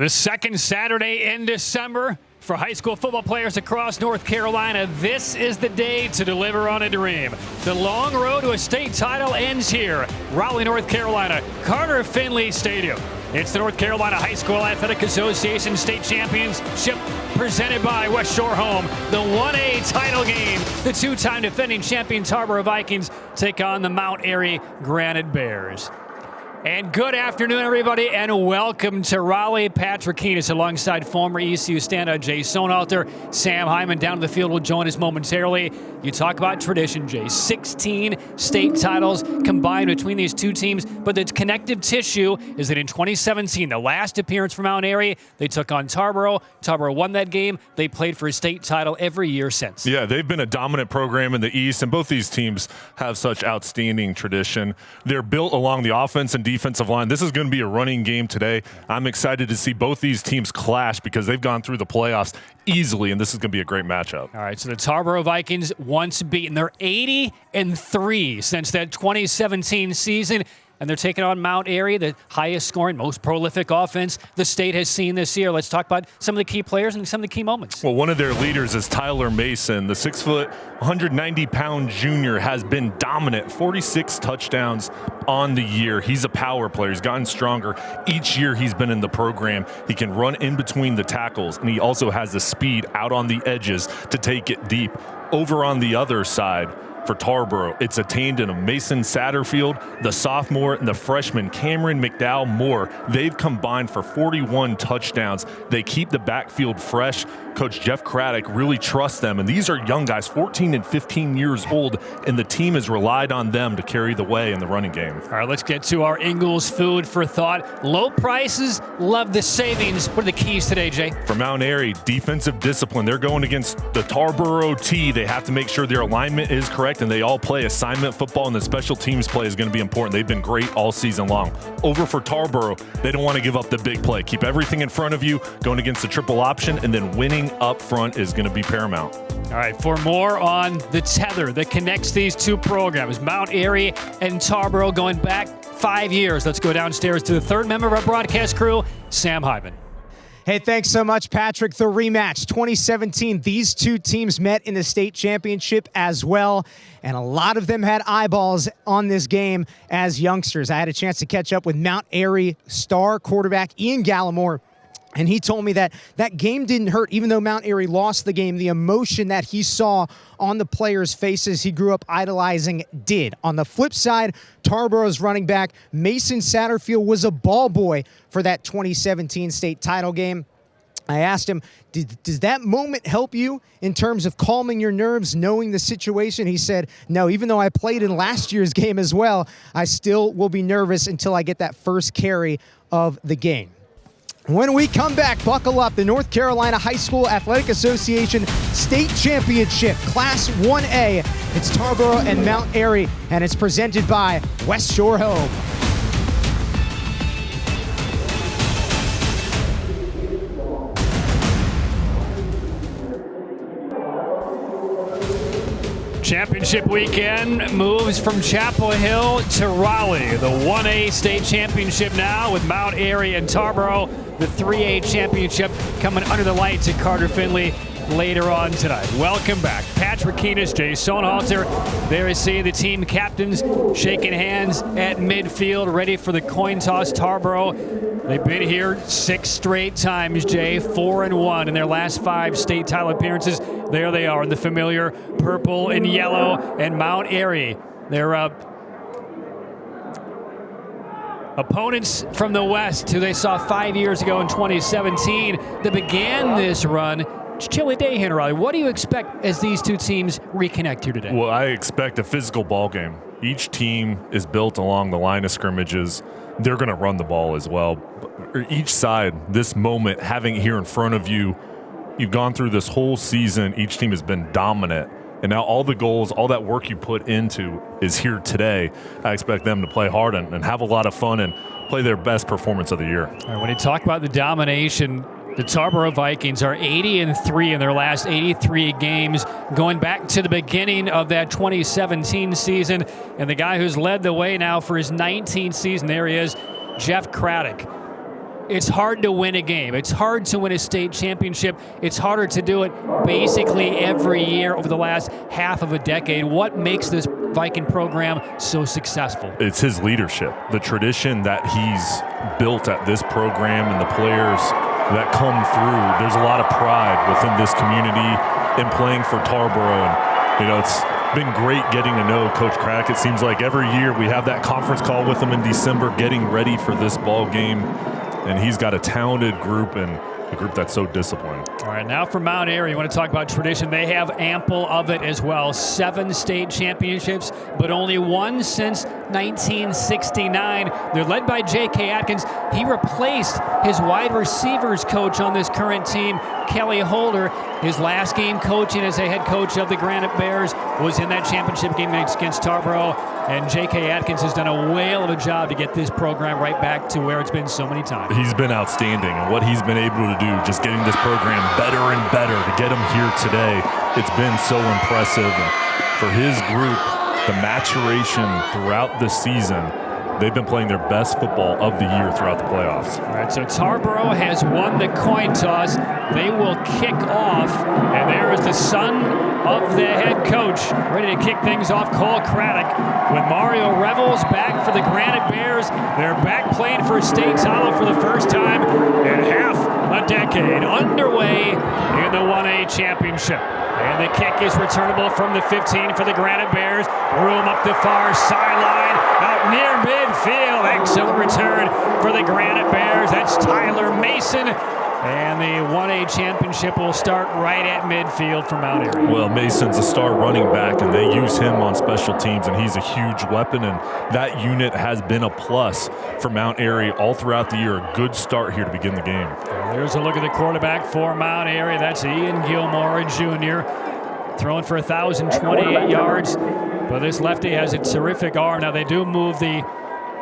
The second Saturday in December for high school football players across North Carolina. This is the day to deliver on a dream. The long road to a state title ends here. Raleigh, North Carolina, Carter Finley Stadium. It's the North Carolina High School Athletic Association State Championship presented by West Shore Home. The 1A title game. The two-time defending champion Tarboro Vikings take on the Mount Airy Granite Bears. And good afternoon, everybody, and welcome to Raleigh. Patrick Keenis alongside former ECU standout Jay Sonhalter. Sam Hyman down to the field will join us momentarily. You talk about tradition, Jay. 16 state titles combined between these two teams, but the connective tissue is that in 2017, the last appearance for Mount Airy, they took on Tarboro. Tarboro won that game. They played for a state title every year since. Yeah, they've been a dominant program in the East, and both these teams have such outstanding tradition. They're built along the offense and defensive line. This is going to be a running game today. I'm excited to see both these teams clash because they've gone through the playoffs easily, and this is going to be a great matchup. All right, so the Tarboro Vikings once beaten. They're 80-3 since that 2017 season, and they're taking on Mount Airy, the highest scoring, most prolific offense the state has seen this year. Let's talk about some of the key players and some of the key moments. Well, one of their leaders is Tyler Mason. The 6-foot, 190-pound junior has been dominant, 46 touchdowns on the year. He's a power player. He's gotten stronger each year he's been in the program. He can run in between the tackles, and he also has the speed out on the edges to take it deep. Over on the other side, for Tarboro, it's attained in a Mason Satterfield, the sophomore, and the freshman Cameron McDowell Moore. They've combined for 41 touchdowns. They keep the backfield fresh. Coach Jeff Craddock really trusts them, and these are young guys, 14 and 15 years old, and the team has relied on them to carry the way in the running game. All right, let's get to our Ingles food for thought. Low prices, love the savings. What are the keys today, Jay? For Mount Airy, defensive discipline. They're going against the Tarboro T. They have to make sure their alignment is correct, and they all play assignment football, and the special teams play is going to be important. They've been great all season long. Over for Tarboro, they don't want to give up the big play. Keep everything in front of you, going against the triple option, and then winning up front is going to be paramount. All right, for more on the tether that connects these two programs, Mount Airy and Tarboro, going back 5 years. Let's go downstairs to the third member of our broadcast crew, Sam Hyman. Hey, thanks so much, Patrick. The rematch, 2017. These two teams met in the state championship as well, and a lot of them had eyeballs on this game as youngsters. I had a chance to catch up with Mount Airy star quarterback Ian Gallimore, and he told me that that game didn't hurt. Even though Mount Airy lost the game, the emotion that he saw on the players' faces he grew up idolizing did. On the flip side, Tarboro's running back Mason Satterfield was a ball boy for that 2017 state title game. I asked him, does that moment help you in terms of calming your nerves, knowing the situation? He said, no, even though I played in last year's game as well, I still will be nervous until I get that first carry of the game. When we come back, buckle up. The North Carolina High School Athletic Association State Championship, Class 1A. It's Tarboro and Mount Airy, and it's presented by West Shore Home. Championship weekend moves from Chapel Hill to Raleigh. The 1A state championship now with Mount Airy and Tarboro. The 3A championship coming under the lights at Carter Finley later on tonight. Welcome back. Patrick Keenis, Jay Sonhalter. There you see the team captains shaking hands at midfield, ready for the coin toss. Tarboro, they've been here 6 straight times, Jay, 4-1 in their last 5 state title appearances. There they are in the familiar purple and yellow, and Mount Airy. They're opponents from the West, who they saw 5 years ago in 2017, that began this run. It's a chilly day here in Raleigh. What do you expect as these two teams reconnect here today? Well, I expect a physical ball game. Each team is built along the line of scrimmages. They're going to run the ball as well. Each side, this moment, having it here in front of you, you've gone through this whole season. Each team has been dominant. And now all the goals, all that work you put into is here today. I expect them to play hard and have a lot of fun and play their best performance of the year. All right, when you talk about the domination, the Tarboro Vikings are 80-3 in their last 83 games, going back to the beginning of that 2017 season. And the guy who's led the way now for his 19th season, there he is, Jeff Craddock. it's hard to win a game. It's hard to win a state championship. It's harder to do it basically every year over the last half of a decade. What makes this Viking program so successful? It's his leadership, the tradition that he's built at this program and the players that come through. There's a lot of pride within this community in playing for Tarboro. And, it's been great getting to know Coach Craddock. It seems like every year we have that conference call with him in December getting ready for this ball game. And he's got a talented group and a group that's so disciplined. All right, now for Mount Airy, you want to talk about tradition. They have ample of it as well. 7 state championships, but only one since 1969. They're led by J.K. Atkins. He replaced his wide receivers coach on this current team, Kelly Holder. His last game coaching as a head coach of the Granite Bears was in that championship game against Tarboro. And J.K. Atkins has done a whale of a job to get this program right back to where it's been so many times. He's been outstanding, and what he's been able to do, just getting this program better and better to get him here today, it's been so impressive. And for his group, the maturation throughout the season, they've been playing their best football of the year throughout the playoffs. All right, so Tarboro has won the coin toss. They will kick off, and there is the son of the head coach ready to kick things off, Cole Craddock, with Mario Revels back for the Granite Bears. They're back playing for a state title for the first time in half a decade, underway in the 1A championship. And the kick is returnable from the 15 for the Granite Bears. Room up the far sideline, out near midfield. Excellent return for the Granite Bears. That's Tyler Mason. And the 1A championship will start right at midfield for Mount Airy. Well, Mason's a star running back, and they use him on special teams, and he's a huge weapon, and that unit has been a plus for Mount Airy all throughout the year. A good start here to begin the game. There's a look at the quarterback for Mount Airy. That's Ian Gilmore Jr., throwing for 1,028 yards. But this lefty has a terrific arm. Now, they do move the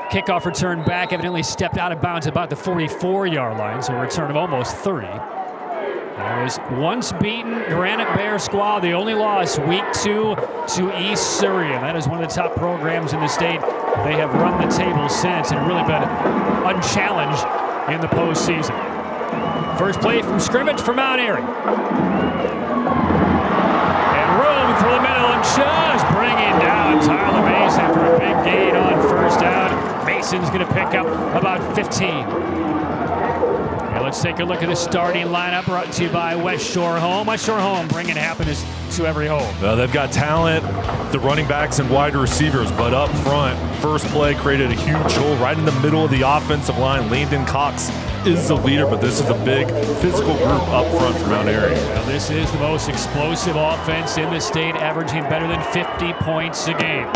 kickoff return back, evidently stepped out of bounds about the 44-yard line, so a return of almost 30. There's once beaten Granite Bear squad, the only loss week 2 to East Surrey, and that is one of the top programs in the state. They have run the table since and really been unchallenged in the postseason. First play from scrimmage for Mount Airy. And room for the middle and just bringing down Tyler Mason for a big gain on first down. Mason's going to pick up about 15. Now let's take a look at the starting lineup brought to you by West Shore Home. West Shore Home bringing happiness to every home. Well, they've got talent, the running backs and wide receivers, but up front, first play created a huge hole right in the middle of the offensive line. Landon Cox is the leader, but this is a big physical group up front for Mount Airy. Well, this is the most explosive offense in the state, averaging better than 50 points a game.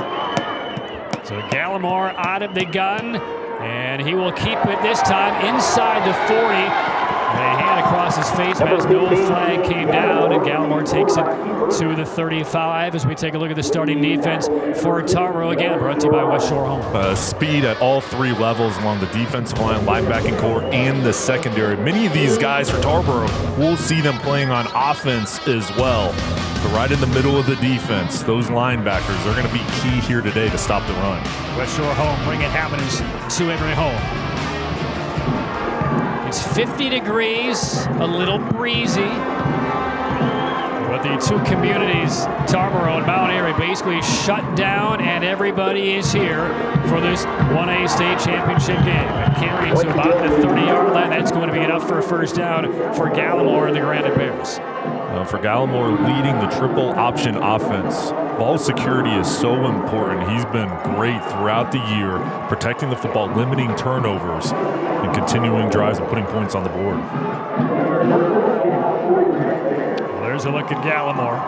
So Gallimore out of the gun, and he will keep it this time inside the 40. A hand across his face as no flag came down, and Gallimore takes it to the 35 as we take a look at the starting defense for Tarboro. Again, brought to you by West Shore Home. Speed at all 3 levels along the defensive line, linebacking core, and the secondary. Many of these guys for Tarboro, we'll see them playing on offense as well. But right in the middle of the defense, those linebackers are going to be key here today to stop the run. West Shore Home bringing happiness to every home. It's 50 degrees, a little breezy. But the two communities, Tarboro and Mount Airy, basically shut down, and everybody is here for this 1A state championship game. And carrying to about the 30-yard line, that's going to be enough for a first down for Gallimore and the Granite Bears. For Gallimore leading the triple option offense, ball security is so important. He's been great throughout the year, protecting the football, limiting turnovers, and continuing drives and putting points on the board. Well, there's a look at Gallimore.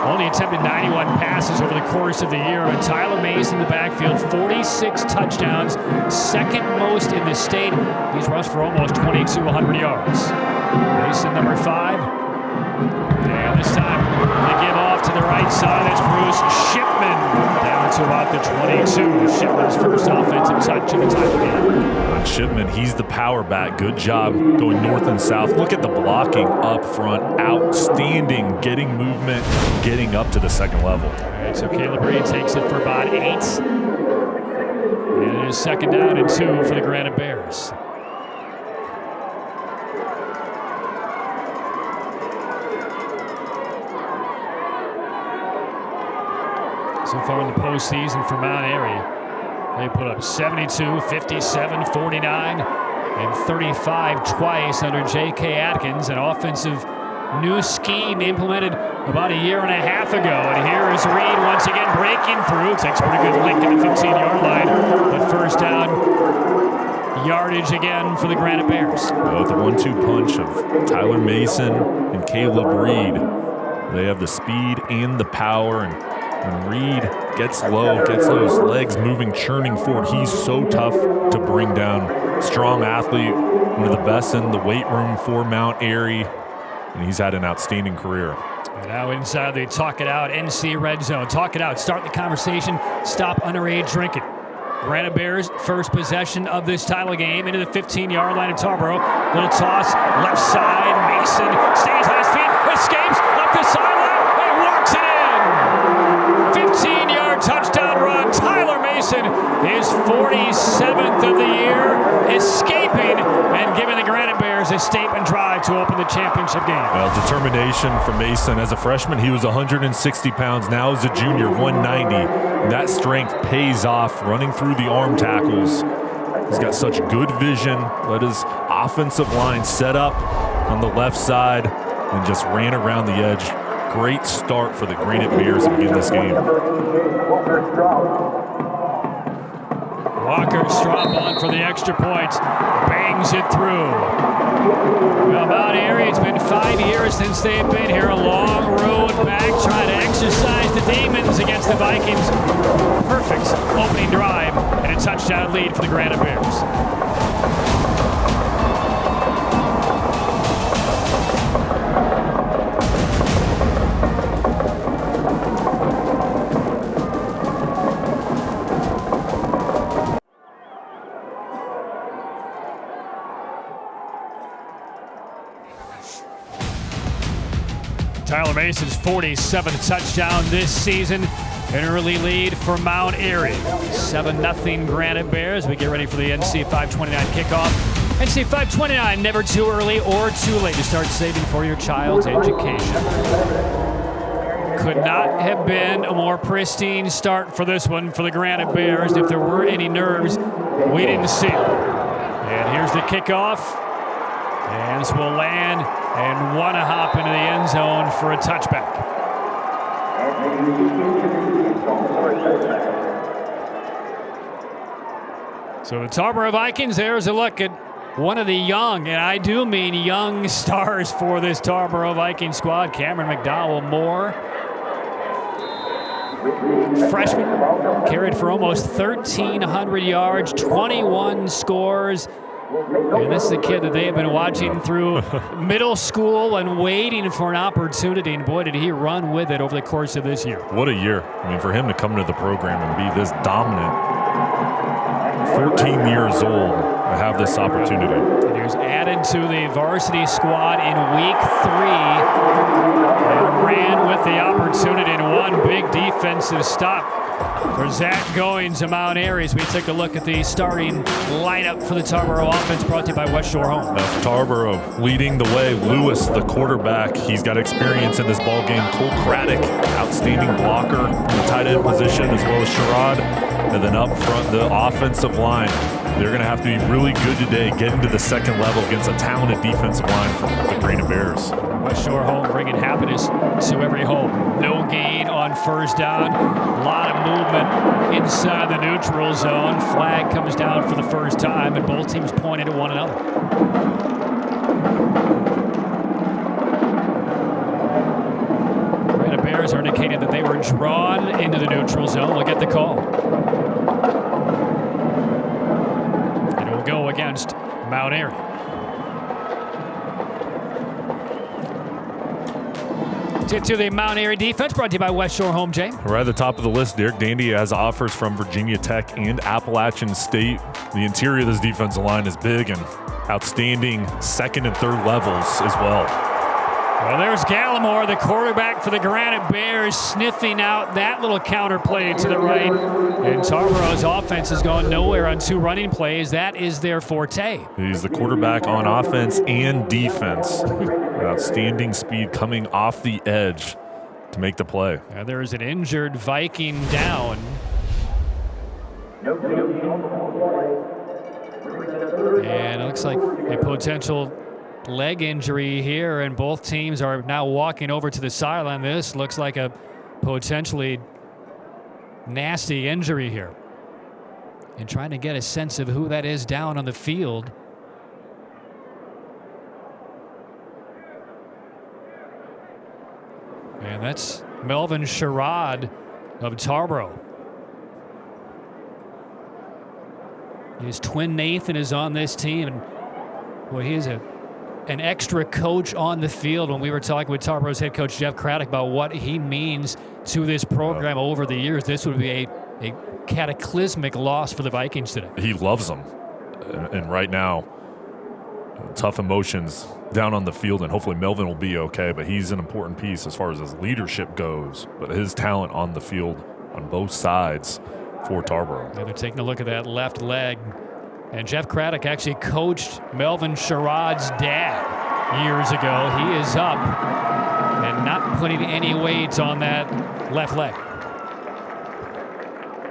Only attempted 91 passes over the course of the year, and Tyler Mason in the backfield, 46 touchdowns, second most in the state. He's rushed for almost 2,200 yards. Mason, number 5. And this time they give off to the right side. That's Bruce Shipman down to about the 22. Shipman's first offensive touch of the entire game. Shipman, he's the power back. Good job going north and south. Look at the blocking up front. Outstanding. Getting movement, getting up to the second level. All right, so Caleb Reed takes it for about 8. And it is second down and 2 for the Granite Bears. So far in the postseason for Mount Airy, they put up 72, 57, 49, and 35 twice under J.K. Atkins, an offensive new scheme implemented about a year and a half ago. And here is Reed once again breaking through. Takes a pretty good lick at the 15-yard line, but first down yardage again for the Granite Bears. Well, the 1-2 punch of Tyler Mason and Caleb Reed. They have the speed and the power, and when Reed gets low, gets those legs moving, churning forward, he's so tough to bring down. Strong athlete, one of the best in the weight room for Mount Airy, and he's had an outstanding career. And now inside the Talk It Out NC Red Zone. Talk It Out, start the conversation, stop underage drinking. Granite Bears first possession of this title game into the 15-yard line of Tarboro. Little toss, left side, Mason stays on his feet, escapes up the sideline, and walks it in. 15-yard touchdown run. Tyler Mason, his 47th of the year, escaping and giving the Granite Bears a statement drive to open the championship game. Well, determination for Mason. As a freshman, he was 160 pounds. Now as a junior, 190. That strength pays off running through the arm tackles. He's got such good vision. Let his offensive line set up on the left side and just ran around the edge. Great start for the Granite Bears to begin this game. Walker Straub on for the extra point. Bangs it through. Well, Mount Airy, it's been 5 years since they've been here. A long road back, trying to exercise the demons against the Vikings. Perfect opening drive and a touchdown lead for the Granite Bears. Tyler Mason's 47th touchdown this season. An early lead for Mount Airy. 7-0 Granite Bears. We get ready for the NC 529 kickoff. NC 529, never too early or too late to start saving for your child's education. Could not have been a more pristine start for this one for the Granite Bears. If there were any nerves, we didn't see it. And here's the kickoff. And this will land and want to hop into the end zone for a touchback. So the Tarboro Vikings, there's a look at one of the young, and I do mean young stars for this Tarboro Viking squad, Cameron McDowell Moore. Freshman, carried for almost 1,300 yards, 21 scores. And this is a kid that they have been watching through middle school and waiting for an opportunity. And boy, did he run with it over the course of this year. What a year. I mean, for him to come into the program and be this dominant, 14 years old, to have this opportunity. And he was added to the varsity squad in week 3 and ran with the opportunity and one big defensive stop for Zach Goings of Mount Airy. We take a look at the starting lineup for the Tarboro offense, brought to you by West Shore Home. Tarboro leading the way. Lewis, the quarterback, he's got experience in this ball game. Cole Craddock, outstanding blocker in the tight end position, as well as Sherrod. And then up front, the offensive line. They're going to have to be really good today, getting to the second level against a talented defensive line from the Granite Bears. West Shore Home bringing happiness to every home. No gain on first down. A lot of movement inside the neutral zone. Flag comes down for the first time, and both teams pointing to one another. Granite Bears are indicating that they were drawn into the neutral zone. We'll get the call. And it will go against Mount Airy. To the Mount Airy defense, brought to you by West Shore Home, Jay. Right at the top of the list, Derek Dandy has offers from Virginia Tech and Appalachian State. The interior of this defensive line is big and outstanding second and third levels as well. Well, there's Gallimore, the quarterback for the Granite Bears, sniffing out that little counter play to the right. And Tarboro's offense has gone nowhere on 2 running plays. That is their forte. He's the quarterback on offense and defense. Outstanding speed coming off the edge. to make the play. There is an injured Viking down. And it looks like a potential leg injury here, and both teams are now walking over to the sideline. This looks like a potentially nasty injury here. And trying to get a sense of who that is down on the field. And that's Melvin Sherrod of Tarboro. His twin Nathan is on this team, and boy, he is an extra coach on the field. When we were talking with Tarboro's head coach Jeff Craddock about what he means to this program over the years, this would be a cataclysmic loss for the Vikings today. He loves them, and right now, tough emotions down on the field, and hopefully Melvin will be okay, but he's an important piece as far as his leadership goes, but his talent on the field on both sides for Tarboro. Yeah, they're taking a look at that left leg, and Jeff Craddock actually coached Melvin Sherrod's dad years ago. He is up and not putting any weight on that left leg.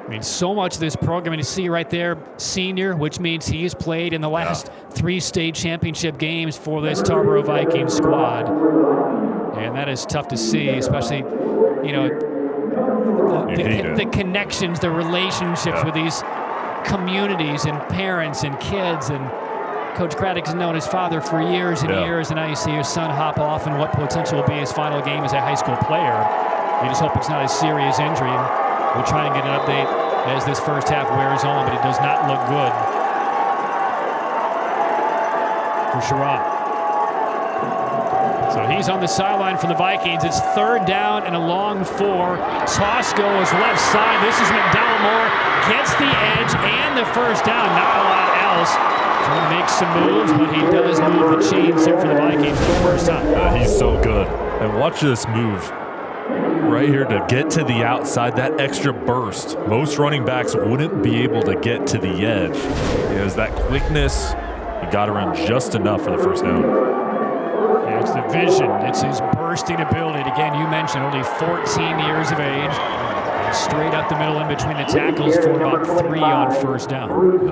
I mean, so much of this program, and you see right there, senior, which means he's played in the last 3 state championship games for this Tarboro Vikings squad. And that is tough to see, especially, you know, the connections, the relationships with these communities and parents and kids. And Coach Craddock has known his father for years and years, and now you see your son hop off in what potentially will be his final game as a high school player. You just hope it's not a serious injury. And we'll try and get an update as this first half wears on, but it does not look good for Sherrod. So he's on the sideline for the Vikings. It's 3rd down and a long 4. Toss goes left side. This is McDowell-Moore. Gets the edge and the first down. Not a lot else. Trying to make some moves, but he does move the chains here for the Vikings for the first time. He's so good. And watch this move right here to get to the outside, that extra burst. Most running backs wouldn't be able to get to the edge. He has that quickness. He got around just enough for the first down. Yeah, it's the vision. It's his bursting ability. Again, you mentioned only 14 years of age. Straight up the middle in between the tackles for about 3 on first down.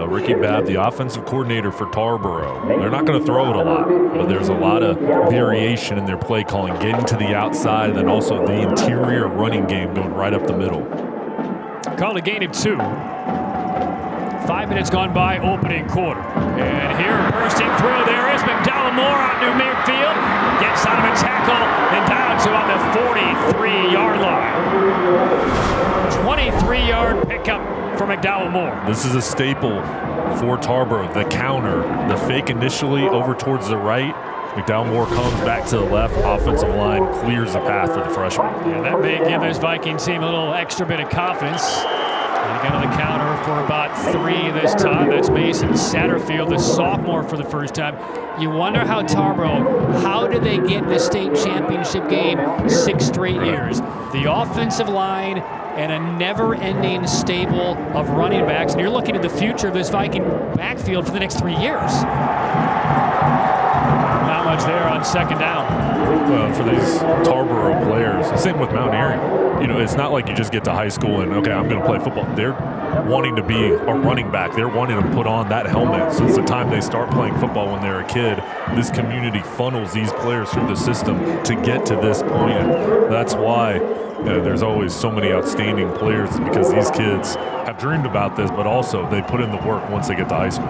Ricky Babb, the offensive coordinator for Tarboro. They're not going to throw it a lot, but there's a lot of variation in their play calling, getting to the outside, and then also the interior running game going right up the middle. Called a gain of 2. 5 minutes gone by, opening quarter. And here, bursting through, there is McDowell-Moore out near midfield. Gets out of a tackle and down to on the 43-yard line. 23-yard pickup for McDowell-Moore. This is a staple for Tarboro. The counter, the fake initially over towards the right. McDowell-Moore comes back to the left. Offensive line clears the path for the freshman. Yeah, that may give this Viking team a little extra bit of confidence. And again on the counter for about 3 this time. That's Mason Satterfield, the sophomore, for the first time. You wonder how Tarboro, how did they get in the state championship game 6 straight years? The offensive line and a never-ending stable of running backs. And you're looking at the future of this Viking backfield for the next 3 years. Not much there on second down. Well, for these Tarboro players, same with Mount Airy. You know, it's not like you just get to high school and, okay, I'm going to play football. They're wanting to be a running back. They're wanting to put on that helmet since the time they start playing football when they're a kid. This community funnels these players through the system to get to this point. And that's why there's always so many outstanding players, because these kids have dreamed about this, but also they put in the work once they get to high school.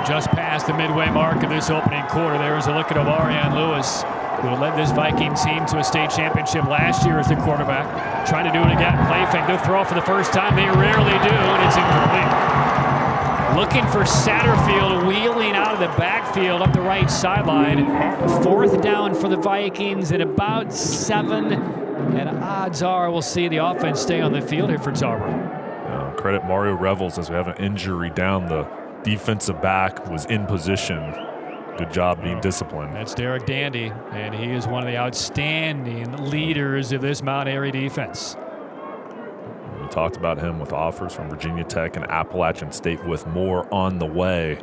Just past the midway mark of this opening quarter, there is a look at Omarion Lewis, who led this Viking team to a state championship last year as the quarterback. Trying to do it again. Play fake. They'll throw for the first time. They rarely do, and it's incomplete. Looking for Satterfield, wheeling out of the backfield up the right sideline. 4th down for the Vikings at about 7. And odds are we'll see the offense stay on the field here for Tarboro. Credit Mario Revels as we have an injury down. The defensive back was in position. Good job being disciplined. That's Derek Dandy, and he is one of the outstanding leaders of this Mount Airy defense. We talked about him with offers from Virginia Tech and Appalachian State, with more on the way.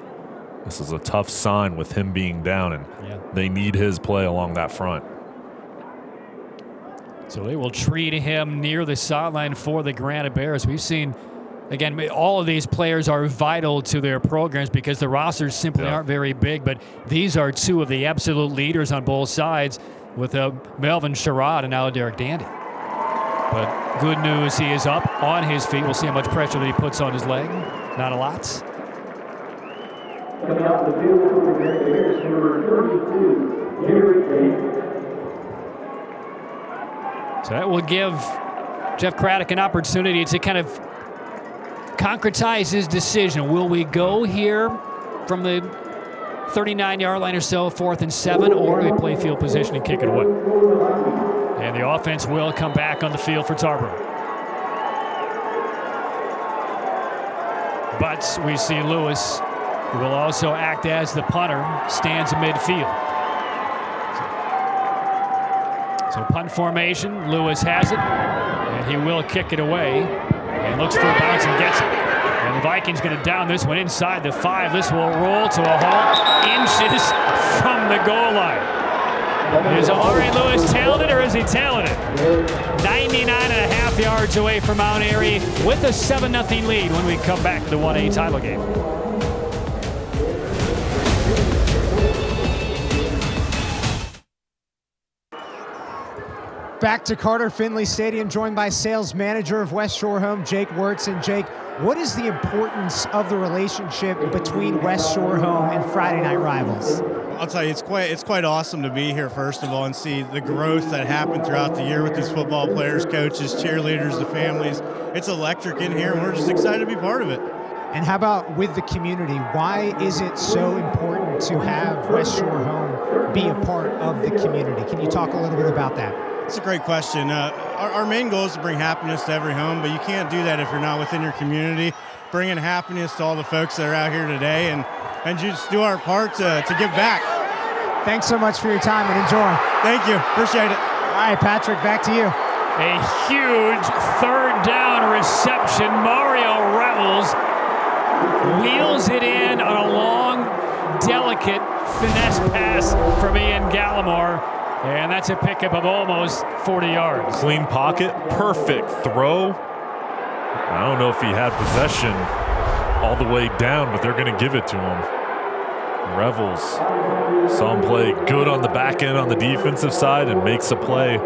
This is a tough sign with him being down, and they need his play along that front. So they will treat him near the sideline for the Granite Bears. We've seen, again, all of these players are vital to their programs because the rosters simply aren't very big, but these are two of the absolute leaders on both sides with Melvin Sherrod and now Derek Dandy. But good news, he is up on his feet. We'll see how much pressure that he puts on his leg. Not a lot. Coming out the field for the Granite Bears, number 32, Airy. So that will give Jeff Craddock an opportunity to kind of concretize his decision. Will we go here from the 39-yard line or so, 4th and 7, or do we play field position and kick it away? And the offense will come back on the field for Tarboro. But we see Lewis, who will also act as the punter, stands in midfield. So punt formation, Lewis has it, and he will kick it away. And looks for a bounce and gets it. And the Vikings going to down this one inside the 5. This will roll to a halt inches from the goal line. Is Amari Lewis talented or is he talented? 99.5 yards away from Mount Airy with a 7-0 lead when we come back to the 1A title game. Back to Carter Finley Stadium, joined by sales manager of West Shore Home, Jake Wirtz. And Jake, what is the importance of the relationship between West Shore Home and Friday Night Rivals? I'll tell you, it's quite awesome to be here, first of all, and see the growth that happened throughout the year with these football players, coaches, cheerleaders, the families. It's electric in here, and we're just excited to be part of it. And how about with the community? Why is it so important to have West Shore Home be a part of the community? Can you talk a little bit about that? It's a great question. Our main goal is to bring happiness to every home, but you can't do that if you're not within your community, bringing happiness to all the folks that are out here today, and just do our part to give back. Thanks so much for your time, and enjoy. Thank you. Appreciate it. All right, Patrick, back to you. A huge 3rd down reception. Mario Revels wheels it in on a long, delicate finesse pass from Ian Gallimore. And that's a pickup of almost 40 yards. Clean pocket, perfect throw. I don't know if he had possession all the way down, but they're going to give it to him. Revels saw him play good on the back end on the defensive side and makes a play,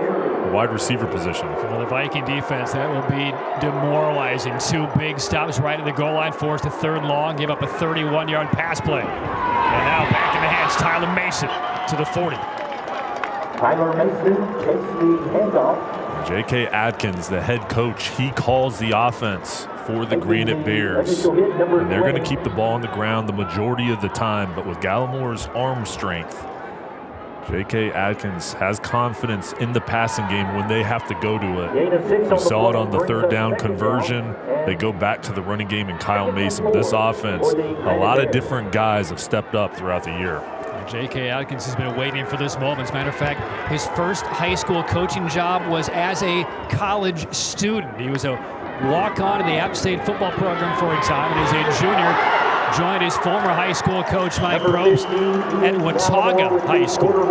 wide receiver position. For the Viking defense, that will be demoralizing. 2 big stops right at the goal line, forced a 3rd long, give up a 31-yard pass play. And now back in the hands, Tyler Mason to the 40. Tyler Mason takes the handoff. J.K. Adkins, the head coach, he calls the offense for the Granite Bears. And they're going to keep the ball on the ground the majority of the time, but with Gallimore's arm strength, J.K. Adkins has confidence in the passing game when they have to go to it. You saw it on the 3rd down conversion. They go back to the running game and Kyle Mason. But this offense, a lot of different guys have stepped up throughout the year. J.K. Adkins has been waiting for this moment. As a matter of fact, his first high school coaching job was as a college student. He was a walk-on in the App State football program for a time, and as a junior, joined his former high school coach, Mike Probst, at Watauga High School.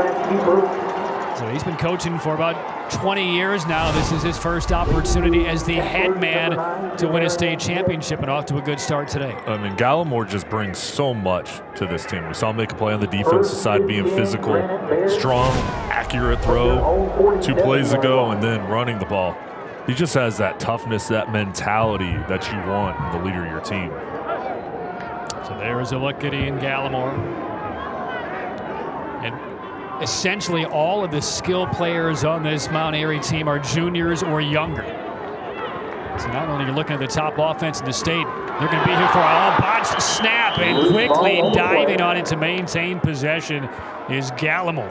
So he's been coaching for about 20 years now. This is his first opportunity as the head man to win a state championship, and off to a good start today. I mean, Gallimore just brings so much to this team. We saw him make a play on the defensive side, being physical, strong, accurate throw 2 plays ago, and then running the ball. He just has that toughness, that mentality that you want in the leader of your team. So there's a look at Ian Gallimore. And essentially all of the skill players on this Mount Airy team are juniors or younger. So not only are you looking at the top offense in the state, they're going to be here for a botched snap, and quickly diving on it to maintain possession is Gallimore.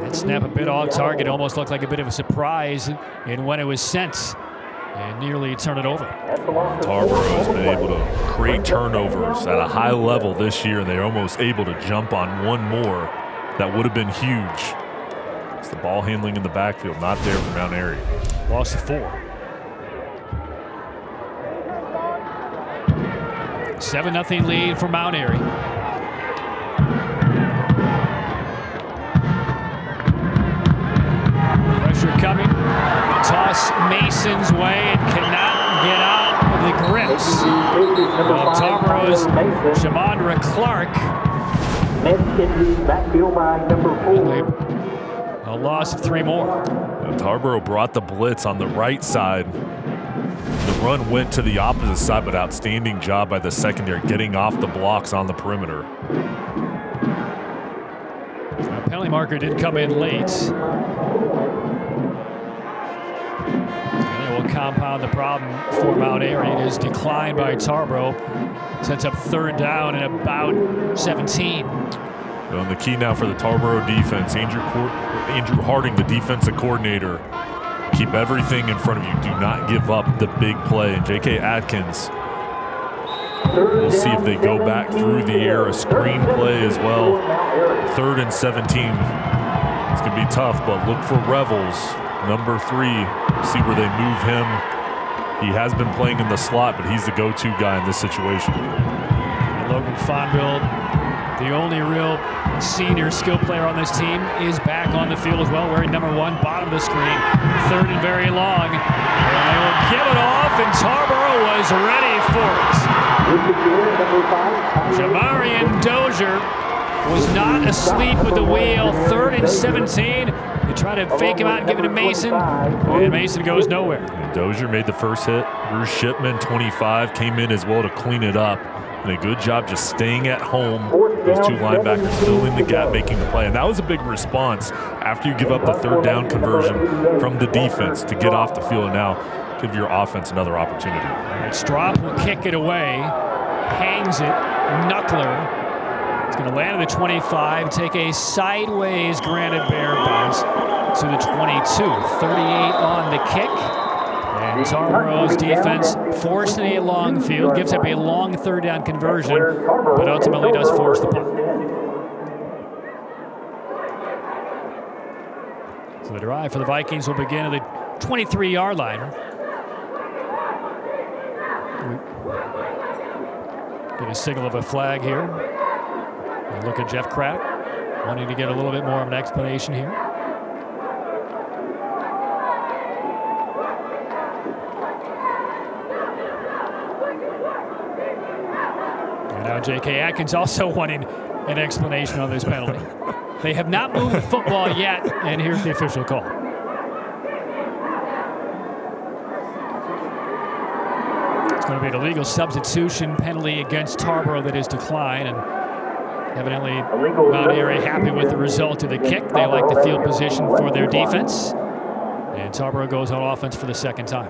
That snap a bit off target, almost looked like a bit of a surprise in when it was sent, and nearly turn it over. Tarboro has been able to create turnovers at a high level this year, and they're almost able to jump on one more that would have been huge. It's the ball handling in the backfield, not there for Mount Airy. Loss of 4. 7-0 lead for Mount Airy. coming. Toss Mason's way and cannot get out of the grips of Tarboro's Shamondra Clark. A loss of 3 more. Tarboro brought the blitz on the right side. The run went to the opposite side, but outstanding job by the secondary getting off the blocks on the perimeter. Penalty marker did come in late. And it will compound the problem for Mount Airy. It is declined by Tarboro. Sets up 3rd down and about 17. And the key now for the Tarboro defense, Andrew Harding, the defensive coordinator, keep everything in front of you. Do not give up the big play. And J.K. Atkins, we'll see if they go back through the air, a screen play as well. 3rd and 17. It's going to be tough, but look for Revels, number 3. See where they move him. He has been playing in the slot, but he's the go-to guy in this situation. And Logan Fonville, the only real senior skill player on this team, is back on the field as well, wearing number 1, bottom of the screen. 3rd and very long. And they will give it off, and Tarboro was ready for it. Jamarian Dozier was not asleep with the wheel. 3rd and 17. They try to fake him out and give it to Mason, and Mason goes nowhere. And Dozier made the first hit. Bruce Shipman, 25, came in as well to clean it up. And a good job just staying at home. Those 2 linebackers filling the gap, making the play. And that was a big response after you give up the 3rd down conversion from the defense to get off the field and now give your offense another opportunity. All right, Strop will kick it away, hangs it, Knuckler. It's going to land at the 25, take a sideways Granite Bear bounce to the 22. 38 on the kick. And Tarboro's defense forcing a long field, gives up a long 3rd down conversion, but ultimately does force the punt. So the drive for the Vikings will begin at the 23-yard line. Get a signal of a flag here. And look at Jeff Craddock, wanting to get a little bit more of an explanation here. And now J.K. Atkins also wanting an explanation on this penalty. They have not moved the football yet, and here's the official call. It's going to be an illegal substitution penalty against Tarboro that is declined, and evidently Mount Airy happy with the result of the kick. They like the field position for their defense, and Tarboro goes on offense for the 2nd time.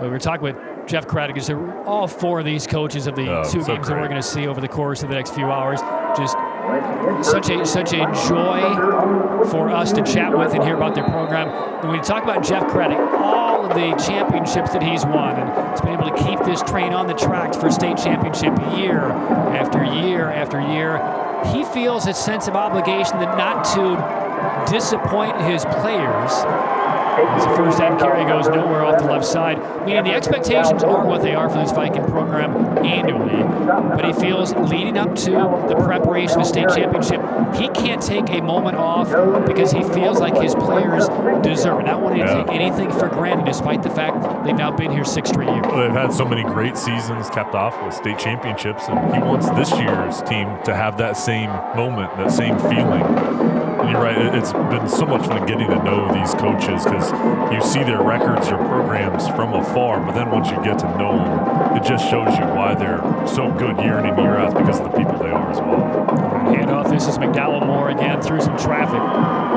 We were talking with Jeff Craddock, because all 4 of these coaches of the 2 games that we're going to see over the course of the next few hours, just such a joy for us to chat with and hear about their program. When we talk about Jeff Craddock, all of the championships that he's won, and he's been able to keep this train on the tracks for state championship year after year after year, he feels a sense of obligation that not to disappoint his players. As the 1st down carry goes nowhere off the left side, meaning the expectations are what they are for this Viking program annually. But he feels leading up to the preparation of the state championship, he can't take a moment off because he feels like his players deserve it. Not wanting to take anything for granted, despite the fact they've now been here 6 straight years. Well, they've had so many great seasons capped off with state championships, and he wants this year's team to have that same moment, that same feeling. And you're right, it's been so much fun getting to know these coaches, because you see their records or programs from afar, but then once you get to know them, it just shows you why they're so good year in and year out, because of the people they are as well. Handoff, this is McDowell Moore again through some traffic.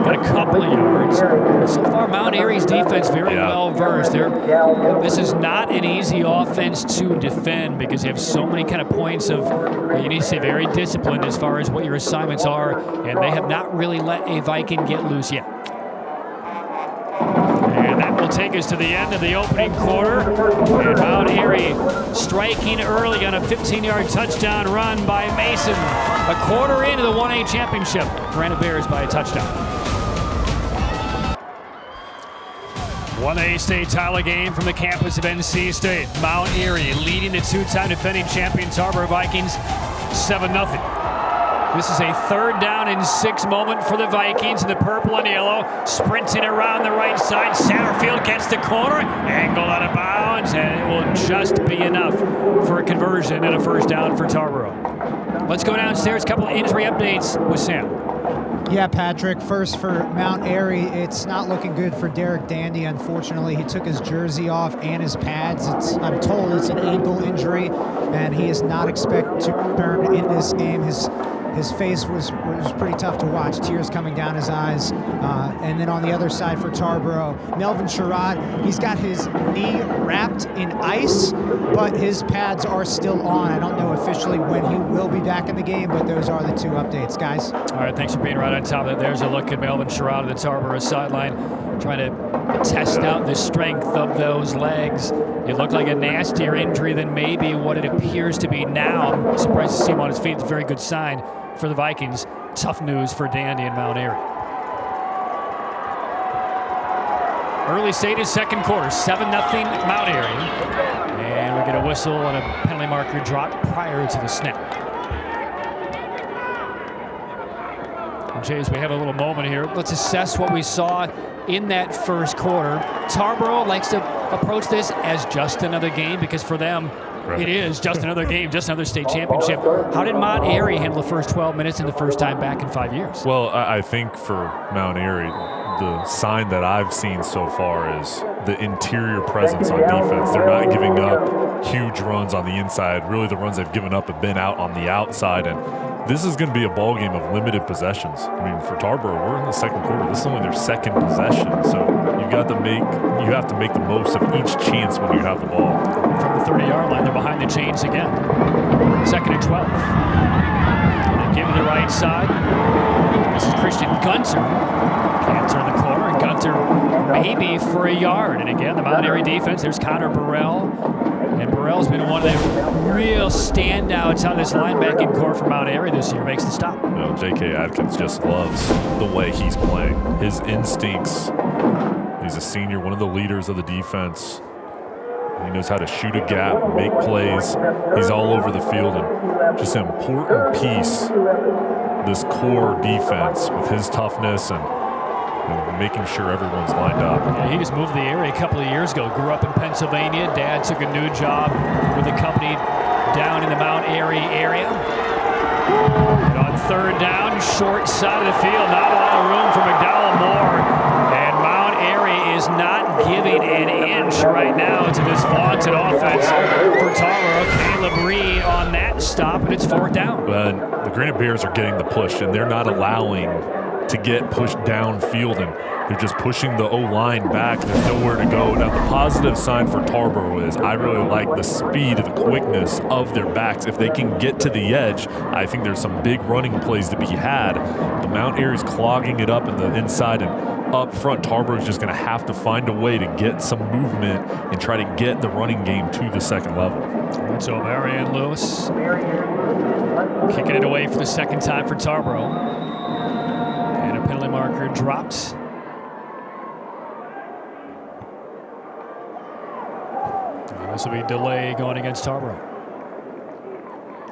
Got a couple of yards. So far, Mount Airy's defense very well versed. This is not an easy offense to defend, because you have so many kind of points of, you need to stay very disciplined as far as what your assignments are, and they have not really let a Viking get loose yet. And that will take us to the end of the opening quarter. And Mount Airy striking early on a 15-yard touchdown run by Mason. A quarter into the 1A championship. Granite Bears by a touchdown. 1A state title game from the campus of NC State. Mount Airy leading the 2-time defending champion Tarboro Vikings 7-0. This is a 3rd down and 6 moment for the Vikings in the purple and yellow. Sprinting around the right side. Satterfield gets the corner. Angled out of bounds. And it will just be enough for a conversion and a 1st down for Tarboro. Let's go downstairs. A couple of injury updates with Sam. Yeah, Patrick, first for Mount Airy, it's not looking good for Derek Dandy. Unfortunately, he took his jersey off and his pads. I'm told it's an ankle injury, and he is not expected to return in this game. His face was pretty tough to watch, tears coming down his eyes. And then on the other side for Tarboro, Melvin Sherrod, he's got his knee wrapped in ice, but his pads are still on. I don't know officially when he will be back in the game, but those are the 2 updates, guys. All right, thanks for being right on top of it. There's a look at Melvin Sherrod at the Tarboro sideline, trying to test out the strength of those legs. It looked like a nastier injury than maybe what it appears to be now. I'm surprised to see him on his feet. It's a very good sign for the Vikings. Tough news for Dandy and Mount Airy. Early stages, 2nd quarter, 7-0 Mount Airy. And we get a whistle and a penalty marker drop prior to the snap. And Jays, we have a little moment here. Let's assess what we saw in that 1st quarter. Tarboro likes to approach this as just another game because for them, it is just another game, just another state championship. How did Mount Airy handle the first 12 minutes and the first time back in 5 years? Well, I think for Mount Airy, the sign that I've seen so far is the interior presence on defense. They're not giving up huge runs on the inside. Really, the runs they've given up have been out on the outside, and this is going to be a ball game of limited possessions. I mean, for Tarboro, we're in the 2nd quarter. This is only their 2nd possession, so you have to make the most of each chance when you have the ball. From the 30-yard line, they're behind the chains again. 2nd and 12. They give to the right side. This is Christian Gunter. Can't turn the corner, and Gunter maybe for a yard. And again, the Mount Airy defense. There's Connor Burrell. And Burrell's been one of the real standouts on this linebacking core for Mount Airy this year. Makes the stop. You know, J.K. Adkins just loves the way he's playing. His instincts. He's a senior, one of the leaders of the defense. He knows how to shoot a gap, make plays. He's all over the field, and just an important piece, this core defense with his toughness and making sure everyone's lined up. Yeah, he just moved to the area a couple of years ago. Grew up in Pennsylvania. Dad took a new job with a company down in the Mount Airy area. And on 3rd down, short side of the field, not a lot of room for McDowell Moore. And Mount Airy is not giving an inch right now to this vaunted offense for Tarboro. Caleb Reed on that stop, and it's 4th down. But the Granite Bears are getting the push, and they're not allowing to get pushed downfield, and they're just pushing the O-line back. There's nowhere to go. Now, the positive sign for Tarboro is I really like the speed and the quickness of their backs. If they can get to the edge, I think there's some big running plays to be had. But Mount Airy's clogging it up in the inside, and up front, Tarboro's just going to have to find a way to get some movement and try to get the running game to the 2nd level. All right, so Marion Lewis kicking it away for the 2nd time for Tarboro. Penalty marker dropped. This will be delay going against Tarboro.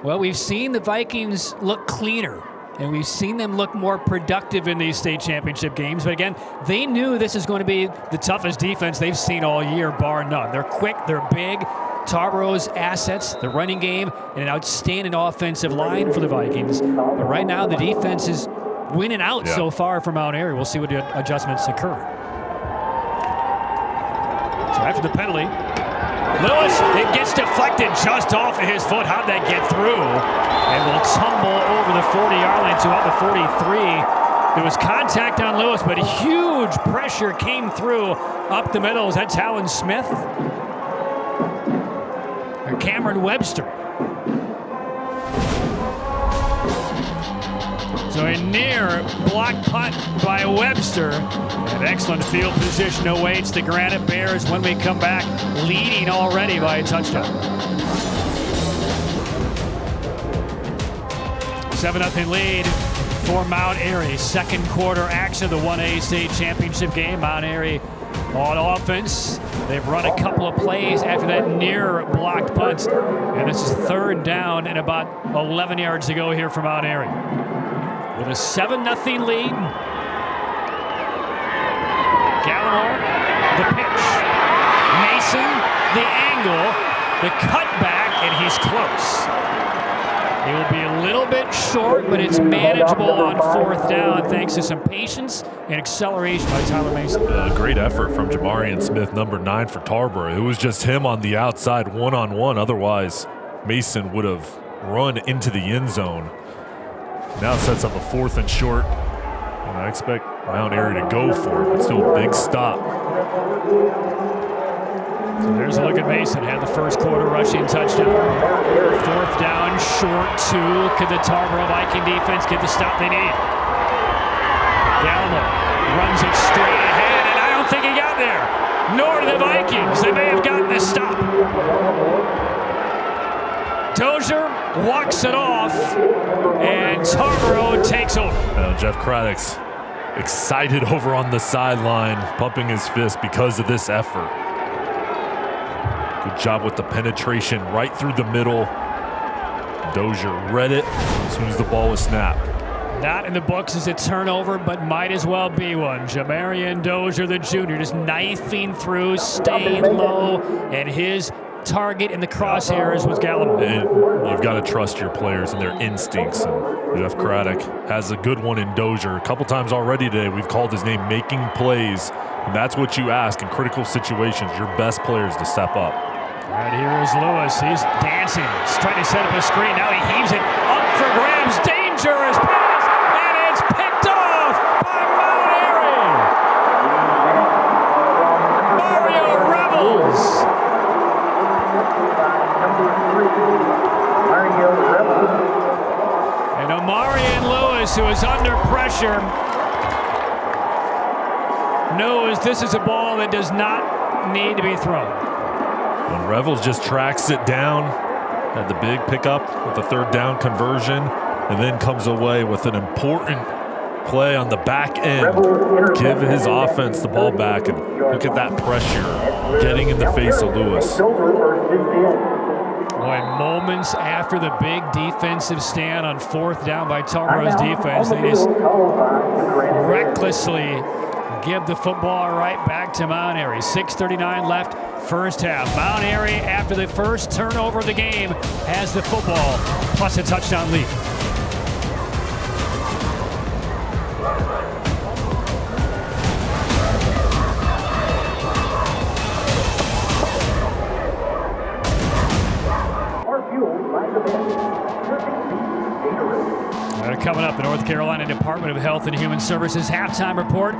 Well, we've seen the Vikings look cleaner, and we've seen them look more productive in these state championship games. But again, they knew this is going to be the toughest defense they've seen all year, bar none. They're quick, they're big. Tarboro's assets, the running game, and an outstanding offensive line for the Vikings. But right now, the defense is winning out so far for Mount Airy. We'll see what the adjustments occur. So after the penalty, Lewis, it gets deflected just off of his foot. How'd that get through? And will tumble over the 40-yard line to about the 43. There was contact on Lewis, but huge pressure came through up the middle. Is that Talon Smith? Or Cameron Webster? So a near block punt by Webster. An excellent field position awaits the Granite Bears when we come back, leading already by a touchdown. 7-0 lead for Mount Airy. 2nd quarter action of the 1A state championship game. Mount Airy on offense. They've run a couple of plays after that near blocked punt. And this is 3rd down and about 11 yards to go here for Mount Airy. With a 7-0 lead. Gallimore, the pitch. Mason, the angle, the cutback, and he's close. He will be a little bit short, but it's manageable on 4th down thanks to some patience and acceleration by Tyler Mason. Great effort from Jamarian Smith, number 9 for Tarboro. It was just him on the outside, one-on-one. Otherwise, Mason would have run into the end zone. Now it sets up a 4th and short. And I expect Mount Airy to go for it, but still a big stop. So there's a look at Mason. Had the first quarter rushing touchdown. 4th down, short 2. Could the Tarboro Viking defense get the stop they need? Gallimore runs it straight ahead, and I don't think he got there. Nor the Vikings. They may have gotten the stop. Dozier walks it off, and Tarboro takes over. Jeff Craddock's excited over on the sideline, pumping his fist because of this effort. Good job with the penetration right through the middle. Dozier read it as soon as the ball was snapped. Not in the books as a turnover, but might as well be one. Jamarian Dozier, the junior, just knifing through, staying low, and his target in the crosshairs was Gallimore. And you've got to trust your players and their instincts. And Jeff Craddock has a good one in Dozier. A couple times already today, we've called his name making plays. And that's what you ask in critical situations, your best players to step up. Right here is Lewis. He's dancing. He's trying to set up a screen. Now he heaves it up for grabs. Dangerous pass. And it's picked off by Mount Airy. Mario Rebels. And Omarion Lewis, who is under pressure, knows this is a ball that does not need to be thrown. And Revels just tracks it down, had the big pickup with the 3rd down conversion, and then comes away with an important play on the back end. Give his offense the ball back, and look at that pressure getting in the face of Lewis. Boy, moments after the big defensive stand on 4th down by Tarboro's defense, they just recklessly give the football right back to Mount Airy. 6:39 left, first half. Mount Airy, after the first turnover of the game, has the football plus a touchdown lead. Coming up, the North Carolina Department of Health and Human Services halftime report,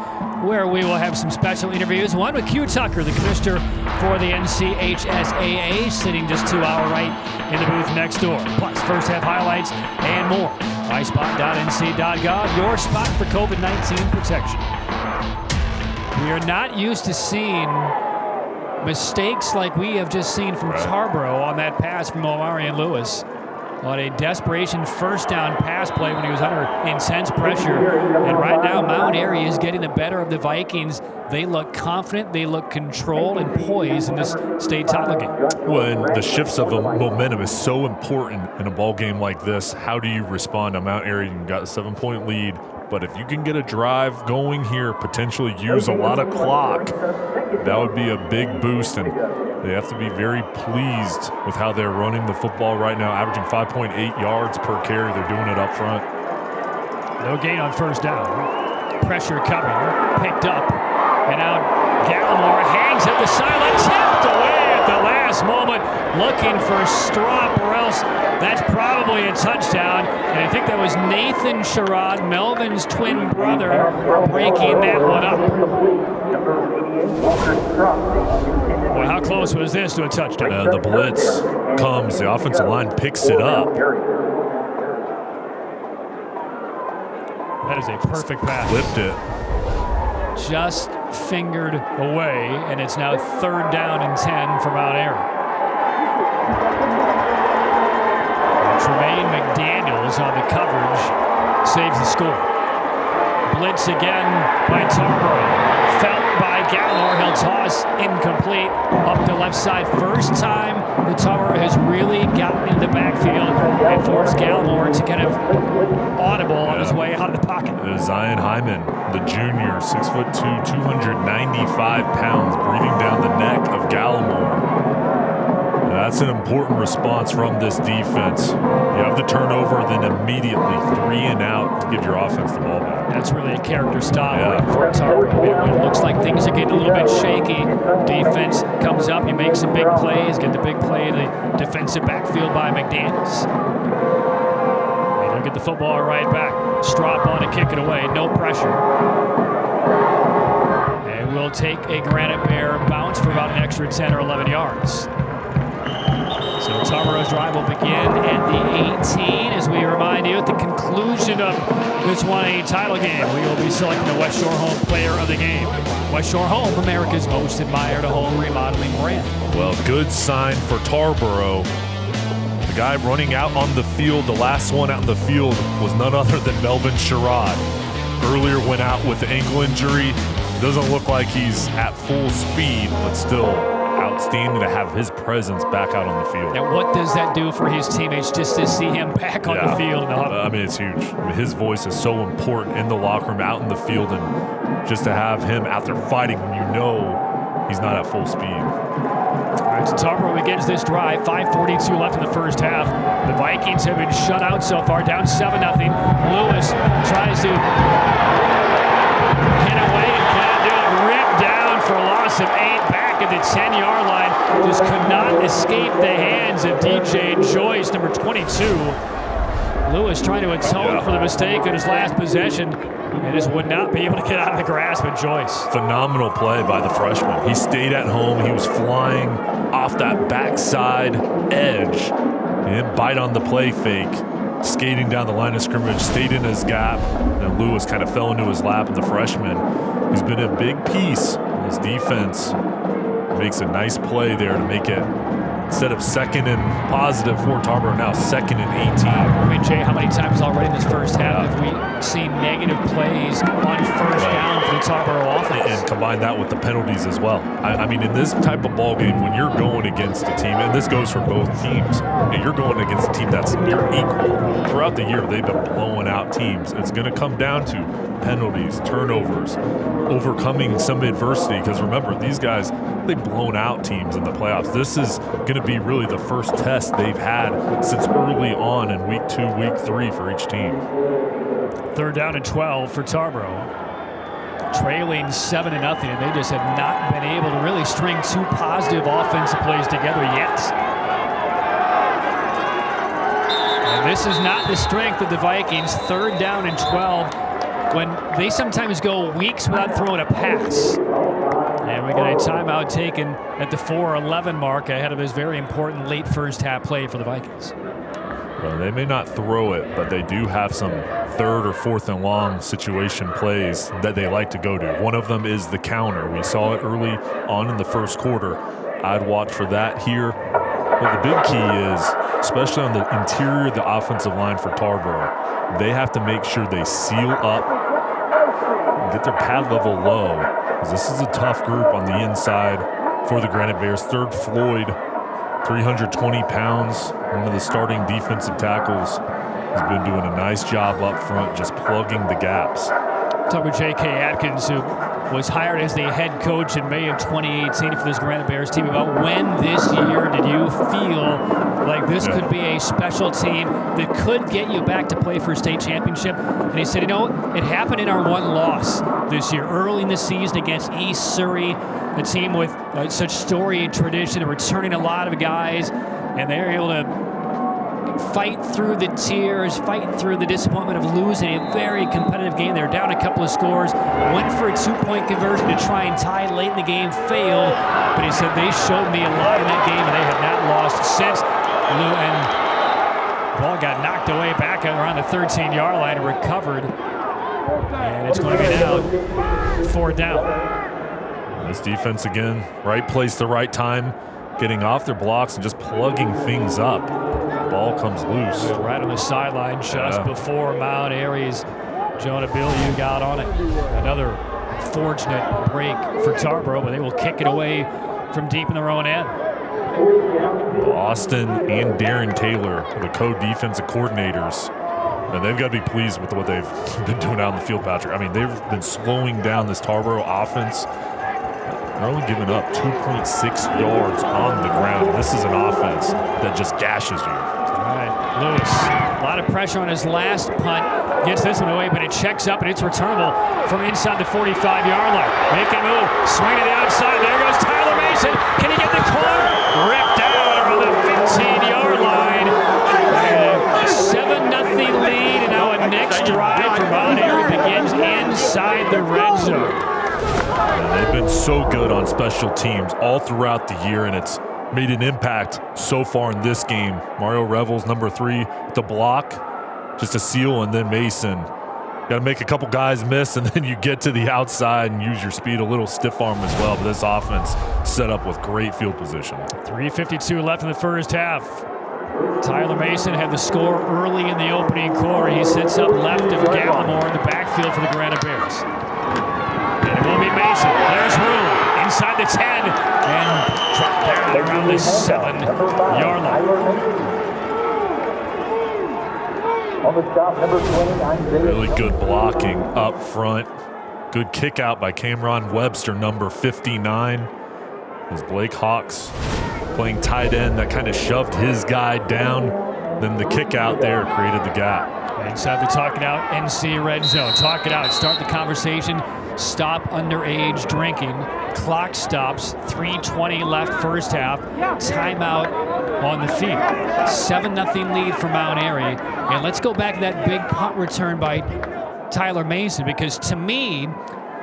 where we will have some special interviews. One with Q Tucker, the commissioner for the NCHSAA, sitting just to our right in the booth next door. Plus, first half highlights and more. iSpot.nc.gov, your spot for COVID-19 protection. We are not used to seeing mistakes like we have just seen from Tarboro on that pass from Omarion Lewis. On a desperation 1st down pass play when he was under intense pressure. And right now, Mount Airy is getting the better of the Vikings. They look confident, they look controlled and poised in this state title game. Well, and the shifts of momentum is so important in a ball game like this. How do you respond? Mount Airy got a 7-point lead, but if you can get a drive going here, potentially use a lot of clock, that would be a big boost. And they have to be very pleased with how they're running the football right now, averaging 5.8 yards per carry. They're doing it up front. No gain on 1st down. Pressure coming, picked up, and now Gallimore hangs at the sideline, tipped away at the last moment, looking for Strop, or else that's probably a touchdown. And I think that was Nathan Sherrod, Melvin's twin brother, breaking that one up. Well, how close was this to a touchdown? The blitz comes, the offensive line picks it up. That is a perfect pass. Flipped it. Just fingered away, and it's now 3rd down and 10 for Mount Airy. Tremaine McDaniels on the coverage saves the score. Blitz again by Tarboro. Felt by Gallimore. He'll pass, incomplete, up the left side. First time the Tarboro has really gotten in the backfield and forced Gallimore to kind of audible on his way out of the pocket. Zion Hyman, the junior, 6'2", 295 pounds, breathing down the neck of Gallimore. That's an important response from this defense. You have the turnover, then immediately 3 and out to give your offense the ball back. That's really a character stop for Tarboro. When it looks like things are getting a little bit shaky, defense comes up, you make some big plays, get the big play in the defensive backfield by McDaniels. And they'll get the football right back. Strop on to kick it away, no pressure. And we'll take a Granite Bear bounce for about an extra 10 or 11 yards. So Tarboro's drive will begin at the 18 as we remind you at the conclusion of this 1A title game. We will be selecting the West Shore Home Player of the Game. West Shore Home, America's most admired home remodeling brand. Well, good sign for Tarboro. The guy running out on the field, the last one out in the field, was none other than Melvin Sherrod. Earlier went out with the ankle injury. Doesn't look like he's at full speed, but still outstanding to have his presence back out on the field. Now, what does that do for his teammates just to see him back on the field? I mean, it's huge. I mean, his voice is so important in the locker room, out in the field, and just to have him out there fighting when you know he's not at full speed. All right, so Tarboro begins this drive. 5:42 left in the first half. The Vikings have been shut out so far, down 7-0. Lewis tries to hit away and can't do it. Ripped down for a loss of 8 back at the 10-yard line. Just could not escape the hands of DJ Joyce, number 22. Lewis trying to atone for the mistake on his last possession and just would not be able to get out of the grasp of Joyce. Phenomenal play by the freshman. He stayed at home. He was flying off that backside edge. He didn't bite on the play fake. Skating down the line of scrimmage, stayed in his gap, and Lewis kind of fell into his lap. And the freshman, who's been a big piece in his defense, makes a nice play there to make it, instead of 2nd and positive for Tarboro, now 2nd and 18. I mean, Jay, how many times already in this first half have we seen negative plays on first down for the Tarboro offense? And combine that with the penalties as well. I mean, in this type of ball game, when you're going against a team, and this goes for both teams, and you're going against a team that's near equal. Throughout the year, they've been blowing out teams. It's going to come down to penalties, turnovers, overcoming some adversity. Because remember, these guys, they've blown out teams in the playoffs. This is going to be really the first test they've had since early on in week 2, week 3 for each team. 3rd down and 12 for Tarboro. Trailing 7-0, and they just have not been able to really string 2 positive offensive plays together yet. And this is not the strength of the Vikings. 3rd down and 12 when they sometimes go weeks without throwing a pass. And we got a timeout taken at the 4:11 mark ahead of his very important late first half play for the Vikings. Well, they may not throw it, but they do have some 3rd or 4th and long situation plays that they like to go to. One of them is the counter. We saw it early on in the first quarter. I'd watch for that here. Well, the big key is, especially on the interior of the offensive line for Tarboro, they have to make sure they seal up and get their pad level low, because this is a tough group on the inside for the Granite Bears. 3rd Floyd, 320 pounds, one of the starting defensive tackles, has been doing a nice job up front, just plugging the gaps. Talk with J.K. Atkins, who was hired as the head coach in May of 2018 for this Granite Bears team. About when this year did you feel like this could be a special team that could get you back to play for a state championship? And he said, you know, it happened in our one loss this year, early in the season against East Surrey, a team with such storied tradition, returning a lot of guys, and they were able to fight through the tears, fight through the disappointment of losing a very competitive game. They were down a couple of scores, went for a 2-point conversion to try and tie late in the game, failed. But he said, they showed me a lot in that game, and they have not lost since. And the ball got knocked away back around the 13-yard line and recovered. And it's going to be now 4th down. This defense again, right place, the right time, getting off their blocks and just plugging things up. Ball comes loose. Right on the sideline just before Mount Airy's Jonah Bilyeu got on it. Another Fortunate break for Tarboro, but they will kick it away from deep in their own end. Austin and Darren Taylor, the co-defensive coordinators, and they've got to be pleased with what they've been doing out in the field, Patrick. I mean, they've been slowing down this Tarboro offense. They're only giving up 2.6 yards on the ground. And this is an offense that just gashes you. All right, Lewis, a lot of pressure on his last punt. Gets this one away, but it checks up, and it's returnable from inside the 45-yard line. Making a move, swing to the outside. There goes Tyler Mason. Can he get the corner? Ripped out around the 15-yard line. 7-0 lead, and now a next drive for Mount Airy begins inside the red zone. And they've been so good on special teams all throughout the year, and it's made an impact so far in this game. Mario Revels, number 3, with the block. Just a seal, and then Mason. Got to make a couple guys miss, and then you get to the outside and use your speed, a little stiff arm as well. But this offense set up with great field position. 3:52 left in the first half. Tyler Mason had the score early in the opening quarter. He sits up left of Gallimore in the backfield for the Granite Bears. And it will be Mason. There's room inside the 10 and dropped down around the 7-yard line. On the stop, number 29. Really good blocking up front. Good kick out by Cameron Webster, number 59. As Blake Hawks playing tight end, that kind of shoved his guy down. Then the kick out there created the gap. Inside the Talk It Out NC red zone. Talk it out. Start the conversation. Stop underage drinking. Clock stops. 3:20 left first half. Timeout on the field. 7-0 lead for Mount Airy. And let's go back to that big punt return by Tyler Mason, because to me,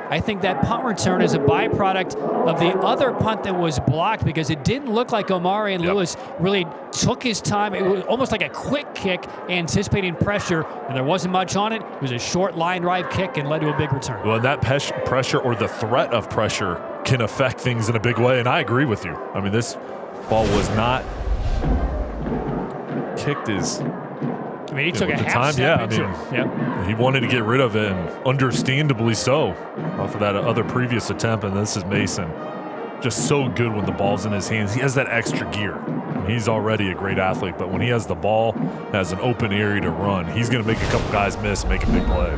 I think that punt return is a byproduct of the other punt that was blocked, because it didn't look like Omari and Lewis really took his time. It was almost like a quick kick, anticipating pressure, and there wasn't much on it. It was a short line drive kick and led to a big return. Well, that pressure or the threat of pressure can affect things in a big way, and I agree with you. I mean, this ball was not kicked as... I mean, he took a half time, step yeah. into I mean, he wanted to get rid of it, and understandably so, off of that other previous attempt. And this is Mason, just so good when the ball's in his hands. He has that extra gear. He's already a great athlete, but when he has the ball, has an open area to run, he's going to make a couple guys miss and make a big play.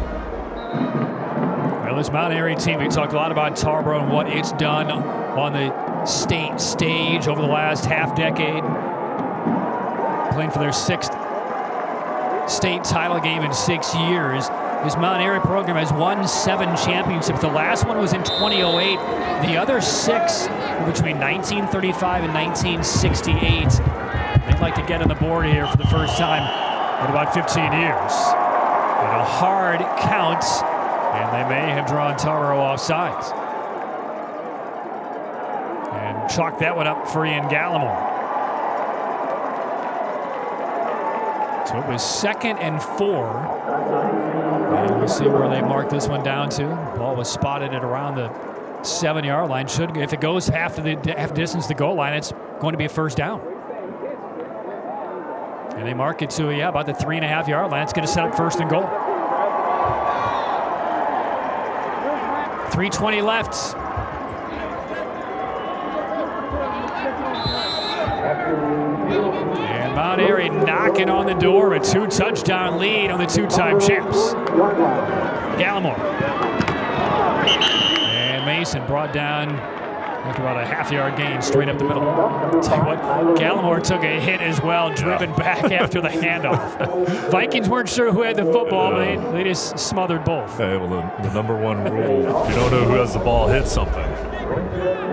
Well, this Mount Airy team, we talked a lot about Tarboro and what it's done on the state stage over the last half decade, playing for their 6th state title game in 6 years. This Mount Airy program has won 7 championships. The last one was in 2008. The other 6 were between 1935 and 1968. They'd like to get on the board here for the first time in about 15 years. And a hard count, and they may have drawn Tarboro off sides. And chalk that one up for Ian Gallimore. So it was 2nd and 4. And we'll see where they mark this one down to. Ball was spotted at around the 7-yard line. If it goes half distance to the goal line, it's going to be a first down. And they mark it to about the 3.5-yard line. It's going to set up 1st and goal. 3:20 left. And Mount Airy knocking on the door, a 2-touchdown lead on the 2-time champs. Gallimore. And Mason brought down after about a half-yard gain straight up the middle. Tell you what, Gallimore took a hit as well, driven back after the handoff. Vikings weren't sure who had the football, but they just smothered both. Hey, well, the number one rule, if you don't know who has the ball, hit something.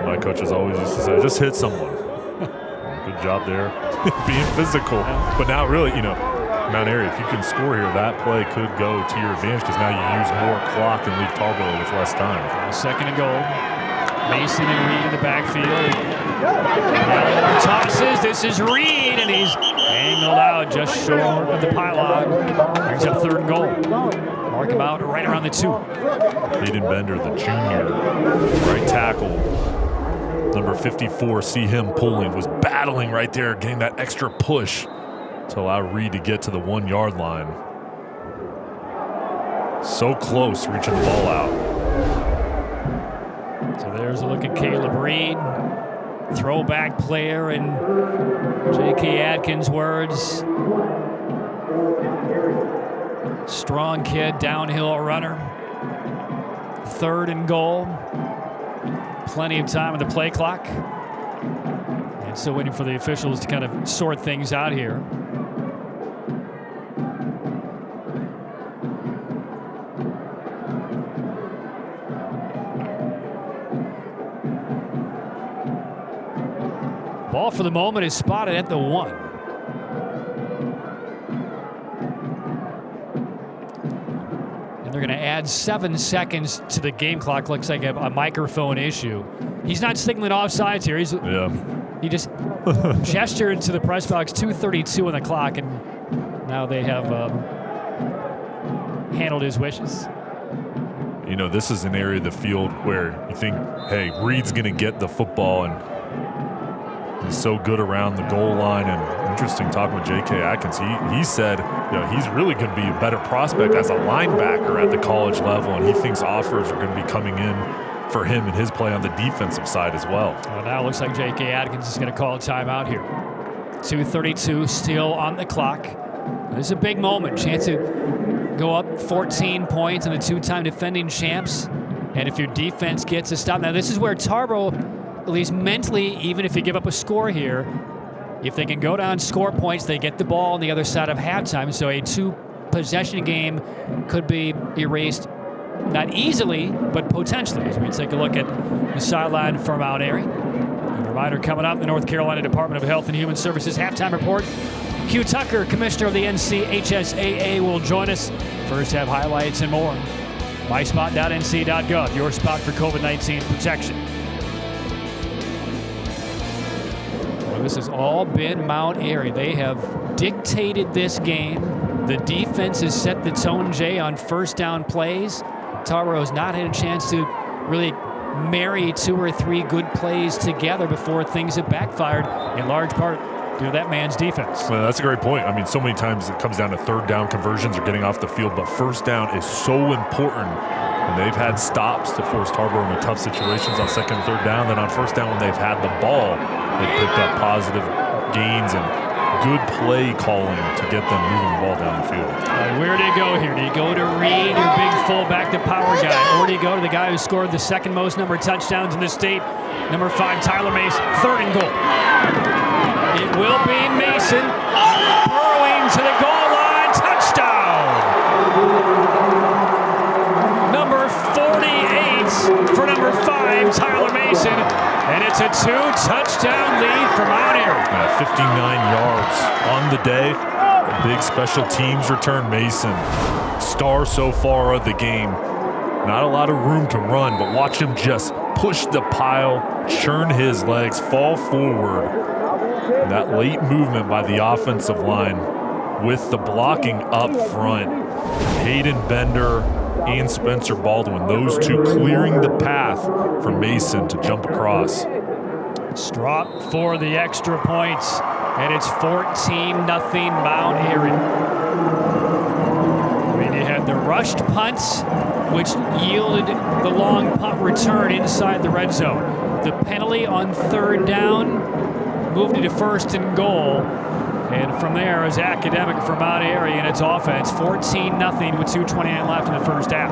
My coaches always used to say, just hit someone. Good job there, being physical. But now really, Mount Airy, if you can score here, that play could go to your advantage, because now you use more clock and leave Tarboro with less time. 2nd and goal. Mason and Reed in the backfield. Gallimore tosses. This is Reed, and he's angled out just short of the pylon. Brings up 3rd and goal. Mark him out right around the 2. Hayden Bender, the junior, right tackle. Number 54, see him pulling, was battling right there, getting that extra push to allow Reed to get to the 1-yard line. So close, reaching the ball out. So there's a look at Caleb Reed, throwback player in J.K. Atkins' words. Strong kid, downhill runner. 3rd and goal. Plenty of time on the play clock. And still waiting for the officials to kind of sort things out here. Ball for the moment is spotted at the 1. And they're going to add 7 seconds to the game clock. Looks like a microphone issue. He's not signaling offsides here. He just gestured to the press box. 2:32 on the clock, and now they have handled his wishes. You know, this is an area of the field where you think, hey, Reed's going to get the football, and he's so good around the goal line. And interesting talking with J.K. Atkins. He said, you know, he's really going to be a better prospect as a linebacker at the college level, and he thinks offers are going to be coming in for him and his play on the defensive side as well. Well, now it looks like J.K. Atkins is going to call a timeout here. 2:32 still on the clock. This is a big moment. Chance to go up 14 points on the 2-time defending champs. And if your defense gets a stop. Now, this is where Tarboro, at least mentally, even if you give up a score here, if they can go down, score points, they get the ball on the other side of halftime. So a 2-possession game could be erased, not easily, but potentially, as we take a look at the sideline for Mount Airy. A reminder coming up, the North Carolina Department of Health and Human Services halftime report. Q Tucker, commissioner of the NCHSAA, will join us. First half highlights and more. myspot.nc.gov, your spot for COVID-19 protection. Well, this has all been Mount Airy. They have dictated this game. The defense has set the tone, Jay, on first down plays. Tarboro has not had a chance to really marry 2 or 3 good plays together before things have backfired, in large part due to that man's defense. Well, that's a great point. I mean, so many times it comes down to 3rd down conversions or getting off the field, but first down is so important. And they've had stops to force Tarboro into tough situations on 2nd and 3rd down. Then on 1st down, when they've had the ball, they've picked up positive gains and good play calling to get them moving the ball down the field. Where do you go here? Do you go to Reed, your big fullback, the power guy? Or do you go to the guy who scored the 2nd most number of touchdowns in the state, number 5, Tyler Mason, 3rd and goal? It will be Mason, burrowing to the goal line, touchdown! Number 48 for number 5, Tyler Mason, and it's a 2-touchdown lead for Mount Airy. 59 yards on the day. A big special teams return. Mason, star so far of the game. Not a lot of room to run, but watch him just push the pile, churn his legs, fall forward. And that late movement by the offensive line with the blocking up front. Hayden Bender and Spencer Baldwin, those two clearing the path for Mason to jump across. Strop for the extra points, and it's 14-0 Mount Airy. I mean, you had the rushed punts, which yielded the long punt return inside the red zone. The penalty on 3rd down moved it to 1st and goal. And from there is academic for Mount Airy and its offense. 14-0 with 2:29 left in the first half.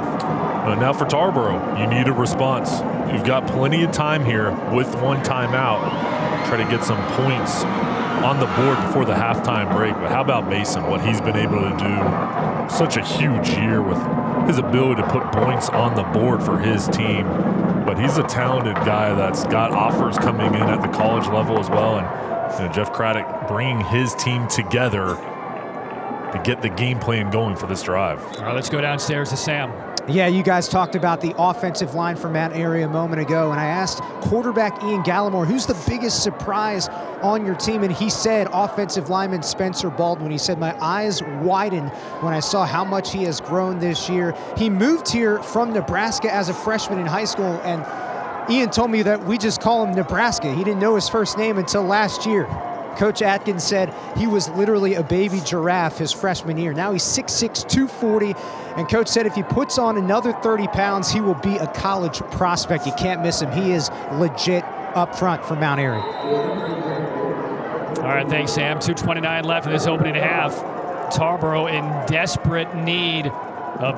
Now for Tarboro, you need a response. You've got plenty of time here with 1 timeout. Try to get some points on the board before the halftime break. But how about Mason, what he's been able to do? Such a huge year with his ability to put points on the board for his team. But he's a talented guy that's got offers coming in at the college level as well. And Jeff Craddock bringing his team together to get the game plan going for this drive. All right, let's go downstairs to Sam. Yeah, you guys talked about the offensive line for Mount Airy a moment ago, and I asked quarterback Ian Gallimore, who's the biggest surprise on your team? And he said offensive lineman Spencer Baldwin. He said, my eyes widened when I saw how much he has grown this year. He moved here from Nebraska as a freshman in high school, and Ian told me that we just call him Nebraska. He didn't know his first name until last year. Coach Atkins said he was literally a baby giraffe his freshman year. Now he's 6'6", 240, and Coach said if he puts on another 30 pounds, he will be a college prospect. You can't miss him. He is legit up front for Mount Airy. All right, thanks, Sam. 2:29 left in this opening half. Tarboro in desperate need of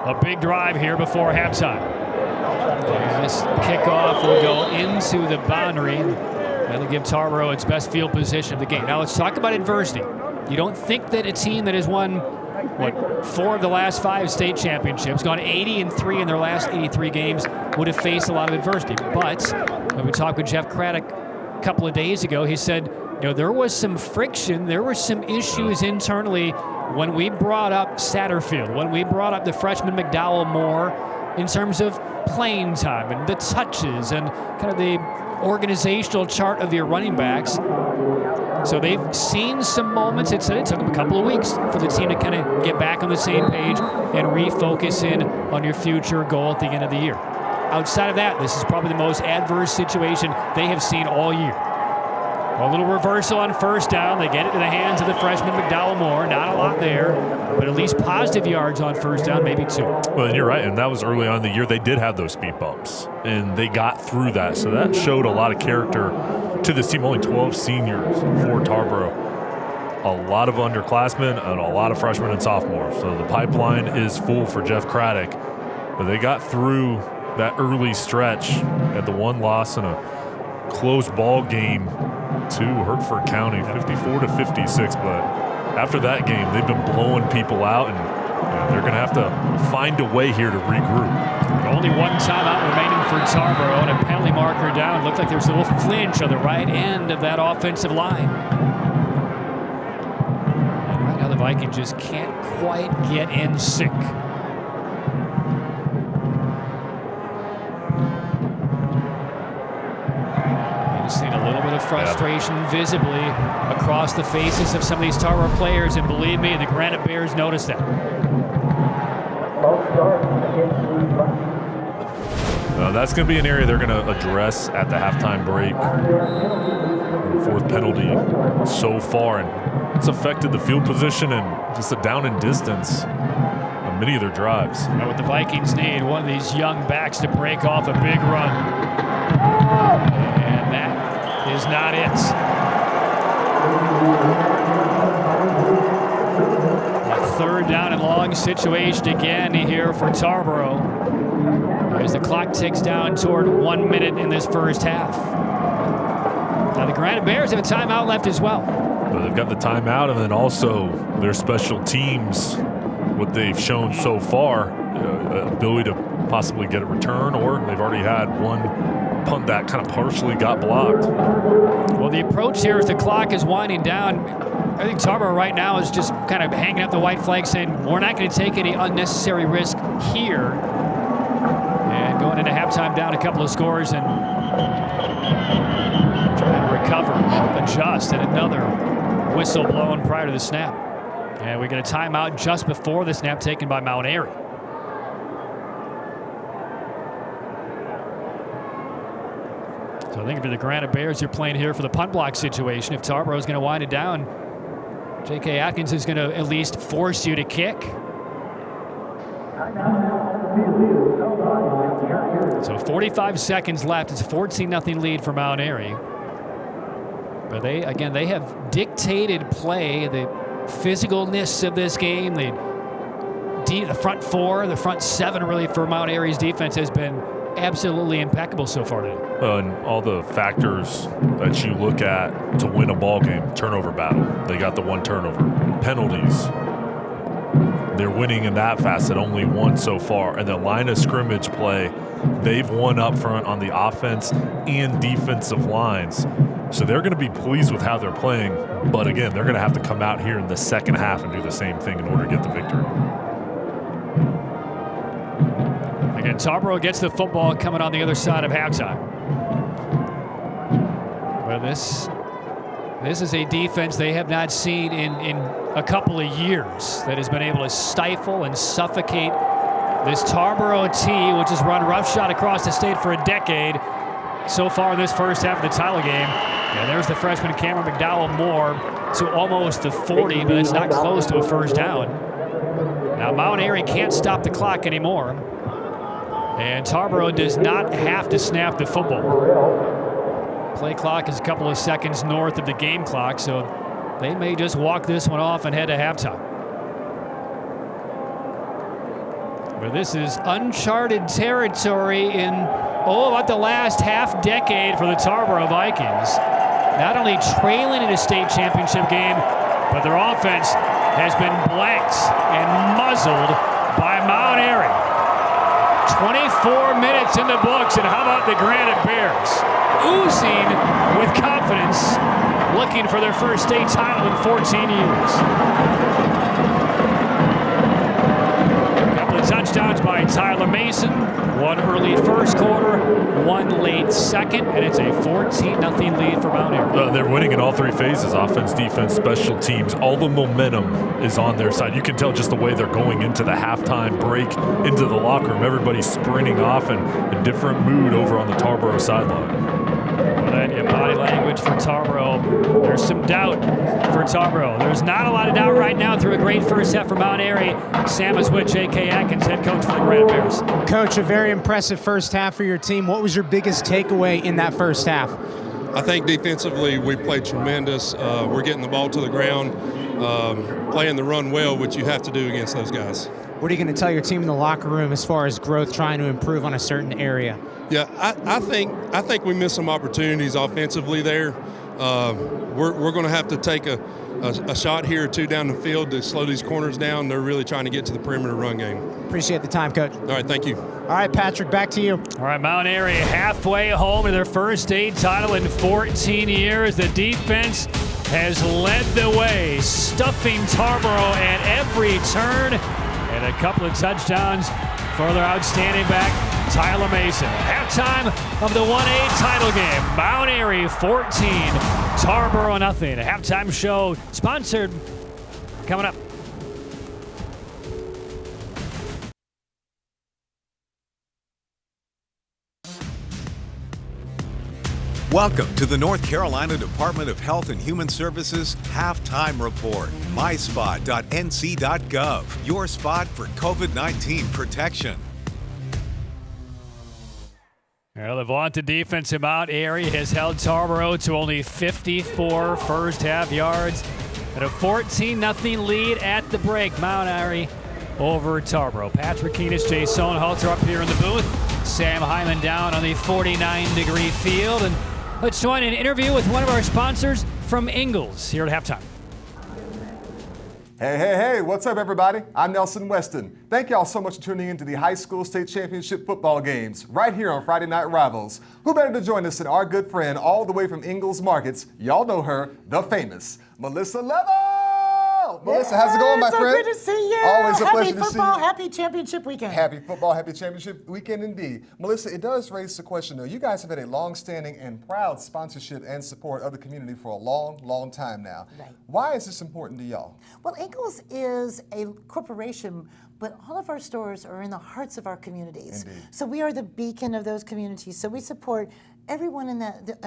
a big drive here before halftime. And this kickoff will go into the boundary. That'll give Tarboro its best field position of the game. Now let's talk about adversity. You don't think that a team that has won, 4 of the last 5 state championships, gone 80-3 in their last 83 games, would have faced a lot of adversity. But when we talked with Jeff Craddock a couple of days ago, he said, there was some friction, there were some issues internally when we brought up Satterfield, when we brought up the freshman McDowell more in terms of playing time and the touches and kind of the organizational chart of your running backs. So they've seen some moments. It took them a couple of weeks for the team to kind of get back on the same page and refocus in on your future goal at the end of the year. Outside of that, this is probably the most adverse situation they have seen all year. A little reversal on first down. They get it to the hands of the freshman McDowell Moore. Not a lot there, but at least positive yards on first down, maybe 2. Well, and you're right, and that was early on in the year. They did have those speed bumps, and they got through that. So that showed a lot of character to this team. Only 12 seniors for Tarboro. A lot of underclassmen and a lot of freshmen and sophomores. So the pipeline is full for Jeff Craddock. But they got through that early stretch at the one loss in a close ball game to Hertford County, 54-56. But after that game, they've been blowing people out, and they're going to have to find a way here to regroup. Only one timeout remaining for Tarboro, and a penalty marker down. Looked like there was a little flinch on the right end of that offensive line. And right now the Vikings just can't quite get in sync. Seen a little bit of frustration visibly across the faces of some of these Tarboro players, and believe me, the Granite Bears noticed that. That's going to be an area they're going to address at the halftime break. Fourth penalty so far, and it's affected the field position and just a down in distance on many of their drives. Now what the Vikings need, one of these young backs to break off a big run. And that is not it. A third down and long situation again here for Tarboro as the clock ticks down toward 1 minute in this first half. Now the Granite Bears have a timeout left as well. But they've got the timeout, and then also their special teams, what they've shown so far, ability to possibly get a return, or they've already had one punt that kind of partially got blocked. Well, the approach here as the clock is winding down, I think Tarboro right now is just kind of hanging up the white flag saying, we're not going to take any unnecessary risk here. And going into halftime down a couple of scores and trying to recover, adjust, and another whistle blown prior to the snap. And we get a timeout just before the snap taken by Mount Airy. So I think if you're the Granite Bears, you're playing here for the punt block situation. If Tarboro is going to wind it down, J.K. Atkins is going to at least force you to kick. So 45 seconds left. It's a 14-0 lead for Mount Airy. But they have dictated play, the physicalness of this game, the front 4, the front 7 really for Mount Airy's defense has been absolutely impeccable so far today. And all the factors that you look at to win a ball game, turnover battle. They got the 1 turnover. Penalties. They're winning in that facet, only 1 so far. And the line of scrimmage play, they've won up front on the offense and defensive lines. So they're going to be pleased with how they're playing. But again, they're going to have to come out here in the second half and do the same thing in order to get the victory. Again, Tarboro gets the football coming on the other side of halftime. Well, this is a defense they have not seen in a couple of years that has been able to stifle and suffocate this Tarboro team, which has run roughshod across the state for a decade. so far in this first half of the title game. And there's the freshman Cameron McDowell Moore to almost the 40, but it's not close to a first down. Now Mount Airy can't stop the clock anymore. And Tarboro does not have to snap the football. Play clock is a couple of seconds north of the game clock, so they may just walk this one off and head to halftime. But this is uncharted territory in, about the last half decade for the Tarboro Vikings. Not only trailing in a state championship game, but their offense has been blanked and muzzled by Mount Airy. 24 minutes in the books, and how about the Granite Bears? Oozing with confidence, looking for their first state title in 14 years. Touchdowns by Tyler Mason, one early first quarter, one late second, and it's a 14-0 lead for Mount Airy. They're winning in all three phases, offense, defense, special teams. All the momentum is on their side. You can tell just the way they're going into the halftime break, into the locker room. Everybody's sprinting off and in different mood over on the Tarboro sideline. That body language for Tarboro. There's some doubt for Tarboro. There's not a lot of doubt right now through a great first half for Mount Airy. Sam is with J.K. Atkins, head coach for the Granite Bears. Coach, a very impressive first half for your team. What was your biggest takeaway in that first half? I think defensively we played tremendous. We're getting the ball to the ground, playing the run well, which you have to do against those guys. What are you going to tell your team in the locker room as far as growth, trying to improve on a certain area? Yeah, I think we missed some opportunities offensively there. We're going to have to take a shot here or two down the field to slow these corners down. They're really trying to get to the perimeter run game. Appreciate the time, Coach. All right, thank you. All right, Patrick, back to you. All right, Mount Airy halfway home to their first state title in 14 years. The defense has led the way, stuffing Tarboro at every turn, and a couple of touchdowns for their outstanding back, Tyler Mason. Halftime of the 1A title game. Mount Airy 14, Tarboro nothing. A halftime show sponsored coming up. Welcome to the North Carolina Department of Health and Human Services Halftime Report. myspot.nc.gov, your spot for COVID-19 protection. Well, the vaunted defense in Mount Airy has held Tarboro to only 54 first half yards and a 14-0 lead at the break. Mount Airy over Tarboro. Patrick Keenis, Jason Halter up here in the booth. Sam Hyman down on the 49-degree field. And let's join an interview with one of our sponsors from Ingalls here at halftime. Hey, what's up, everybody? I'm Nelson Weston. Thank y'all so much for tuning in to the high school state championship football games right here on Friday Night Rivals. Who better to join us than our good friend all the way from Ingalls Markets? Y'all know her, the famous Melissa Level. Melissa, how's it going, my friend? So good to see you. Always a pleasure to see you. Happy football, happy championship weekend. Happy football, happy championship weekend indeed. Melissa, it does raise the question, though. You guys have had a long-standing and proud sponsorship and support of the community for a long time now. Right. Why is this important to y'all? Well, Ingalls is a corporation, but all of our stores are in the hearts of our communities. Indeed. So we are the beacon of those communities. So we support everyone in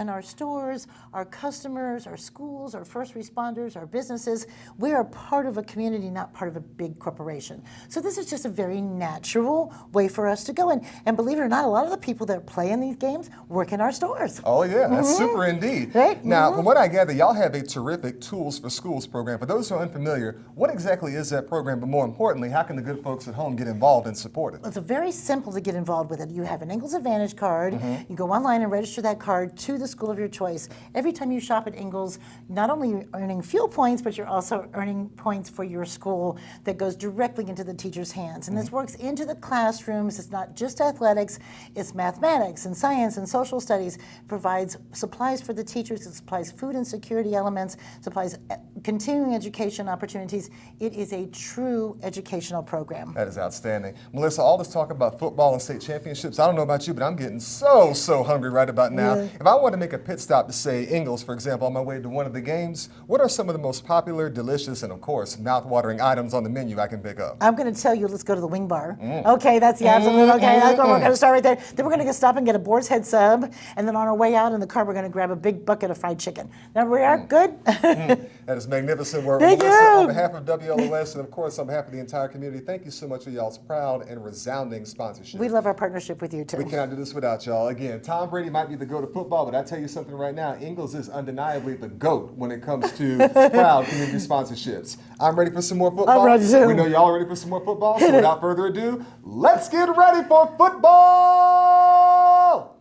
our stores, our customers, our schools, our first responders, our businesses. We are part of a community, not part of a big corporation. So this is just a very natural way for us to go in. And believe it or not, a lot of the people that play in these games work in our stores. Oh yeah, that's super indeed. Right? Now, from what I gather, y'all have a terrific Tools for Schools program. For those who are unfamiliar, what exactly is that program? But more importantly, how can the good folks at home get involved and support it? It's very simple to get involved with it. You have an Ingalls Advantage card. You go online and register that card to the school of your choice. Every time you shop at Ingalls, not only are you earning fuel points, but you're also earning points for your school that goes directly into the teacher's hands. And this works into the classrooms. It's not just athletics, it's mathematics and science and social studies. It provides supplies for the teachers, it supplies food and security elements, supplies continuing education opportunities. It is a true educational program. That is outstanding. Melissa, all this talk about football and state championships, I don't know about you, but I'm getting so hungry right about now. Yeah. If I want to make a pit stop to, say, Ingalls, for example, on my way to one of the games, what are some of the most popular, delicious, and, of course, mouth-watering items on the menu I can pick up? I'm going to tell you, let's go to the wing bar. Okay, that's the absolute, okay, that's where we're going to start right there. Then we're going to stop and get a boar's head sub, and then on our way out in the car, we're going to grab a big bucket of fried chicken. Now we are good? That is magnificent work. Thank Melissa, you. on behalf of WLOS and, of course, on behalf of the entire community, thank you so much for y'all's proud and resounding sponsorship. We love our partnership with you, too. We cannot do this without y'all. Again, Tom Brady might be the GOAT of football, but I tell you something right now, Ingalls is undeniably the GOAT when it comes to proud community sponsorships. I'm ready for some more football. I'm ready too. We know y'all are ready for some more football, so without further ado, let's get ready for football!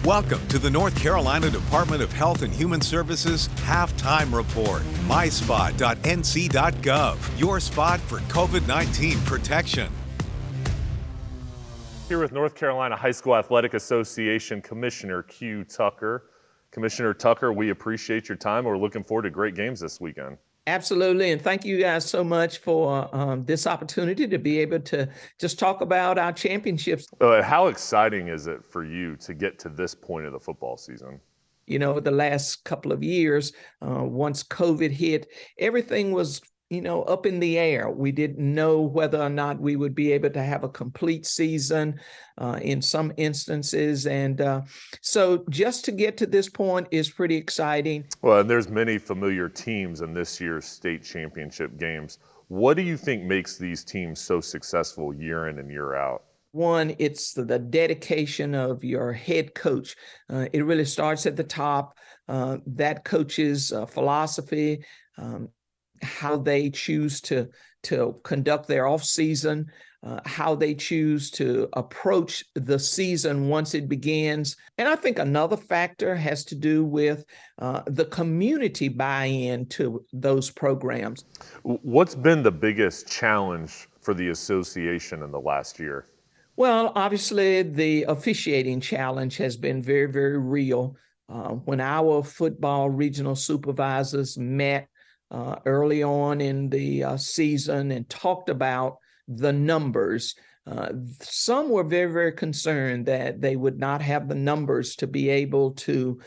Welcome to the North Carolina Department of Health and Human Services Halftime Report. myspot.nc.gov, your spot for COVID-19 protection. Here with North Carolina High School Athletic Association Commissioner Q. Tucker. Commissioner Tucker, we appreciate your time. We're looking forward to great games this weekend. Absolutely. And thank you guys so much for this opportunity to be able to just talk about our championships. How exciting is it for you to get to this point of the football season? You know, the last couple of years, once COVID hit, everything was, up in the air. We didn't know whether or not we would be able to have a complete season in some instances. And so just to get to this point is pretty exciting. Well, and there's many familiar teams in this year's state championship games. What do you think makes these teams so successful year in and year out? One, it's the dedication of your head coach. It really starts at the top. That coach's philosophy, how they choose to conduct their off season, how they choose to approach the season once it begins. And I think another factor has to do with the community buy-in to those programs. What's been the biggest challenge for the association in the last year? Well, obviously, the officiating challenge has been very, very real. When our football regional supervisors met early on in the season and talked about the numbers, some were very, very concerned that they would not have the numbers to be able to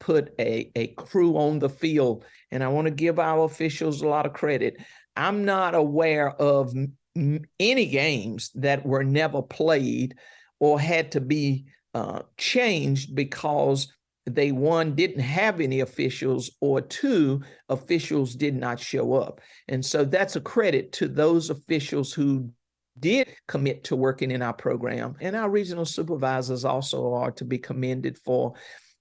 put a crew on the field. And I want to give our officials a lot of credit. I'm not aware of any games that were never played or had to be changed because they, one, didn't have any officials, or two, officials did not show up. And so that's a credit to those officials who did commit to working in our program. And our regional supervisors also are to be commended for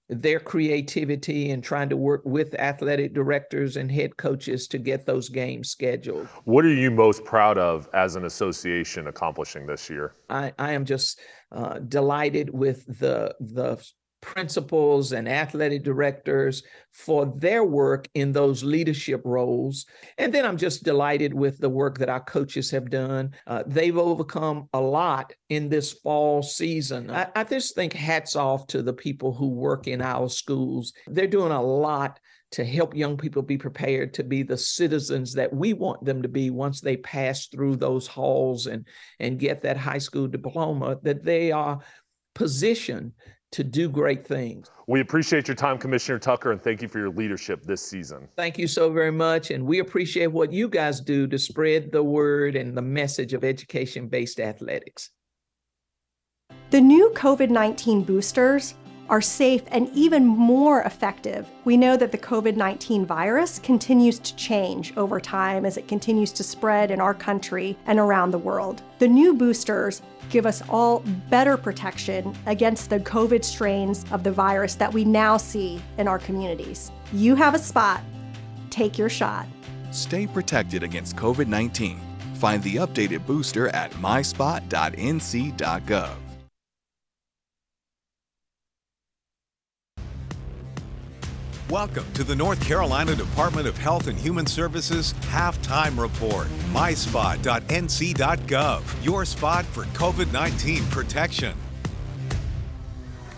their creativity and trying to work with athletic directors and head coaches to get those games scheduled. What are you most proud of as an association accomplishing this year? I am just delighted with the principals and athletic directors for their work in those leadership roles. And then I'm just delighted with the work that our coaches have done. They've overcome a lot in this fall season. I just think hats off to the people who work in our schools. They're doing a lot to help young people be prepared to be the citizens that we want them to be once they pass through those halls and get that high school diploma, that they are positioned to do great things. We appreciate your time, Commissioner Tucker, and thank you for your leadership this season. Thank you so very much, and we appreciate what you guys do to spread the word and the message of education-based athletics. The new COVID-19 boosters are safe and even more effective. We know that the COVID-19 virus continues to change over time as it continues to spread in our country and around the world. The new boosters give us all better protection against the COVID strains of the virus that we now see in our communities. You have a spot. Take your shot. Stay protected against COVID-19. Find the updated booster at myspot.nc.gov. Welcome to the North Carolina Department of Health and Human Services Halftime Report. myspot.nc.gov, your spot for COVID-19 protection.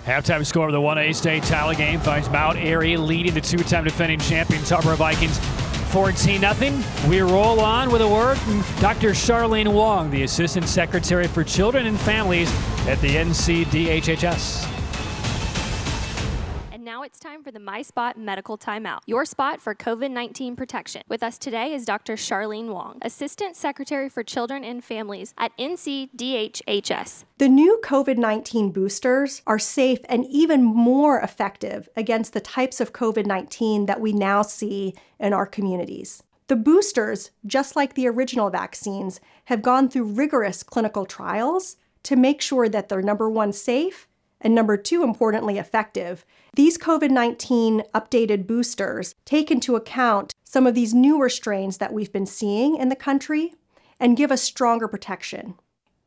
Halftime score of the 1A state title game finds Mount Airy leading the two-time defending champion Tarboro Vikings 14-0. We roll on with a word from Dr. Charlene Wong, the Assistant Secretary for Children and Families at the NCHSAA. Now it's time for the My Spot Medical Timeout, your spot for COVID-19 protection. With us today is Dr. Charlene Wong, Assistant Secretary for Children and Families at NCHSAA. The new COVID-19 boosters are safe and even more effective against the types of COVID-19 that we now see in our communities. The boosters, just like the original vaccines, have gone through rigorous clinical trials to make sure that they're number one, safe, and number two, importantly, effective. These COVID-19 updated boosters take into account some of these newer strains that we've been seeing in the country and give us stronger protection.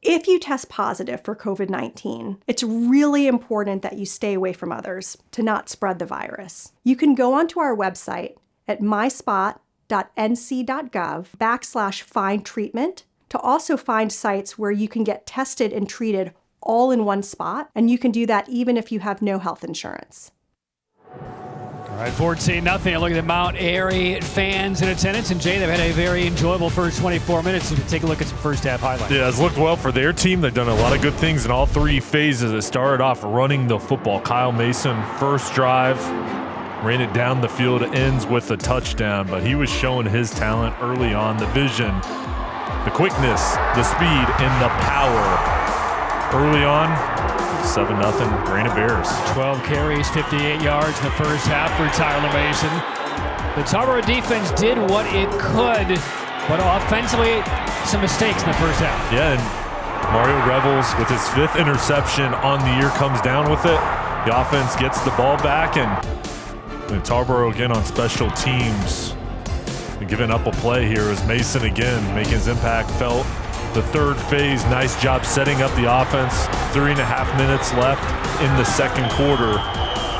If you test positive for COVID-19, it's really important that you stay away from others to not spread the virus. You can go onto our website at myspot.nc.gov/find treatment to also find sites where you can get tested and treated all in one spot, and you can do that even if you have no health insurance. All right, 14-0. Look at the Mount Airy fans in attendance. And Jay, they've had a very enjoyable first 24 minutes. You can take a look at some first half highlights. Yeah, it's looked well for their team. They've done a lot of good things in all three phases. It started off running the football. Kyle Mason, first drive, ran it down the field, ends with a touchdown. But he was showing his talent early on, the vision, the quickness, the speed, and the power. Early on, 7-0, Granite Bears. 12 carries, 58 yards in the first half for Tyler Mason. The Tarboro defense did what it could, but offensively, some mistakes in the first half. Yeah, and Mario Revels with his 5th interception on the year comes down with it. The offense gets the ball back, and Tarboro again on special teams. Giving up a play here is Mason again, making his impact felt. The third phase, nice job setting up the offense. 3.5 minutes left in the second quarter.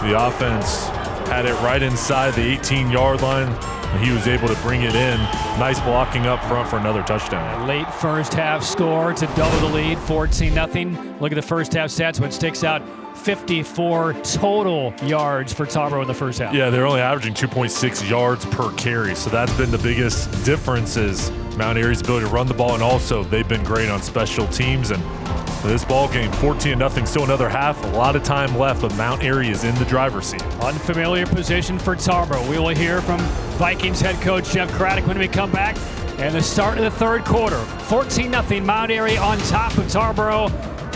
The offense had it right inside the 18-yard line, and he was able to bring it in. Nice blocking up front for another touchdown. A late first half score to double the lead, 14-0. Look at the first half stats. What sticks out, 54 total yards for Tarboro in the first half. Yeah, they're only averaging 2.6 yards per carry, so that's been the biggest difference is Mount Airy's ability to run the ball, and also they've been great on special teams. And this ball game, 14-0, still another half, a lot of time left, but Mount Airy is in the driver's seat. Unfamiliar position for Tarboro. We will hear from Vikings head coach Jeff Craddock when we come back. And the start of the third quarter, 14-0, Mount Airy on top of Tarboro,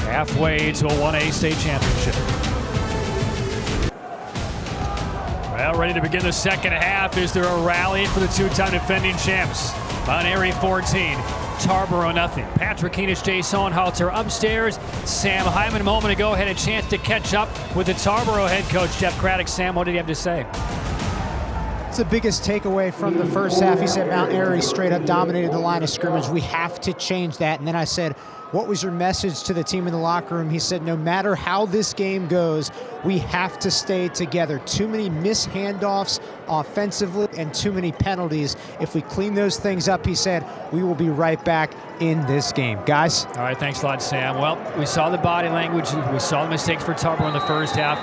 halfway to a 1A state championship. Well, ready to begin the second half. Is there a rally for the two-time defending champs? Mount Airy 14, Tarboro 0. Patrick Keenis, Jay Sohnhalter upstairs. Sam Hyman a moment ago had a chance to catch up with the Tarboro head coach, Jeff Craddock. Sam, what did he have to say? It's the biggest takeaway from the first half. He said Mount Airy straight up dominated the line of scrimmage. We have to change that. And then I said, what was your message to the team in the locker room? He said, no matter how this game goes, we have to stay together. Too many missed handoffs offensively and too many penalties. If we clean those things up, he said, we will be right back in this game. Guys? All right, thanks a lot, Sam. Well, we saw the body language. We saw the mistakes for Tarboro in the first half.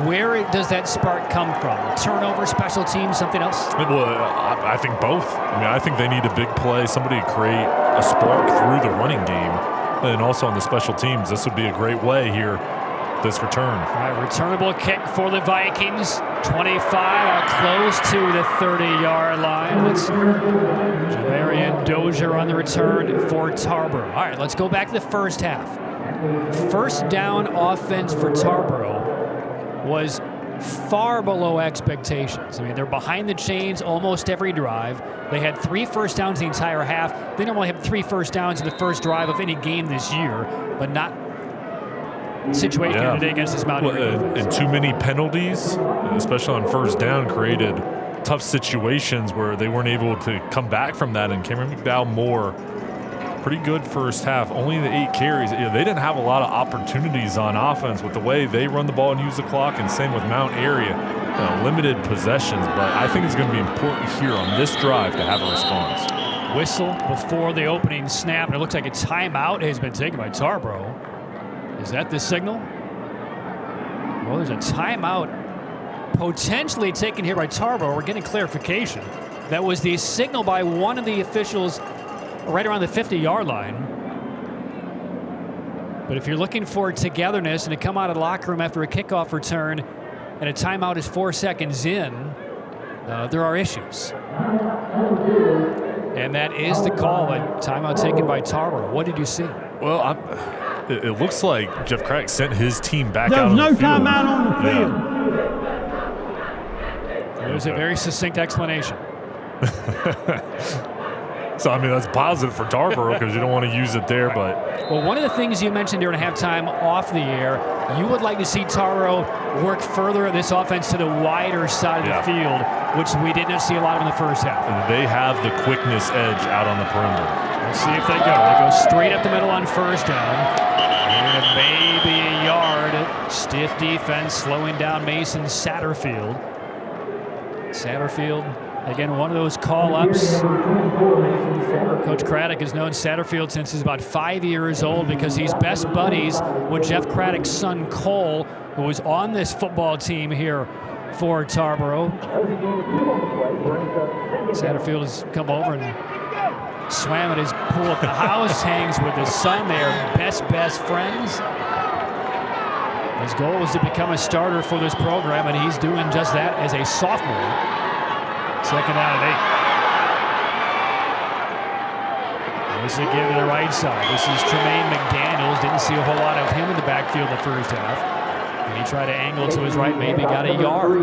Where does that spark come from? Turnover, special teams, something else? Well, I think both. I mean, I think they need a big play, somebody to create a spark through the running game. And also on the special teams, this would be a great way here, this return. All right, returnable kick for the Vikings. 25, close to the 30-yard line. It's Javarian Dozier on the return for Tarboro. All right, let's go back to the first half. First down offense for Tarboro was far below expectations. I mean, they're behind the chains almost every drive. They had 3 first downs the entire half. They normally have 3 first downs in the first drive of any game this year, but not situation today against this Mount Airy. And too many penalties, especially on first down, created tough situations where they weren't able to come back from that. And Cameron McDowell Moore, pretty good first half, only the 8 carries. They didn't have a lot of opportunities on offense with the way they run the ball and use the clock, and same with Mount Airy. Limited possessions, but I think it's going to be important here on this drive to have a response. Whistle before the opening snap, and it looks like a timeout has been taken by Tarboro. Is that the signal? Well, there's a timeout potentially taken here by Tarboro. We're getting clarification. That was the signal by one of the officials right around the 50-yard line. But if you're looking for togetherness and to come out of the locker room after a kickoff return and a timeout is 4 seconds in, there are issues. And that is the call, a timeout taken by Tarboro. What did you see? Well, it looks like Jeff Craddock sent his team back out There's on no the field. timeout on the field. There's a very succinct explanation. So, I mean, that's positive for Tarboro because you don't want to use it there, but... Well, one of the things you mentioned during halftime off the air, you would like to see Tarboro work further of this offense to the wider side of the field, which we didn't see a lot of in the first half. They have the quickness edge out on the perimeter. Let's see if they go. They go straight up the middle on first down. And maybe a yard. Stiff defense slowing down Mason Satterfield. Satterfield, again, one of those call-ups. Coach Craddock has known Satterfield since he's about 5 years old because he's best buddies with Jeff Craddock's son, Cole, who was on this football team here for Tarboro. Satterfield has come over and swam at his pool at the house, hangs with his son. They are best friends. His goal was to become a starter for this program, and he's doing just that as a sophomore. Second down and 8. This is again to the right side. This is Tremaine McDaniels. Didn't see a whole lot of him in the backfield the first half. And he tried to angle to his right, maybe got a yard.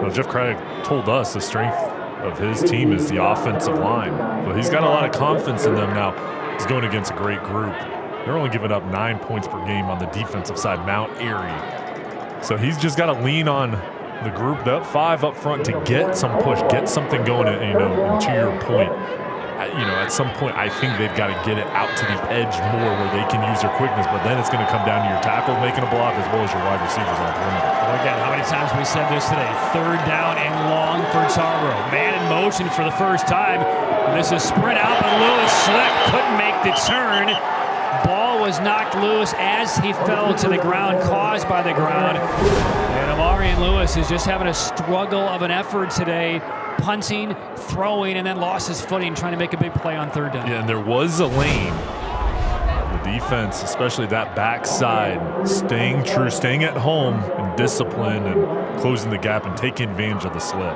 Well, Jeff Craddock told us the strength of his team is the offensive line. But he's got a lot of confidence in them now. He's going against a great group. They're only giving up 9 points per game on the defensive side, Mount Airy. So he's just got to lean on the group, the 5 up front, to get some push, get something going. And to your point, at some point, I think they've got to get it out to the edge more where they can use their quickness. But then it's going to come down to your tackles making a block as well as your wide receivers on the perimeter. Well, again, how many times we said this today? Third down and long for Tarboro. Man in motion for the first time. And this is sprint out, but Lewis slipped, couldn't make the turn. Ball was knocked loose as he fell to the ground, caused by the ground. And Amarian Lewis is just having a struggle of an effort today, punting, throwing, and then lost his footing trying to make a big play on third down. Yeah, and there was a lane. The defense, especially that backside, staying true, staying at home and disciplined and closing the gap and taking advantage of the slip.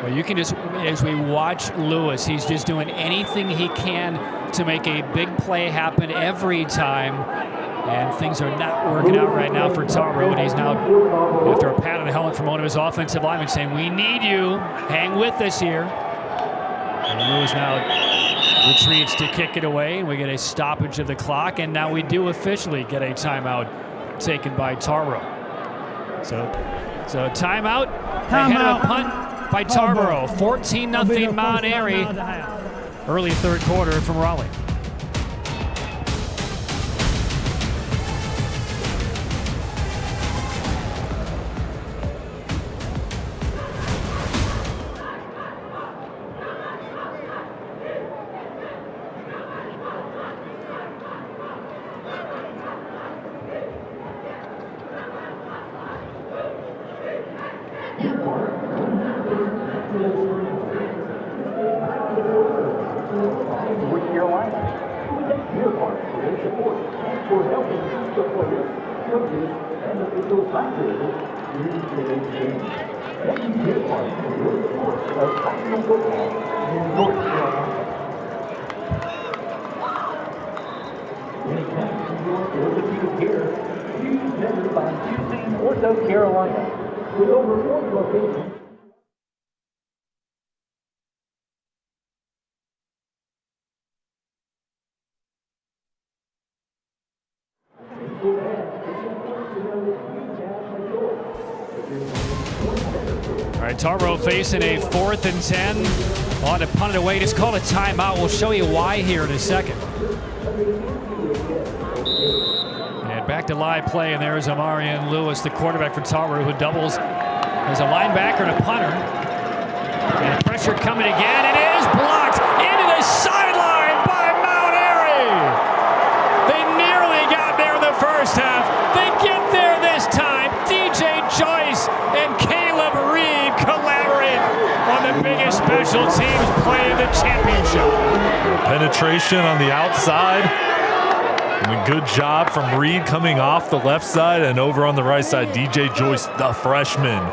Well, you can just, as we watch Lewis, he's just doing anything he can to make a big play happen every time. And things are not working out right now for Tarboro. And he's now, after a pat on the helmet from one of his offensive linemen, saying, "We need you. Hang with us here." And Lewis now retreats to kick it away. And we get a stoppage of the clock. And now we do officially get a timeout taken by Tarboro. So timeout ahead of a punt by Tarboro. 14-0 Mount Airy. Early third quarter from Raleigh. North Carolina, with over 40 locations. All right, Tarboro facing a 4th and 10. On to punt it away. Just called a timeout. We'll show you why here in a second. And back to live play, and there's Amarian Lewis, the quarterback for Tarboro, who doubles as a linebacker and a punter. And pressure coming again. It is blocked into the sideline by Mount Airy. They nearly got there in the first half. They get there. teams play the championship. Penetration on the outside. And a good job from Reed coming off the left side, and over on the right side, DJ Joyce, the freshman,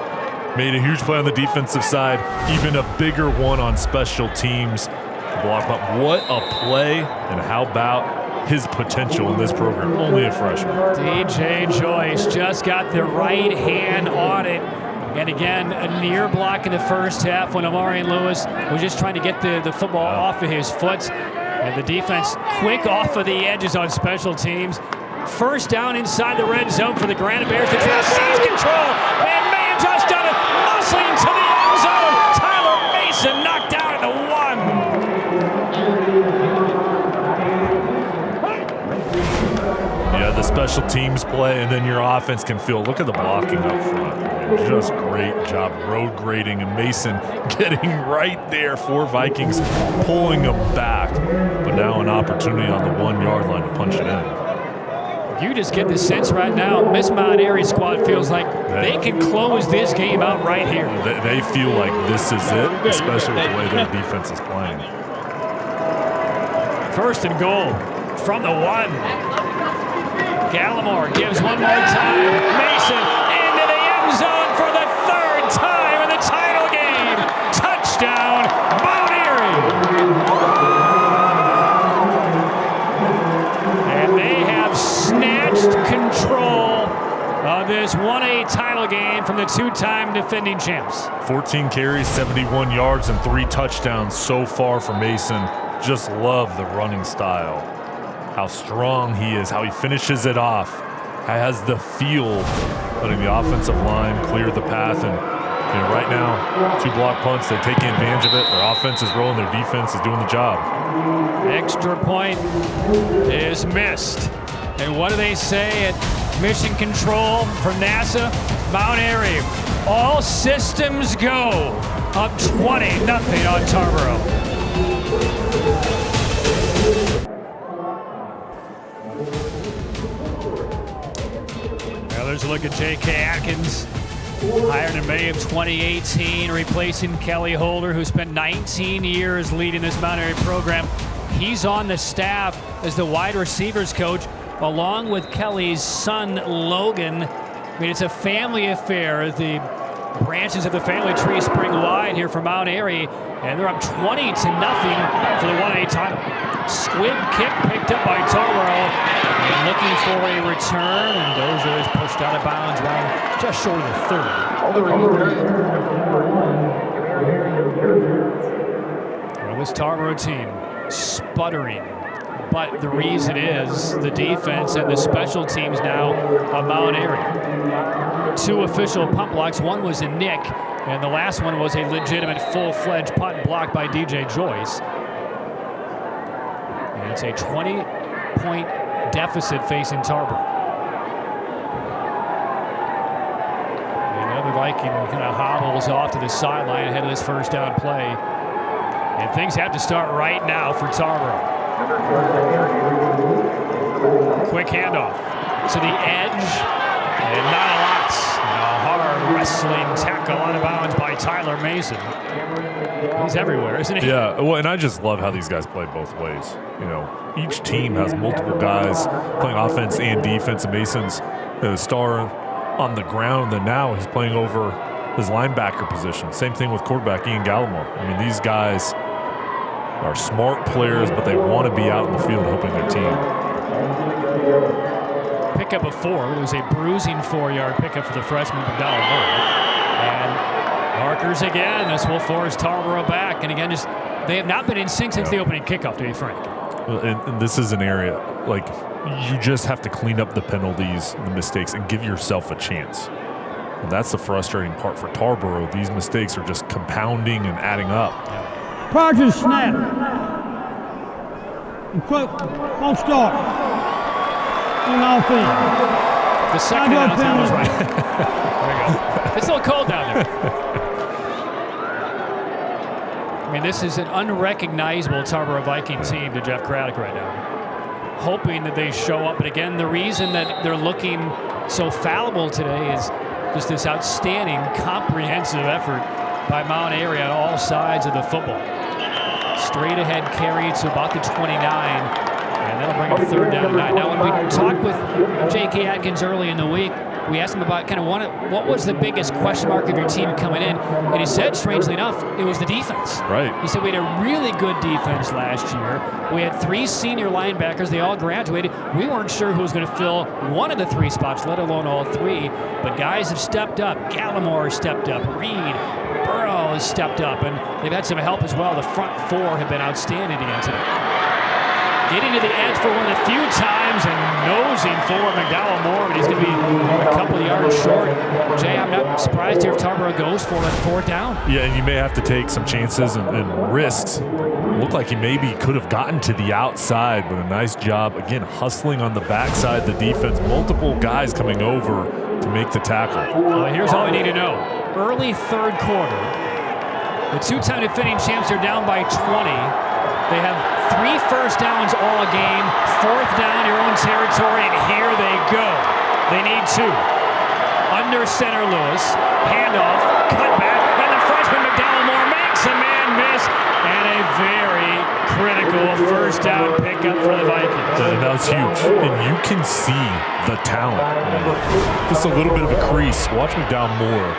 made a huge play on the defensive side, even a bigger one on special teams. Block up. What a play, and how about his potential in this program? Only a freshman. DJ Joyce just got the right hand on it. And again, a near block in the first half when Amarian Lewis was just trying to get the football off of his foot. And the defense quick off of the edges on special teams. First down inside the red zone for the Granite Bears. The try seize control and may have just done it. Muscling to the end zone. Tyler Mason knocked down at the 1. Yeah, the special teams play, and then your offense can feel. Look at the blocking up front. Just great job road grading, and Mason getting right there for Vikings, pulling them back. But now an opportunity on the 1 yard line to punch it in. You just get the sense right now, Miss Mount Airy squad feels like they can close this game out right here. They feel like this is it, especially with the way their defense is playing. First and goal from the 1. Gallimore gives one more time. Mason into the end zone for the 3rd time in the title game. Touchdown, Mount Airy. And they have snatched control of this 1A title game from the 2-time defending champs. 14 carries, 71 yards, and 3 touchdowns so far for Mason. Just love the running style. How strong he is, how he finishes it off. Has the feel, letting the offensive line clear the path. And right now, 2 block punts, they're taking advantage of it. Their offense is rolling, their defense is doing the job. Extra point is missed. And what do they say at mission control from NASA? Mount Airy, all systems go. Up 20-0 on Tarboro. There's a look at J.K. Atkins, hired in May of 2018, replacing Kelly Holder, who spent 19 years leading this Mount Airy program. He's on the staff as the wide receivers coach, along with Kelly's son, Logan. I mean, it's a family affair. The branches of the family tree spring wide here for Mount Airy, and they're up 20-0 for the 1A title. Squib kick picked up by Tarboro. And looking for a return, and Dozier is pushed out of bounds around just short of the 30. Well, this Tarboro team sputtering, but the reason is the defense and the special teams now of Mount Airy. 2 official punt blocks. One was a nick, and the last one was a legitimate full-fledged punt blocked by DJ Joyce. And it's a 20-point deficit facing Tarboro. Another Viking kind of hobbles off to the sideline ahead of this first down play. And things have to start right now for Tarboro. Quick handoff to the edge, and not a lot. A hard wrestling tackle out of bounds by Tyler Mason. He's everywhere, isn't he? Yeah, well, and I just love how these guys play both ways. Each team has multiple guys playing offense and defense, and Mason's a star on the ground, and now he's playing over his linebacker position. Same thing with quarterback Ian Gallimore. I mean, these guys are smart players, but they want to be out in the field helping their team. Pickup of 4. It was a bruising 4-yard pickup for the freshman McDowell. And markers again. This will force Tarboro back. And again, they have not been in sync since the opening kickoff, to be frank. And this is an area, like, you just have to clean up the penalties, the mistakes, and give yourself a chance. And that's the frustrating part for Tarboro. These mistakes are just compounding and adding up. Prior to the snap, on start, on offense. The second announcement was right. There you go. It's a little cold down there. I mean, this is an unrecognizable Tarboro Viking team to Jeff Craddock right now. Hoping that they show up. But again, the reason that they're looking so fallible today is just this outstanding, comprehensive effort by Mount Airy on all sides of the football. Straight ahead carry to about the 29. And that'll bring up third down and 9. Now, when we talked with J.K. Atkins early in the week, we asked him about kind of what was the biggest question mark of your team coming in, and he said, strangely enough, it was the defense. Right. He said we had a really good defense last year. We had 3 senior linebackers. They all graduated. We weren't sure who was going to fill one of the 3 spots, let alone all 3. But guys have stepped up. Gallimore stepped up. Reed, Burrow has stepped up, and they've had some help as well. The front 4 have been outstanding again today. Getting to the edge for one of the few times and nosing forward McDowell Moore, but he's going to be a couple of yards short. Jay, I'm not surprised here if Tarboro goes for it on 4th down. Yeah, and you may have to take some chances and risks. Looked like he maybe could have gotten to the outside, but a nice job, again, hustling on the backside, the defense. Multiple guys coming over to make the tackle. Here's all we need to know. Early 3rd quarter, the 2-time defending champs are down by 20. They have 3 first downs all game, 4th down, your own territory, and here they go. They need 2. Under center Lewis, handoff, cut back, and the freshman McDowell Moore makes a man miss, and a very critical first down pickup for the Vikings. And that was huge, and you can see the talent. Just a little bit of a crease. Watch McDowell Moore,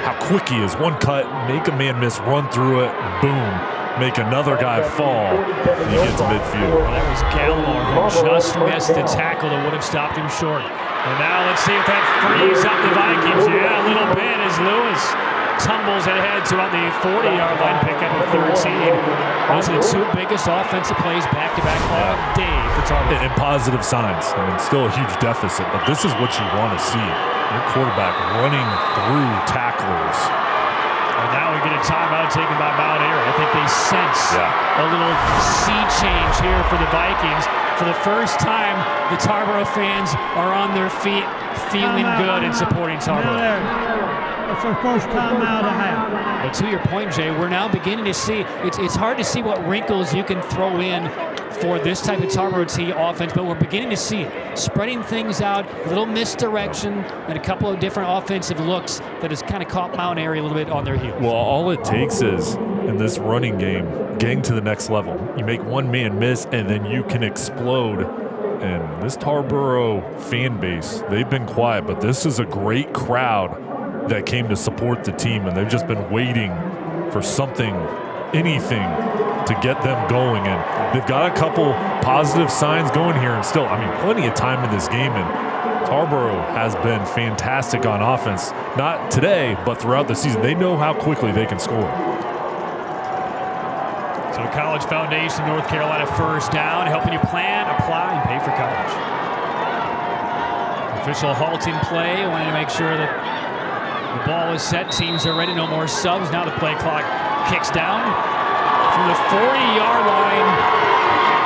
how quick he is. One cut, make a man miss, run through it, boom. Make another guy fall, and you get to midfield. Well, that was Gallimore who just missed the tackle that would have stopped him short. And now let's see if that frees up the Vikings. Yeah, a little bit as Lewis tumbles ahead to about the 40-yard line, pick up a 3rd seed. Those are the 2 biggest offensive plays back-to-back all day for Tarboro. And positive signs. I mean, still a huge deficit, but this is what you want to see. Your quarterback running through tacklers. And now we get a timeout taken by Mount Airy. I think they sense a little sea change here for the Vikings. For the first time, the Tarboro fans are on their feet, feeling good and supporting Tarboro. That's our first time out of half. But to your point, Jay, we're now beginning to see, it's hard to see what wrinkles you can throw in for this type of Tarboro T offense, but we're beginning to see it. Spreading things out, a little misdirection, and a couple of different offensive looks that has kind of caught Mount Airy a little bit on their heels. Well, all it takes is, in this running game, getting to the next level. You make one man miss, and then you can explode. And this Tarboro fan base, they've been quiet, but this is a great crowd that came to support the team, and they've just been waiting for something, anything, to get them going. And they've got a couple positive signs going here, and still, I mean, plenty of time in this game, and Tarboro has been fantastic on offense. Not today, but throughout the season. They know how quickly they can score. So College Foundation, North Carolina, 1st down, helping you plan, apply, and pay for college. Official halting play, wanting to make sure that the ball is set, teams are ready, no more subs. Now the play clock kicks down from the 40-yard line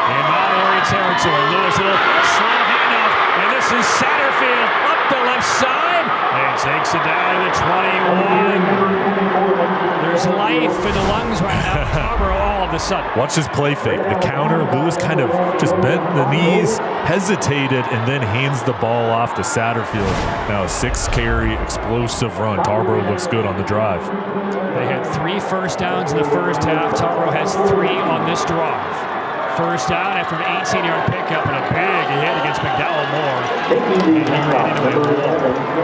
in Mount Airy territory. Lewis, a little slow handoff, and this is Satterfield up the left side, and takes it down to the 21. There's life in the lungs right now for Tarboro all of a sudden. Watch this play fake. The counter, Lewis kind of just bent the knees, hesitated, and then hands the ball off to Satterfield. Now a 6-carry explosive run. Tarboro looks good on the drive. They had 3 first downs in the first half. Tarboro has 3 on this drive. First down after an 18-yard pickup and a big hit against McDowell Moore. And he ran into a wall.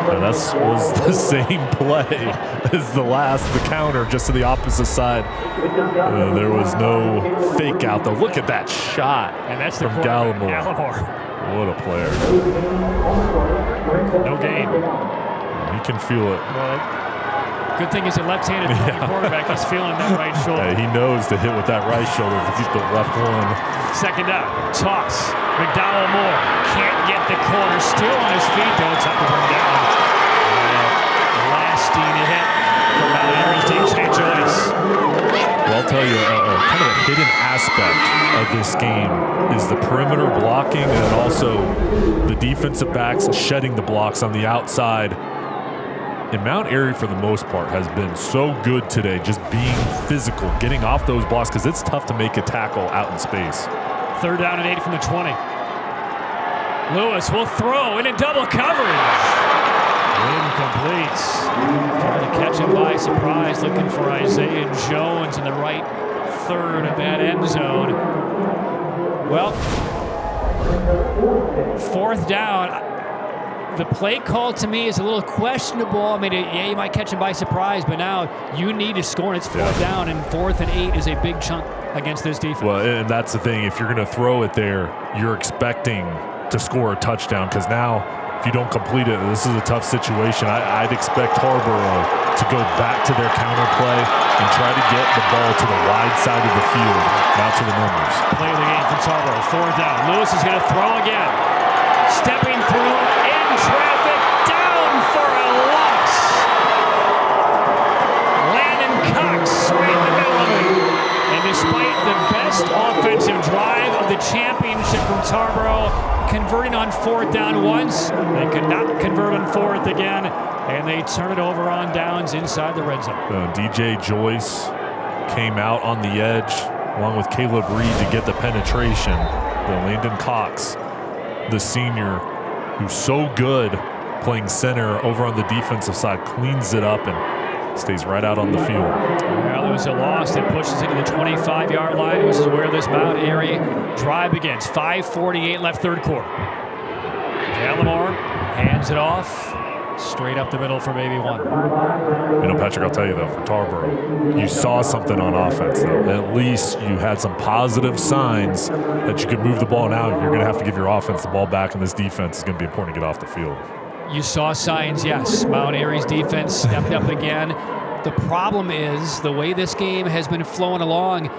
And that was the same play as the counter, just to the opposite side. There was no fake out, though. Look at that shot and that's from Gallimore. What a player. No gain. He can feel it. Well, good thing he's a left-handed quarterback. He's feeling that right shoulder. He knows to hit with that right shoulder to keep the left one. Second down, toss. McDowell Moore can't get the corner. Still on his feet, though. Tough to bring down. Lasting hit from Mount Airy's team change choice. Well, I'll tell you, kind of a hidden aspect of this game is the perimeter blocking and also the defensive backs shedding the blocks on the outside. And Mount Airy, for the most part, has been so good today, just being physical, getting off those blocks, because it's tough to make a tackle out in space. 3rd down and 8 from the 20. Lewis will throw into double coverage. Incomplete. Trying to catch him by surprise, looking for Isaiah Jones in the right third of that end zone. Well, fourth down. The play call to me is a little questionable. I mean, yeah, you might catch him by surprise, but now you need to score, and it's fourth down, and 4th and 8 is a big chunk against this defense. Well, and that's the thing. If you're going to throw it there, you're expecting to score a touchdown, because now if you don't complete it, this is a tough situation. I'd expect Tarboro to go back to their counter play and try to get the ball to the wide side of the field, not to the numbers. Play of the game for Tarboro. 4th down. Lewis is going to throw again. Stepping through in traffic, down for a loss. Landon Cox right in the middle of it. And despite the best offensive drive of the championship from Tarboro, converting on 4th down once, they could not convert on 4th again, and they turn it over on downs inside the red zone. DJ Joyce came out on the edge along with Caleb Reed to get the penetration. Landon Cox, the senior, who's so good playing center over on the defensive side, cleans it up and stays right out on the field. Well, there was a loss that pushes it to the 25-yard line, which is where this Mount Airy drive begins. 5:48 left, third quarter. Gallimore hands it off, straight up the middle for maybe 1. You know, Patrick, I'll tell you though, for Tarboro, you saw something on offense though. At least you had some positive signs that you could move the ball. Now you're going to have to give your offense the ball back, and this defense is going to be important to get off the field. You saw signs, yes. Mount Airy's defense stepped up again. The problem is the way this game has been flowing along,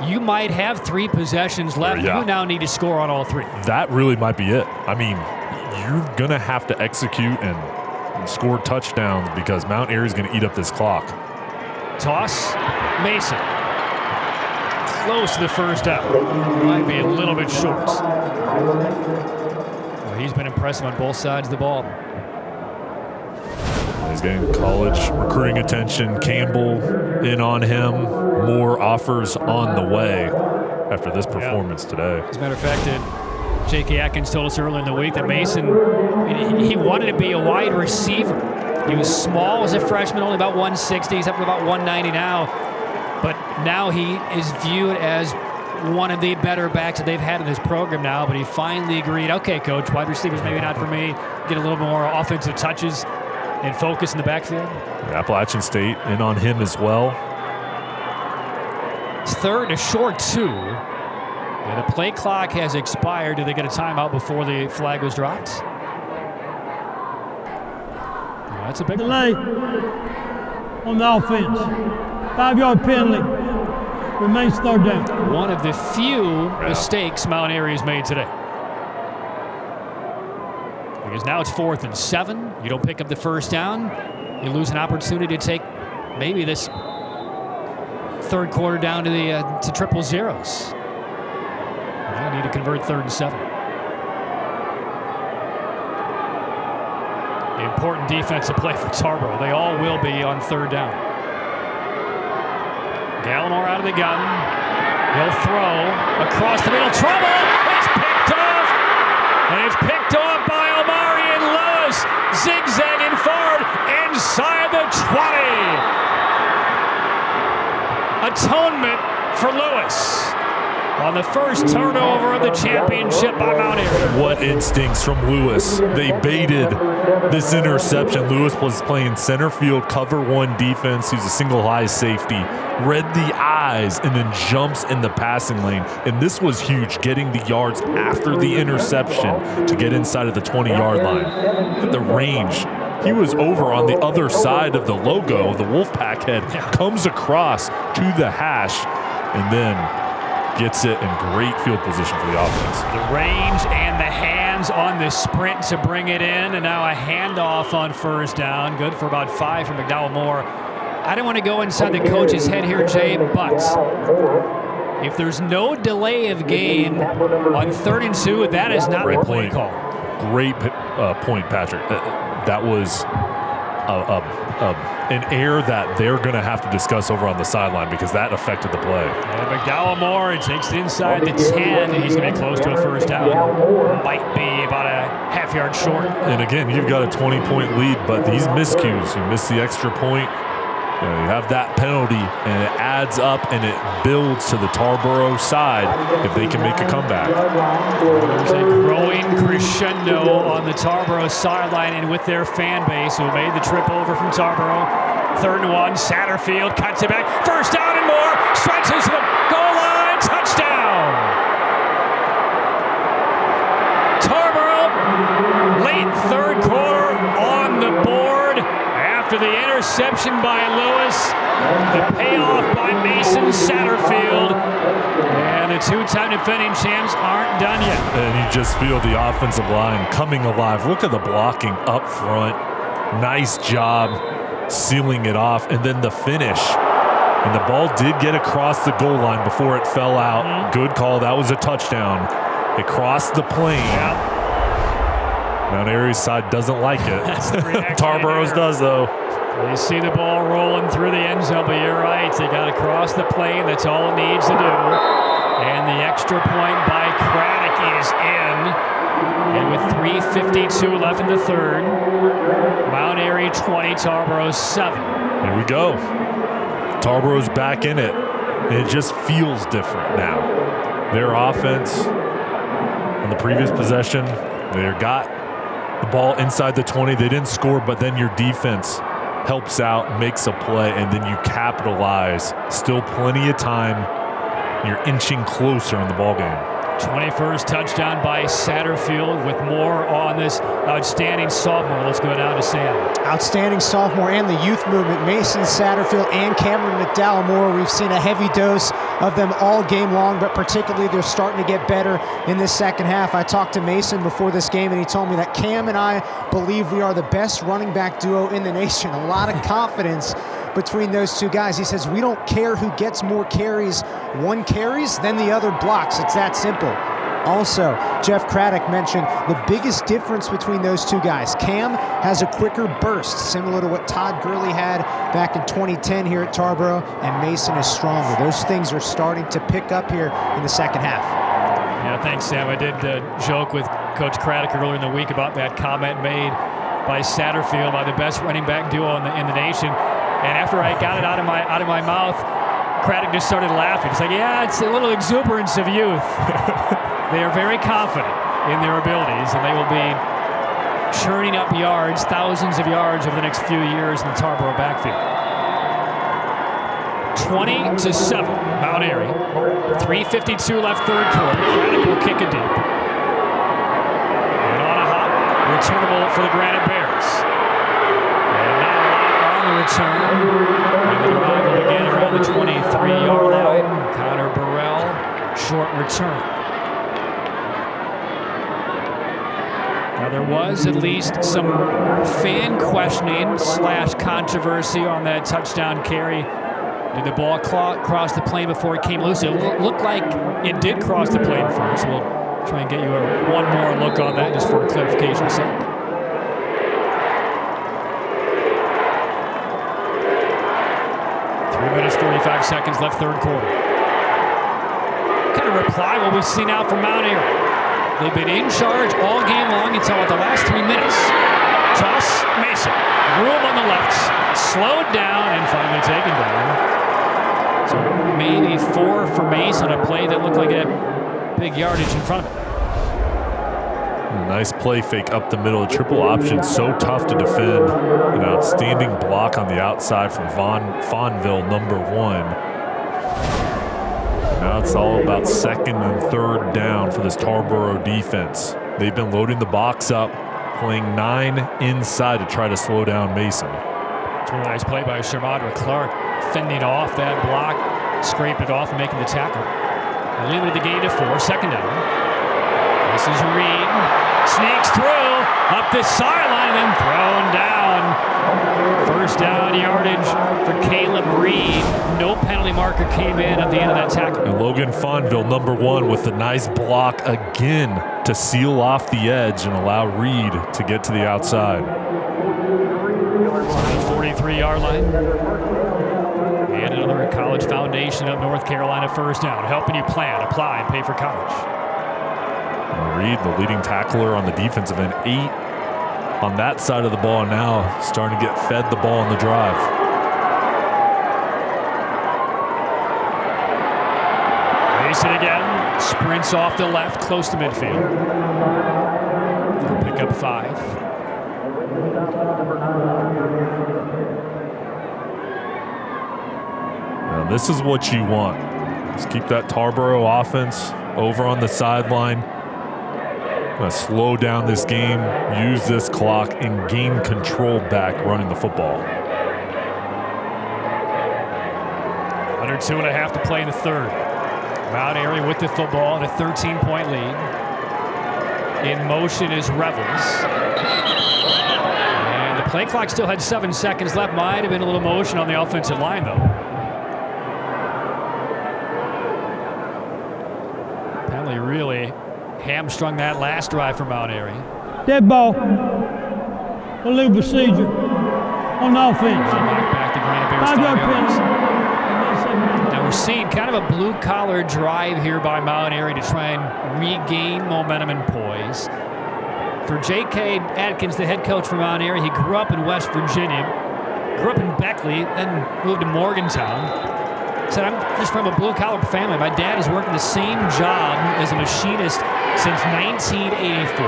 you might have 3 possessions left. Yeah. You now need to score on all 3. That really might be it. I mean, you're going to have to execute and score touchdowns, because Mount Airy is going to eat up this clock. Toss, Mason. Close to the first down. Might be a little bit short. Well, he's been impressive on both sides of the ball. He's getting college recruiting attention. Campbell in on him. More offers on the way after this performance today. As a matter of fact, J.K. Atkins told us earlier in the week that Mason, he wanted to be a wide receiver. He was small as a freshman, only about 160. He's up to about 190 now. But now he is viewed as one of the better backs that they've had in this program now. But he finally agreed, okay, coach, wide receivers maybe not for me. Get a little more offensive touches and focus in the backfield. Appalachian State in on him as well. It's 3rd and a short 2. And the play clock has expired. Did they get a timeout before the flag was dropped? That's a big delay on the offense. 5-yard penalty. Remains 3rd down. One of the few mistakes Mount Airy has made today. Because now it's 4th and 7. You don't pick up the first down, you lose an opportunity to take maybe this third quarter down to the to triple zeros. You need to convert 3rd and 7. The important defensive play for Tarboro. They all will be on 3rd down. Gallimore out of the gun. He'll throw across the middle. Trouble! It's picked off! And it's picked off by Omarion Lewis. Zigzagging forward inside the 20. Atonement for Lewis on the first turnover of the championship by Mount Airy. What instincts from Lewis. They baited this interception. Lewis was playing center field, cover 1 defense. He's a single high safety. Read the eyes and then jumps in the passing lane. And this was huge, getting the yards after the interception to get inside of the 20-yard line. Look at the range. He was over on the other side of the logo. The Wolfpack head comes across to the hash and then gets it in great field position for the offense. The range and the hands on the sprint to bring it in, and now a handoff on first down. Good for about 5 from McDowell Moore. I don't want to go inside the coach's head here, Jay, but if there's no delay of game on 3rd and 2, that is not a play call. Great point, Patrick. That was an error that they're going to have to discuss over on the sideline, because that affected the play. And McDowell Moore takes it inside the 10. He's going to be close to a first down. Might be about a half-yard short. And again, you've got a 20-point lead, but these miscues, you miss the extra point, You have that penalty, and it adds up, and it builds to the Tarboro side if they can make a comeback. There's a growing crescendo on the Tarboro sideline and with their fan base who made the trip over from Tarboro. 3rd and 1, Satterfield cuts it back. 1st down and more. Stretches to the goal line. Touchdown. Tarboro, late 3rd quarter on the board. After the interception by Lewis, the payoff by Mason Satterfield, and the 2-time defending champs aren't done yet. And you just feel the offensive line coming alive. Look at the blocking up front. Nice job sealing it off, and then the finish. And the ball did get across the goal line before it fell out. Good call. That was a touchdown. It crossed the plane. Yeah. Mount Airy's side doesn't like it. That's the reaction. Tarboro's does, though. You see the ball rolling through the end zone, but you're right. They got to cross the plane. That's all it needs to do. And the extra point by Craddock is in. And with 3:52 left in the 3rd, Mount Airy 20, Tarboro 7. Here we go. Tarboro's back in it. It just feels different now. Their offense on the previous possession, they got the ball inside the 20. They didn't score, but then your defense helps out, makes a play, and then you capitalize. Still plenty of time. You're inching closer in the ballgame. 21st touchdown by Satterfield. With more on this outstanding sophomore, let's go down to Sam. Outstanding sophomore and the youth movement, Mason Satterfield and Cameron McDowell Moore. We've seen a heavy dose of them all game long, but particularly they're starting to get better in this second half. I talked to Mason before this game, and he told me that Cam and I believe we are the best running back duo in the nation. A lot of confidence between those two guys. He says, we don't care who gets more carries. One carries, then the other blocks. It's that simple. Also, Jeff Craddock mentioned the biggest difference between those two guys. Cam has a quicker burst, similar to what Todd Gurley had back in 2010 here at Tarboro, and Mason is stronger. Those things are starting to pick up here in the second half. Yeah, thanks, Sam. I did joke with Coach Craddock earlier in the week about that comment made by Satterfield, by the best running back duo in the nation. And after I got it out of my mouth, Craddock just started laughing. He's like, yeah, it's a little exuberance of youth. They are very confident in their abilities, and they will be churning up yards, thousands of yards over the next few years in the Tarboro backfield. 20-7, Mount Airy. 3:52 left 3rd quarter. Craddock will kick it deep. And on a hop, returnable for the Granite Bears. And not a lot on the return. And the drive will begin around the 23-yard line. Connor Burrell, short return. Now, there was at least some fan questioning / controversy on that touchdown carry. Did the ball cross the plane before it came loose? It looked like it did cross the plane first. We'll try and get you one more look on that just for clarification's sake. Three minutes, 45 seconds left, 3rd quarter. Kind of reply what we see now from Mount Airy. They've been in charge all game long until about the last 3 minutes. Toss, Mason. Room on the left. Slowed down and finally taken down. So maybe 4 for Mason, a play that looked like it had big yardage in front of it. Nice play fake up the middle. Triple option, so tough to defend. An outstanding block on the outside from Fonville, number 1. Now it's all about 2nd and 3rd down for this Tarboro defense. They've been loading the box up, playing 9 inside to try to slow down Mason. It's a nice play by Shermadra Clark, fending off that block, scraped it off and making the tackle. They limited the gain to 4, 2nd down. This is Reed, sneaks through, up the sideline, and then thrown down. 1st down yardage for Caleb Reed. No penalty marker came in at the end of that tackle. And Logan Fonville, number 1, with a nice block again to seal off the edge and allow Reed to get to the outside. 43-yard line. And another College Foundation of North Carolina 1st down, helping you plan, apply, and pay for college. Reed, the leading tackler on the defensive end, 8 on that side of the ball, now starting to get fed the ball on the drive. chase it again. Sprints off the left, close to midfield. He'll pick up 5. Now this is what you want. Just keep that Tarboro offense over on the sideline. Gonna slow down this game, use this clock, and gain control back running the football. Under 2.5 to play in the third. Mount Airy with the football and a 13-point lead. In motion is Revels. And the play clock still had 7 seconds left. Might have been a little motion on the offensive line, though. Penalty really hamstrung that last drive for Mount Airy. Dead ball. Illegal procedure on offense. Back to Granite Bears 5 yards. Now we're seeing kind of a blue-collar drive here by Mount Airy to try and regain momentum and poise. For J.K. Atkins, the head coach for Mount Airy, he grew up in West Virginia, grew up in Beckley, then moved to Morgantown. Said, I'm just from a blue-collar family. My dad has worked the same job as a machinist since 1984.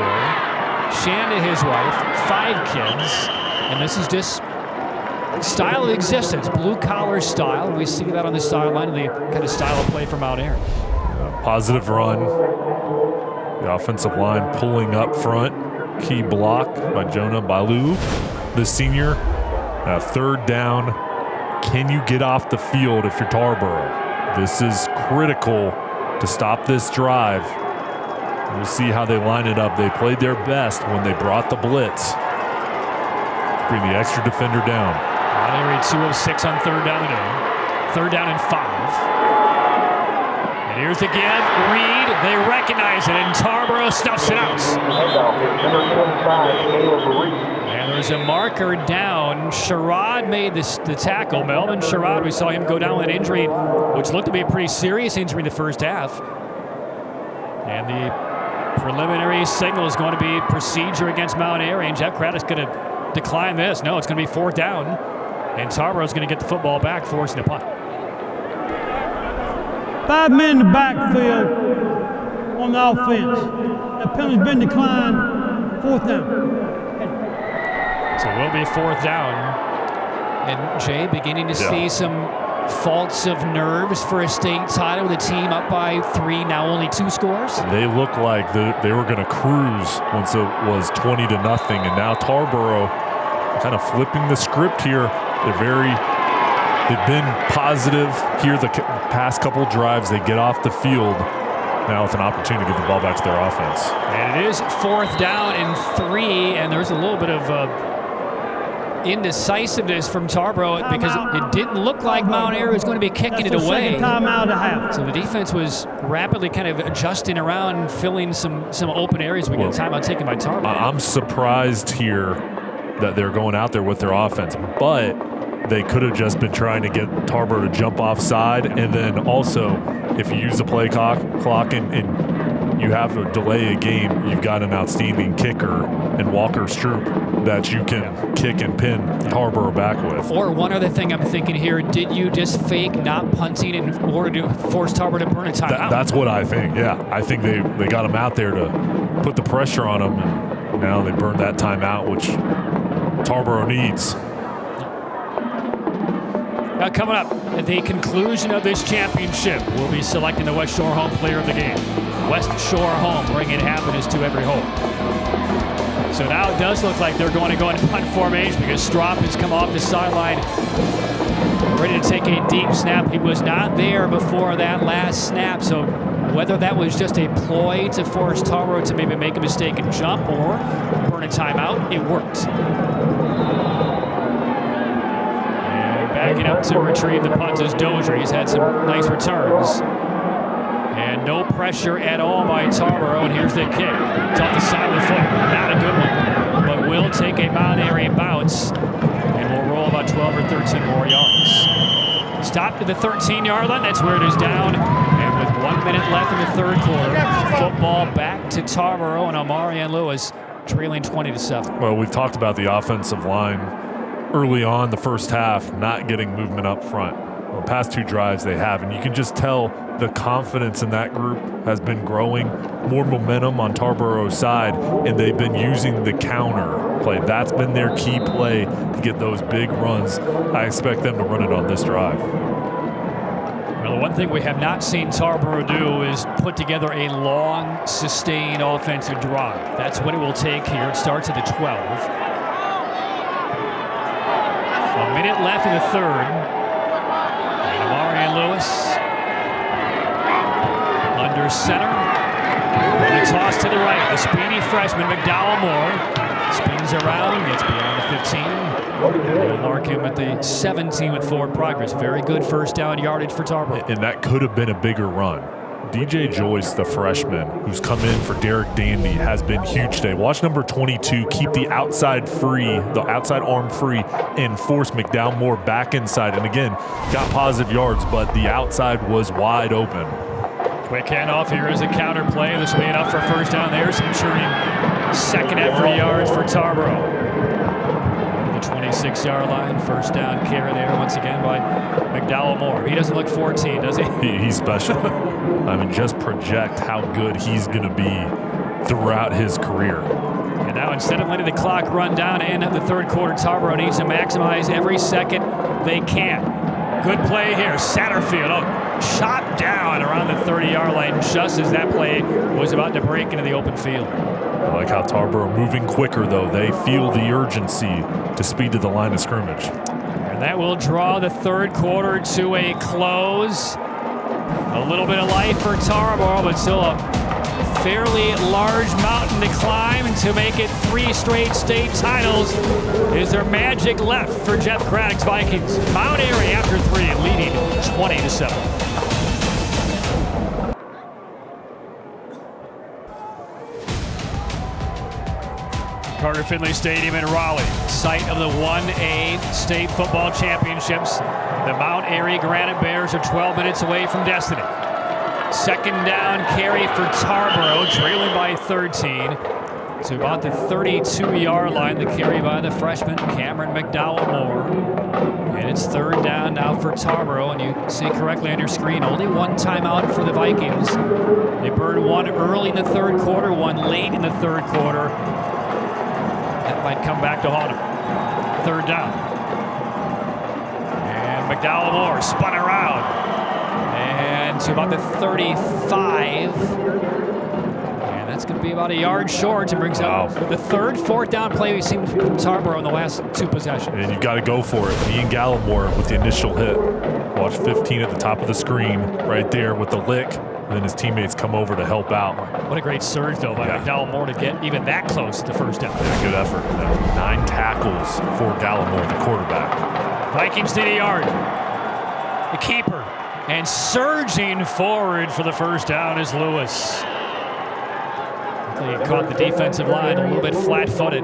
Shanda, his wife, 5 kids, and this is just style of existence, blue-collar style. We see that on the sideline, the kind of style of play for Mount Airy. Positive run. The offensive line pulling up front. Key block by Jonah Baloo, the senior. Third down. Can you get off the field if you're Tarboro? This is critical to stop this drive. We'll see how they line it up. They played their best when they brought the blitz. Bring the extra defender down. Mount Airy 2 of 6 on third down today. Third down and 5. And here's the give. Reed, they recognize it, and Tarboro stuffs it out. And there's a marker down. Sherrod made the tackle. Melvin Sherrod, we saw him go down with an injury, which looked to be a pretty serious injury in the first half. And the preliminary signal is going to be procedure against Mount Airy, and Jeff Craddock's going to decline this. No, it's going to be 4th down. And Tarboro's going to get the football back, forcing a punt. 5 men in the backfield on the offense. That penalty's been declined. 4th down. So it will be 4th down. And Jay beginning to see some faults of nerves for a state title with a team up by 3, now only 2 scores. They look like they were going to cruise once it was 20-0, and now Tarboro kind of flipping the script here. They've been positive here the past couple drives. They get off the field now with an opportunity to give the ball back to their offense. And it is 4th down and 3, and there's a little bit of indecisiveness from Tarboro because it didn't look like Mount Airy was going to be kicking it away. So the defense was rapidly kind of adjusting around, filling some open areas. We get a timeout taken by Tarboro. I'm surprised here that they're going out there with their offense, but they could have just been trying to get Tarboro to jump offside, and then also if you use the play clock and you have to delay a game, you've got an outstanding kicker in Walker Stroop that you can kick and pin Tarboro back with. Or one other thing I'm thinking here, did you just fake not punting in order to force Tarboro to burn a timeout? That's what I think, yeah. I think they got him out there to put the pressure on him, and now they burned that timeout, which Tarboro needs. Now coming up, at the conclusion of this championship, we'll be selecting the West Shore Home Player of the Game. West Shore Home, bringing happiness to every home. So now it does look like they're going to go into punt formation because Strop has come off the sideline, ready to take a deep snap. He was not there before that last snap, so whether that was just a ploy to force Tarboro to maybe make a mistake and jump or burn a timeout, it worked. Backing up to retrieve the punt is Dozier. He's had some nice returns. And no pressure at all by Tarboro, and here's the kick. It's off the side of the foot. Not a good one, but will take a Mount Airy bounce, and will roll about 12 or 13 more yards. Stopped at the 13-yard line. That's where it is down. And with 1 minute left in the third quarter, football back to Tarboro and Omarion Lewis trailing 20-7. Well, we've talked about the offensive line early on the first half, not getting movement up front. The past 2 drives they have, and you can just tell the confidence in that group has been growing, more momentum on Tarboro's side, and they've been using the counter play. That's been their key play to get those big runs. I expect them to run it on this drive. Well, the one thing we have not seen Tarboro do is put together a long, sustained offensive drive. That's what it will take here. It starts at the 12. A minute left in the third. And Amari Lewis under center. And a toss to the right. The speedy freshman, McDowell Moore, spins around, gets beyond the 15. We'll mark him at the 17 with forward progress. Very good first down yardage for Tarboro. And that could have been a bigger run. DJ Joyce, the freshman, who's come in for Derek Dandy, has been huge today. Watch number 22 keep the outside free, the outside arm free, and force McDowell Moore back inside. And again, got positive yards, but the outside was wide open. Quick handoff here as a counter play. This will be enough for first down. There's some churning. Second effort yards for Tarboro. The 26-yard line, first down carry there once again by McDowell Moore. He doesn't look 14, does he? He's special. I mean, just project how good he's going to be throughout his career. And now instead of letting the clock run down to end of the third quarter, Tarboro needs to maximize every second they can. Good play here. Satterfield shot down around the 30-yard line just as that play was about to break into the open field. I like how Tarboro moving quicker, though. They feel the urgency to speed to the line of scrimmage. And that will draw the third quarter to a close. A little bit of life for Tarboro, but still a fairly large mountain to climb to make it 3 straight state titles. Is there magic left for Jeff Craddock's Vikings? Mount Airy after 3, leading 20-7. Carter Finley Stadium in Raleigh, site of the 1A state football championships. The Mount Airy Granite Bears are 12 minutes away from destiny. Second down carry for Tarboro, trailing by 13 to about the 32-yard line. The carry by the freshman Cameron McDowell Moore. And it's third down now for Tarboro, and you see correctly on your screen, only one timeout for the Vikings. They burned one early in the third quarter, one late in the third quarter. That might come back to haunt him. Third down. And McDowell Moore spun around. And to about the 35. And that's going to be about a yard short and brings out the third fourth down play we've seen from Tarboro in the last 2 possessions. And you've got to go for it. Ian Gallimore with the initial hit. Watch 15 at the top of the screen right there with the lick. And then his teammates come over to help out. What a great surge, though, by McDowell Moore to get even that close to first down. Yeah, good effort. 9 tackles for Gallimore, the quarterback. Vikings need a yard. The keeper. And surging forward for the first down is Lewis. He caught the defensive line a little bit flat-footed.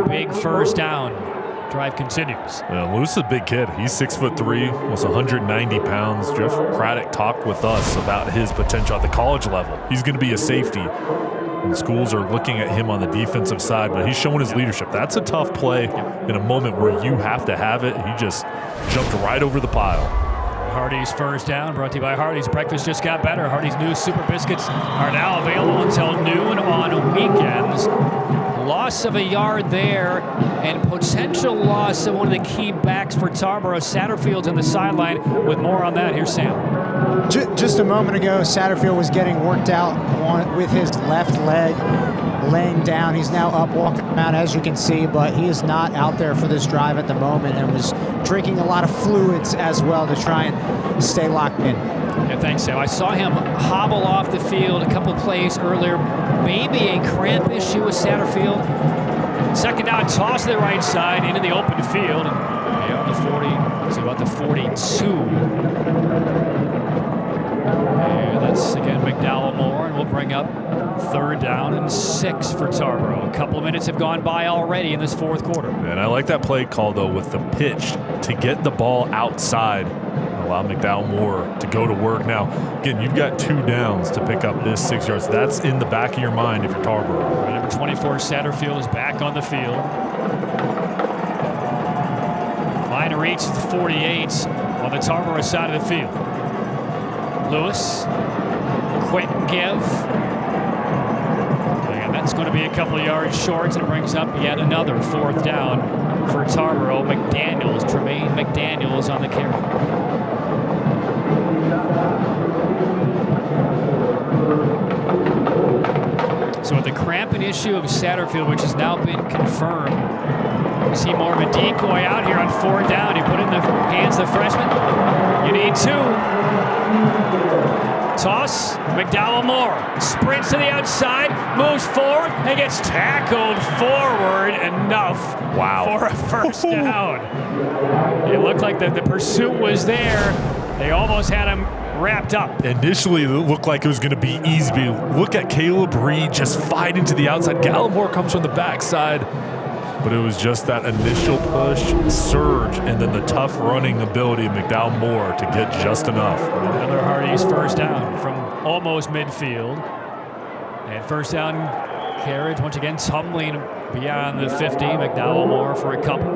Big first down. Drive continues. Lewis is a big kid. He's 6'3", almost 190 pounds. Jeff Craddock talked with us about his potential at the college level. He's going to be a safety, and schools are looking at him on the defensive side, but he's showing his leadership. That's a tough play in a moment where you have to have it. He just jumped right over the pile. Hardee's first down, brought to you by Hardee's. Breakfast just got better. Hardee's new Super Biscuits are now available until noon on weekends. Loss of a yard there, and potential loss of one of the key backs for Tarboro. Satterfield's on the sideline with more on that. Here's Sam. Just a moment ago, Satterfield was getting worked out with his left leg, laying down. He's now up, walking around, as you can see, but he is not out there for this drive at the moment and was drinking a lot of fluids as well to try and stay locked in. Yeah, thanks, Sam. I saw him hobble off the field a couple plays earlier. Maybe a cramp issue with Satterfield. Second down, toss to the right side into the open field. And beyond the 40, so about the 42. And that's, again, McDowell Moore, and we'll bring up third down and 6 for Tarboro. A couple of minutes have gone by already in this fourth quarter. And I like that play call, though, with the pitch to get the ball outside. Allow McDowell Moore to go to work. Now, again, you've got 2 downs to pick up this 6 yards. That's in the back of your mind if you're Tarboro. Number 24, Satterfield, is back on the field. Line of reach is 48. on the Tarboro side of the field. Lewis, quick give. And that's going to be a couple of yards short, and it brings up yet another 4th down for Tarboro. Tremaine McDaniels on the carry. So with the cramping issue of Satterfield, which has now been confirmed, we see more of a decoy out here on 4th down. You put it in the hands of the freshman. You need 2. Toss, McDowell Moore sprints to the outside, moves forward, and gets tackled forward enough for a 1st down. It looked like the pursuit was there. They almost had him wrapped up. Initially, it looked like it was going to be easy. Look at Caleb Reed just fighting to the outside. Gallimore comes from the backside, but it was just that initial push, surge, and then the tough running ability of McDowell Moore to get just enough. Another Hardy's 1st down from almost midfield. And 1st down carriage, once again, tumbling beyond the 50. McDowell Moore for a couple.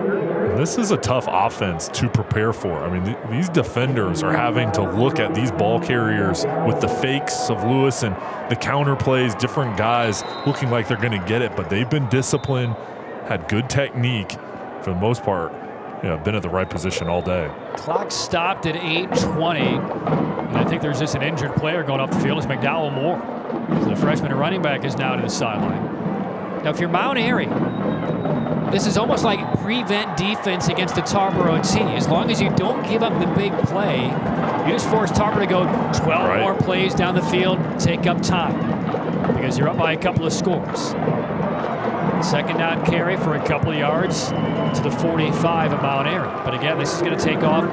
This is a tough offense to prepare for. I mean, these defenders are having to look at these ball carriers with the fakes of Lewis and the counter plays, different guys looking like they're going to get it, but they've been disciplined, had good technique for the most part. Been at the right position all day. Clock stopped at 8:20, and I think there's just an injured player going up the field. It's McDowell Moore. So the freshman running back is now to the sideline. Now, if you're Mount Airy, this is almost like prevent defense against the Tarboro team. As long as you don't give up the big play, you just force Tarboro to go 12 more plays down the field, take up time, because you're up by a couple of scores. 2nd down carry for a couple of yards to the 45 of Mount Airy. But again, this is going to take off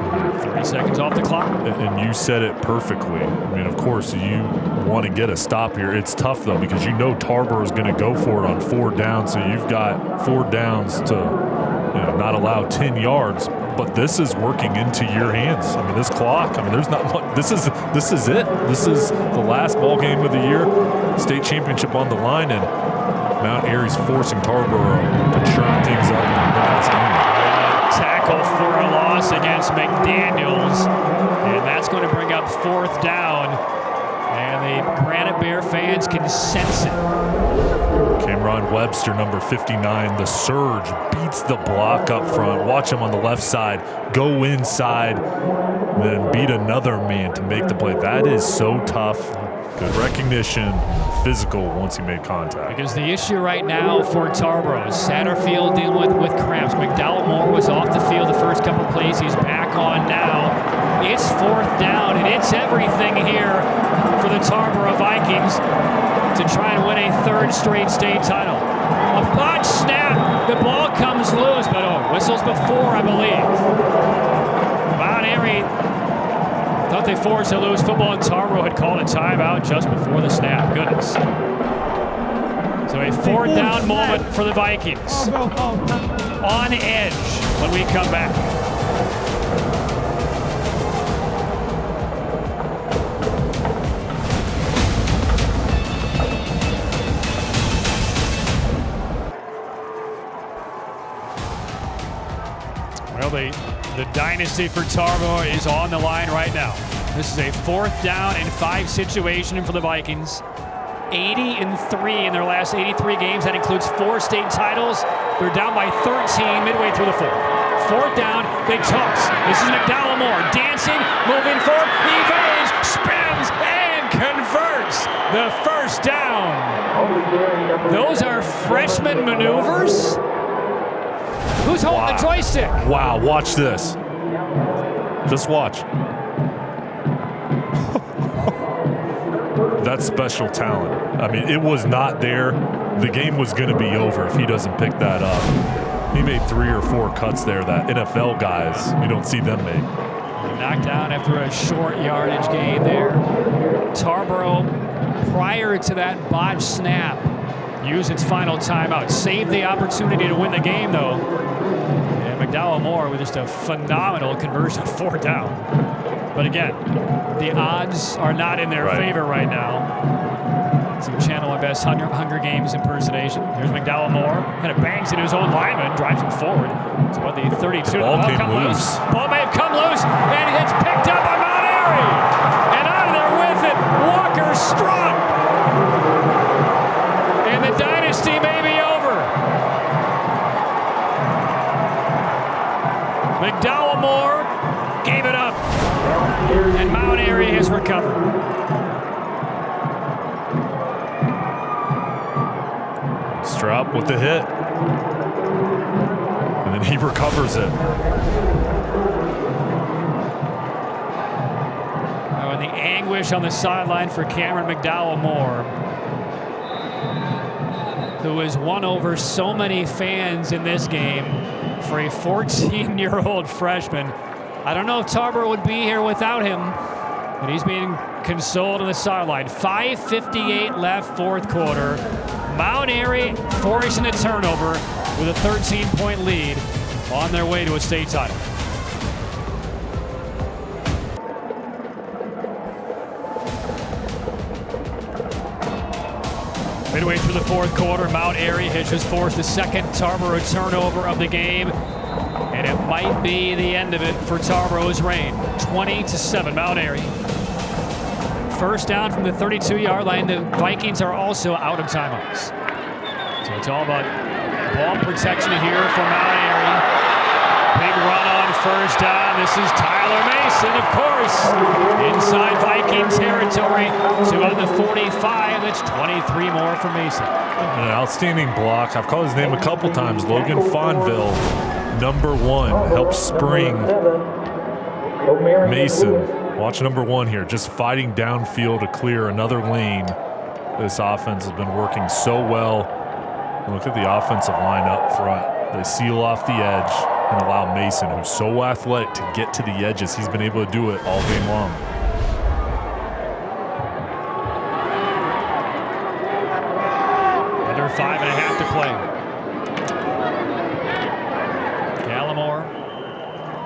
30 seconds off the clock. And you said it perfectly. I mean, of course, you want to get a stop here. It's tough, though, because you know Tarboro is going to go for it on 4th down. So you've got 4 downs to not allow 10 yards. But this is working into your hands. I mean, this clock, there's not much. This is it. This is the last ball game of the year. State championship on the line, and Mount Airy's forcing Tarboro to churn things up and win this game. Tackle for a loss against McDaniels, and that's going to bring up 4th down. And the Granite Bear fans can sense it. Cameron Webster, number 59, the surge, beats the block up front. Watch him on the left side, go inside, then beat another man to make the play. That is so tough. Good recognition, physical once he made contact. Because the issue right now for Tarboro is Satterfield dealing with cramps. McDowell Moore was off the field the first couple plays. He's back on now. It's 4th down, and it's everything here for the Tarboro Vikings to try and win a 3rd straight state title. A botch snap. The ball comes loose, but whistles before, I believe. Mount Airy thought they forced a loose football, and Tarboro had called a timeout just before the snap. Goodness. So a 4th down moment for the Vikings. On edge when we come back. Well, the dynasty for Tarboro is on the line right now. This is a 4th down and 5 situation for the Vikings. 80-3 in their last 83 games. That includes 4 state titles. They're down by 13 midway through the 4th. 4th down, they toss. This is McDowell Moore dancing, moving forward, evades, spins, and converts the 1st down. Those are freshman maneuvers. Who's holding the joystick? Wow, watch this. Just watch. That's special talent. I mean, it was not there. The game was going to be over if he doesn't pick that up. He made 3 or 4 cuts there that NFL guys, you don't see them make. Knocked down after a short yardage gain there. Tarboro, prior to that botched snap, used its final timeout. Saved the opportunity to win the game, though. And McDowell Moore with just a phenomenal conversion, 4th down. But again, the odds are not in their favor right now. Some channel best Hunger Games impersonation. Here's McDowell Moore, kind of bangs into his own lineman, drives him forward. It's about the 32. The ball came loose. Ball may have come loose, and it's picked up by Mount Airy. And out of there with it, Walker Strong. And the dynasty may be over. McDowell Moore gave it up, and Mount Airy has recovered. Straup with the hit, and then he recovers it. Oh, and the anguish on the sideline for Cameron McDowell Moore, who has won over so many fans in this game for a 14-year-old freshman. I don't know if Tarboro would be here without him, but he's being consoled on the sideline. 5:58 left, fourth quarter. Mount Airy forcing a turnover with a 13-point lead on their way to a state title. Midway through the fourth quarter, Mount Airy has just forced the second Tarboro turnover of the game, and it might be the end of it for Tarboro's reign. 20-7, Mount Airy. First down from the 32-yard line. The Vikings are also out of timeouts. So it's all about ball protection here for Mount Airy. Big run on first down. This is Tyler Mason, of course, inside Viking territory. So on the 45, that's 23 more for Mason. An outstanding block. I've called his name a couple times. Logan Fonville, number 1, helps spring Mason. Watch number 1 here, just fighting downfield to clear another lane. This offense has been working so well. Look at the offensive line up front. They seal off the edge and allow Mason, who's so athletic, to get to the edges. He's been able to do it all game long. Under 5.5 to play. Gallimore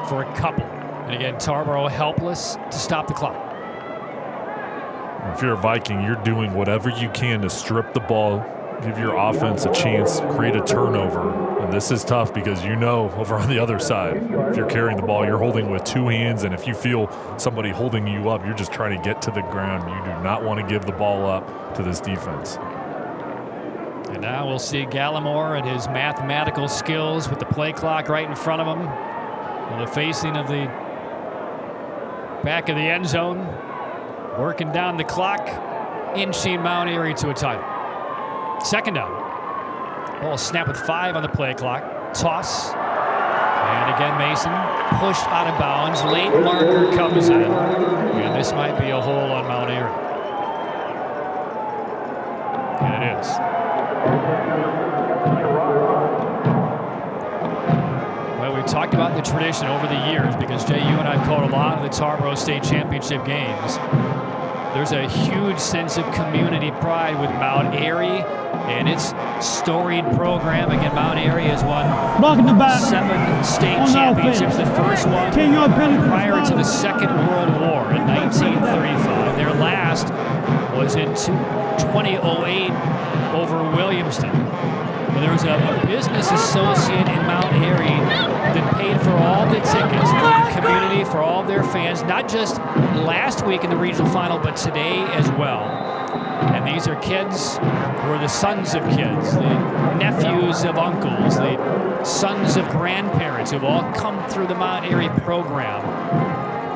for a couple. And again, Tarboro helpless to stop the clock. If you're a Viking, you're doing whatever you can to strip the ball, give your offense a chance, create a turnover. And this is tough because you know over on the other side, if you're carrying the ball, you're holding with 2 hands, and if you feel somebody holding you up, you're just trying to get to the ground. You do not want to give the ball up to this defense. And now we'll see Gallimore and his mathematical skills with the play clock right in front of him. And the facing of the back of the end zone, working down the clock, inching Mount Airy to a title. Second down. Ball snap with 5 on the play clock. Toss. And again, Mason pushed out of bounds. Late marker comes in. And this might be a hole on Mount Airy. And it is. Well, we talked about the tradition over the years because, Jay, you and I have called a lot of the Tarboro State Championship games. There's a huge sense of community pride with Mount Airy and its storied program. Again, Mount Airy has won 7 state championships. The first one prior to the Second World War in 1935. Their last was in 2008 over Williamston. Well, there was a business associate in Mount Airy that paid for all the tickets for the community, for all their fans, not just last week in the regional final, but today as well. And these are kids who are the sons of kids, the nephews of uncles, the sons of grandparents who have all come through the Mount Airy program.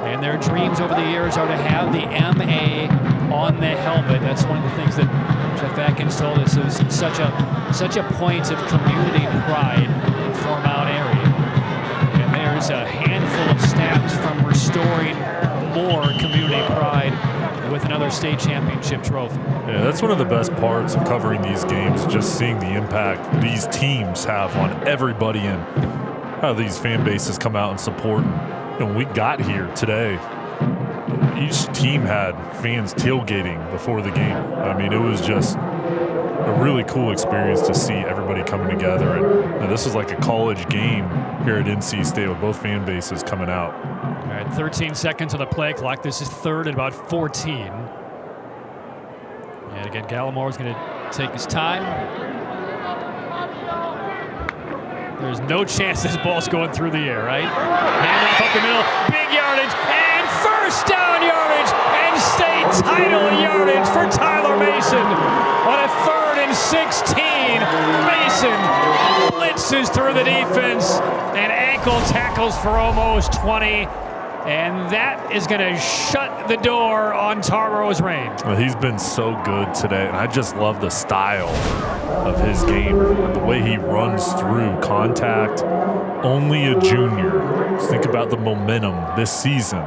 And their dreams over the years are to have the MA on the helmet. That's one of the things that Jeff Atkins told us. It was such a point of community pride for Mount Airy. And there's a handful of snaps from restoring more community pride with another state championship trophy. Yeah, that's one of the best parts of covering these games, just seeing the impact these teams have on everybody and how these fan bases come out and support. And when we got here today, each team had fans tailgating before the game. I mean, it was just a really cool experience to see everybody coming together. And this is like a college game here at NC State with both fan bases coming out. All right, 13 seconds on the play clock. This is third and about 14. And again, Gallimore's going to take his time. There's no chance this ball's going through the air, right? Handoff up the middle, big yardage, and first down yardage, and state title yardage for Tyler Mason. On a 3rd and 16, Mason blitzes through the defense and ankle tackles for almost 20. And that is going to shut the door on Tarboro's reign. Well, he's been so good today, and I just love the style of his game, the way he runs through contact. Only a junior. Just think about the momentum this season,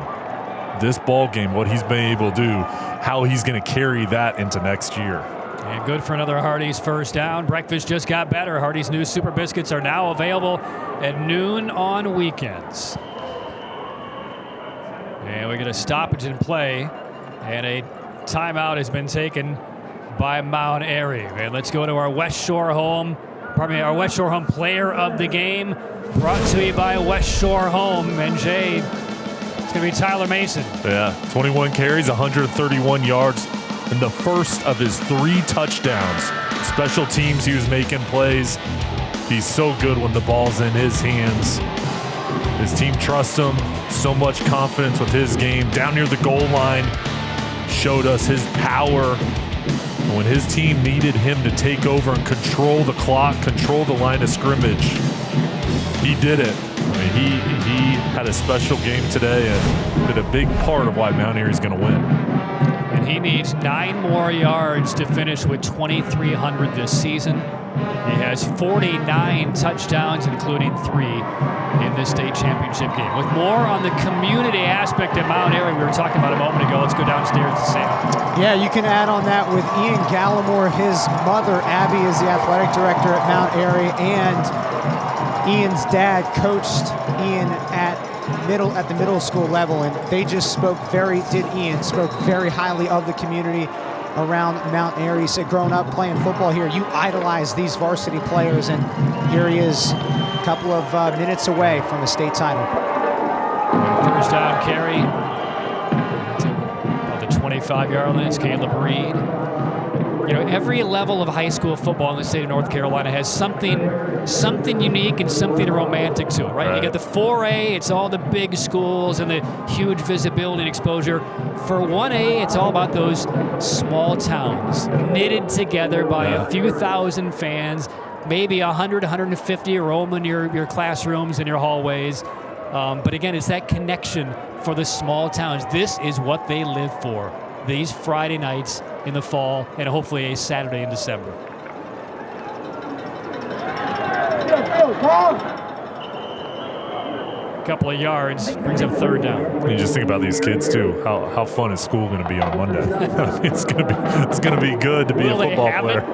this ball game, what he's been able to do, how he's going to carry that into next year. And good for another Hardee's first down. Breakfast just got better. Hardee's new Super Biscuits are now available at noon on weekends. And we get a stoppage in play, and a timeout has been taken by Mount Airy. And let's go to our West Shore Home player of the game, brought to you by West Shore Home. And Jay, it's going to be Tyler Mason. Yeah, 21 carries, 131 yards, and the first of his 3 touchdowns. Special teams, he was making plays. He's so good when the ball's in his hands. His team trusts him. So much confidence with his game. Down near the goal line, showed us his power. When his team needed him to take over and control the clock, control the line of scrimmage, he did it. I mean, he had a special game today and been a big part of why Mount Airy's going to win. And he needs 9 more yards to finish with 2,300 this season. He has 49 touchdowns, including 3 in this state championship game. With more on the community aspect at Mount Airy we were talking about a moment ago, let's go downstairs to Sam. Yeah, you can add on that with Ian Gallimore. His mother, Abby, is the athletic director at Mount Airy, and Ian's dad coached Ian at the middle school level, and they just Ian spoke very highly of the community around Mount Airy. He said, growing up playing football here, you idolize these varsity players, and here he is a couple of minutes away from the state title. First down carry to about the 25-yard line. It's Caleb Reed. You know, every level of high school football in the state of North Carolina has something unique and something romantic to it, right? You got the 4A, it's all the big schools and the huge visibility and exposure. For 1A, it's all about those small towns knitted together by a few thousand fans, maybe 100, 150 roaming your classrooms and your hallways. But again, it's that connection for the small towns. This is what they live for. These Friday nights in the fall, and hopefully a Saturday in December. Couple of yards, brings up 3rd down. You just think about these kids too. How fun is school going to be on Monday? It's going to be good to be a football player.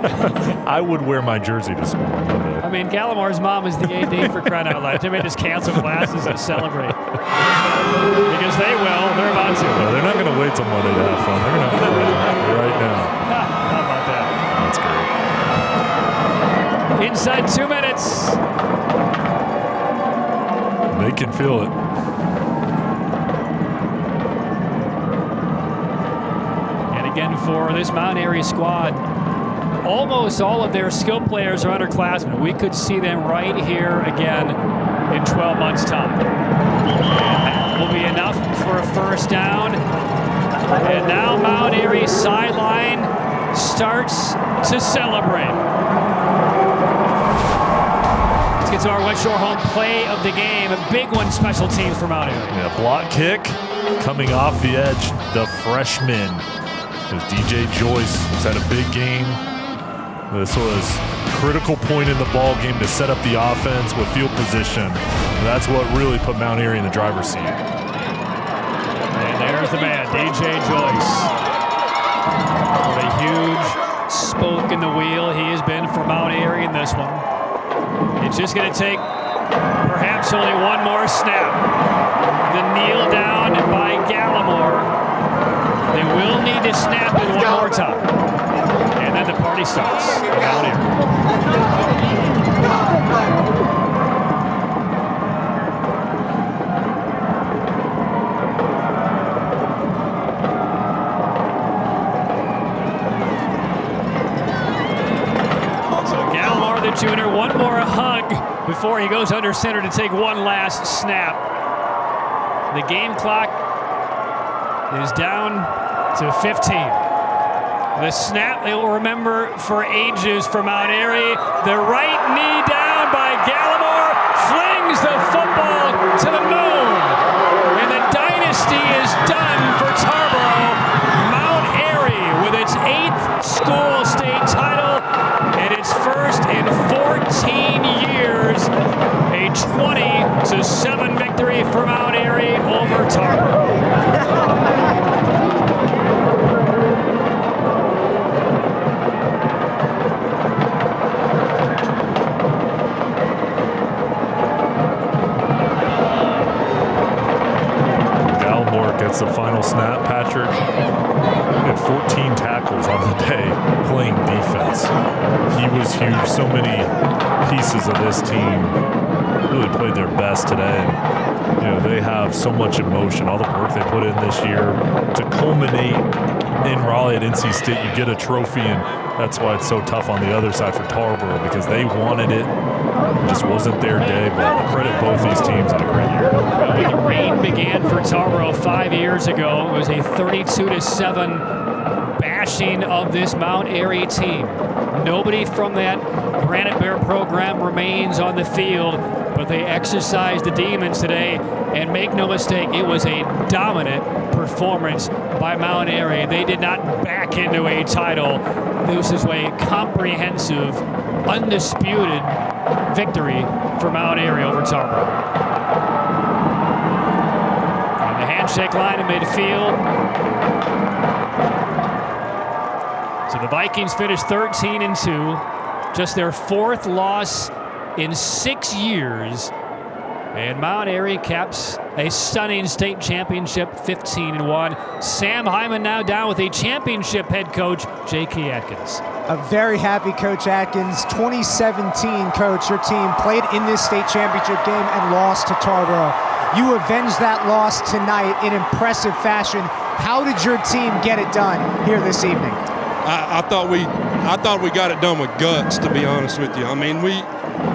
I would wear my jersey to school on Monday. I mean, Gallimore's mom is the AD for crying out loud. They may just cancel classes and celebrate because they will. They're about to. No, they're not going to wait till Monday to have fun. They're going to have fun right now. How about that? That's great. Inside 2 minutes. They can feel it. And again, for this Mount Airy squad, almost all of their skill players are underclassmen. We could see them right here again in 12 months' time. And that will be enough for a first down. And now Mount Airy sideline starts to celebrate. Get to our West Shore Home play of the game. A big one, special teams for Mount Airy. Yeah, block kick coming off the edge. The freshman is DJ Joyce, who's had a big game. This was a critical point in the ball game to set up the offense with field position. And that's what really put Mount Airy in the driver's seat. And there's the man, DJ Joyce. What a huge spoke in the wheel he has been for Mount Airy in this one. It's just going to take perhaps only one more snap. The kneel down by Gallimore. They will need to snap it one more time. And then the party starts down here. Smith Jr. one more hug before he goes under center to take one last snap. The game clock is down to 15. The snap they will remember for ages for Mount Airy. The right knee down by Gallimore flings the football to the moon. And the dynasty is done for Tarboro. Mount Airy with its 8th school state title and its first in 14 years. A 20-7 victory for Mount Airy over Tarboro. Gets the final snap. Patrick had 14 tackles on the day playing defense. He was huge. So many pieces of this team really played their best today. And, they have so much emotion, all the work they put in this year to culminate in Raleigh at NC State. You get a trophy, and that's why it's so tough on the other side for Tarboro, because they wanted it. It just wasn't their day, but credit both these teams on a great year. When the reign began for Tarboro 5 years ago, it was a 32-7 bashing of this Mount Airy team. Nobody from that Granite Bear program remains on the field, but they exercised the demons today, and make no mistake, it was a dominant performance by Mount Airy. They did not back into a title. This is a comprehensive, undisputed victory for Mount Airy over Tarboro. And the handshake line in midfield. So the Vikings finished 13-2, just their 4th loss in 6 years. And Mount Airy caps a stunning state championship, 15-1. Sam Hyman now down with a championship head coach, J.K. Atkins. A very happy Coach Atkins. 2017, Coach, your team played in this state championship game and lost to Tarboro. You avenged that loss tonight in impressive fashion. How did your team get it done here this evening? I thought we got it done with guts, to be honest with you. I mean,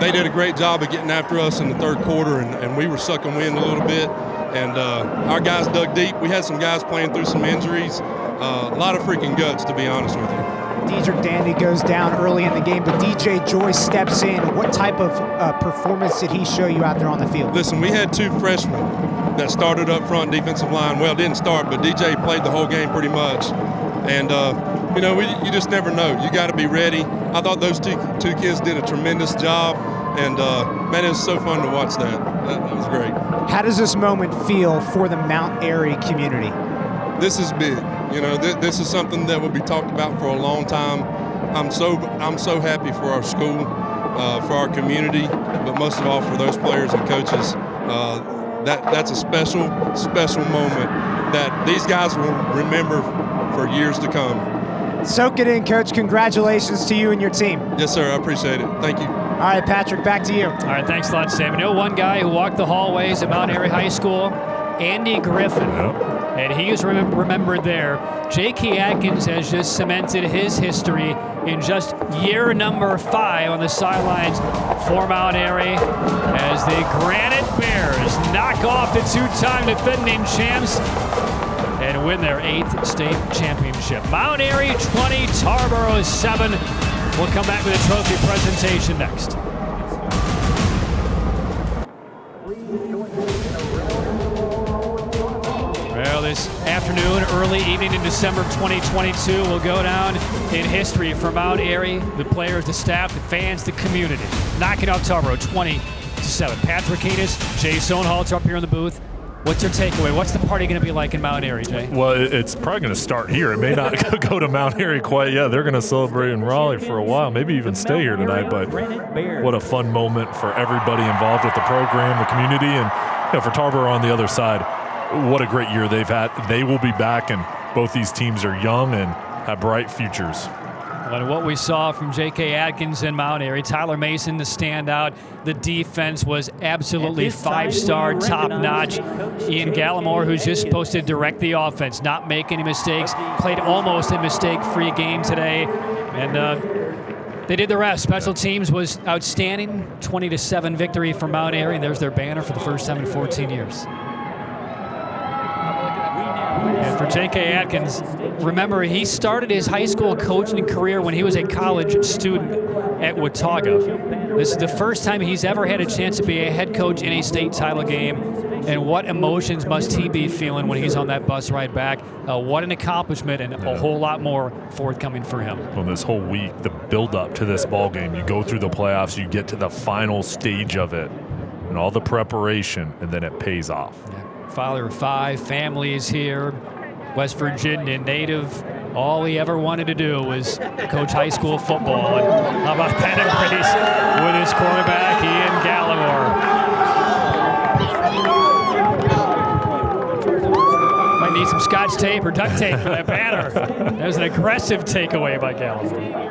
they did a great job of getting after us in the third quarter, and we were sucking wind a little bit. And our guys dug deep. We had some guys playing through some injuries. A lot of freaking guts, to be honest with you. Dedrick Dandy goes down early in the game, but DJ Joyce steps in. What type of performance did he show you out there on the field? Listen, we had 2 freshmen that started up front defensive line. Well, didn't start, but DJ played the whole game pretty much. And, you just never know. You got to be ready. I thought those two kids did a tremendous job. And, man, it was so fun to watch that. That was great. How does this moment feel for the Mount Airy community? This is big. This is something that will be talked about for a long time. I'm so happy for our school, for our community, but most of all for those players and coaches. That's a special moment that these guys will remember for years to come. Soak it in, Coach. Congratulations to you and your team. Yes, sir. I appreciate it. Thank you. All right, Patrick, back to you. All right, thanks a lot, Sam. One guy who walked the hallways at Mount Airy High School, Andy Griffin. And he is remembered there. J.K. Atkins has just cemented his history in just year number 5 on the sidelines for Mount Airy as the Granite Bears knock off the 2-time defending champs and win their 8th state championship. Mount Airy 20, Tarboro 7. We'll come back with a trophy presentation next. Well, this afternoon, early evening in December 2022 will go down in history for Mount Airy, the players, the staff, the fans, the community. Knocking off Tarboro 20-7. Patrick Enos, Jay Sohnholz up here in the booth. What's your takeaway? What's the party going to be like in Mount Airy, Jay? Well, it's probably going to start here. It may not go to Mount Airy quite yet. They're going to celebrate in Raleigh for a while, maybe even stay here tonight. But what a fun moment for everybody involved with the program, the community, and for Tarboro on the other side. What a great year they've had. They will be back, and both these teams are young and have bright futures. But what we saw from J.K. Atkins and Mount Airy, Tyler Mason, the standout. The defense was absolutely 5-star, top-notch. Ian Gallimore, who's just supposed to direct the offense, not make any mistakes, played almost a mistake-free game today. And They did the rest. Special teams was outstanding. 20-7 victory for Mount Airy. There's their banner for the first time in 14 years. And for J.K. Atkins, remember, he started his high school coaching career when he was a college student at Watauga. This is the first time he's ever had a chance to be a head coach in a state title game. And what emotions must he be feeling when he's on that bus ride back? What an accomplishment, and a whole lot more forthcoming for him. Well, this whole week, the build-up to this ball game, you go through the playoffs, you get to the final stage of it, and all the preparation, and then it pays off. Yeah. Father of 5, family is here, West Virginia native. All he ever wanted to do was coach high school football. And how about that embrace with his quarterback, Ian Gallimore? Might need some scotch tape or duct tape for that banner. That was an aggressive takeaway by Gallimore.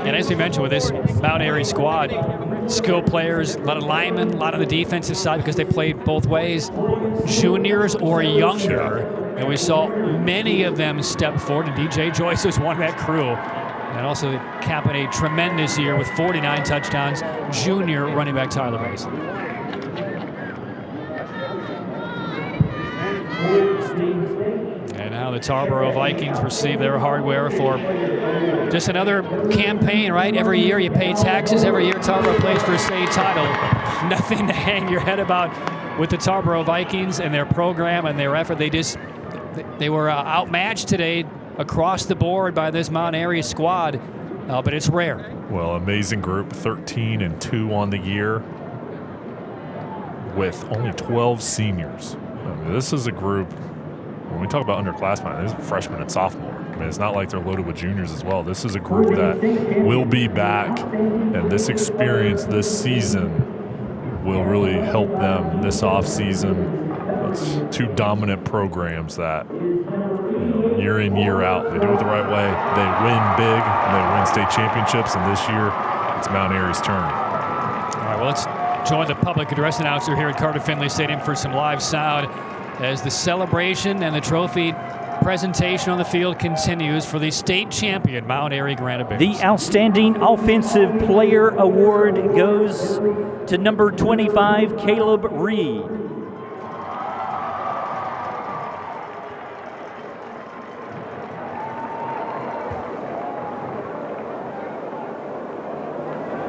And as we mentioned with this Mount Airy squad, skilled players, a lot of linemen, a lot on the defensive side because they played both ways, juniors or younger. And we saw many of them step forward, and DJ Joyce was one of that crew. And also capping a tremendous year with 49 touchdowns, junior running back Tyler Mason. And now the Tarboro Vikings receive their hardware for just another campaign, right? Every year you pay taxes. Every year Tarboro plays for a state title. Nothing to hang your head about with the Tarboro Vikings and their program and their effort. They were outmatched today across the board by this Mount Airy squad, but it's rare. Well, amazing group, 13-2 on the year with only 12 seniors. I mean, this is a group, when we talk about underclassmen, this is freshmen and sophomore. I mean, it's not like they're loaded with juniors as well. This is a group that will be back, and this experience this season will really help them this offseason. It's two dominant programs that, year in, year out, they do it the right way. They win big, and they win state championships, and this year, it's Mount Airy's turn. All right, well, let's join the public address announcer here at Carter Finley Stadium for some live sound as the celebration and the trophy presentation on the field continues for the state champion Mount Airy Granite Bears. The Outstanding Offensive Player Award goes to number 25, Caleb Reed.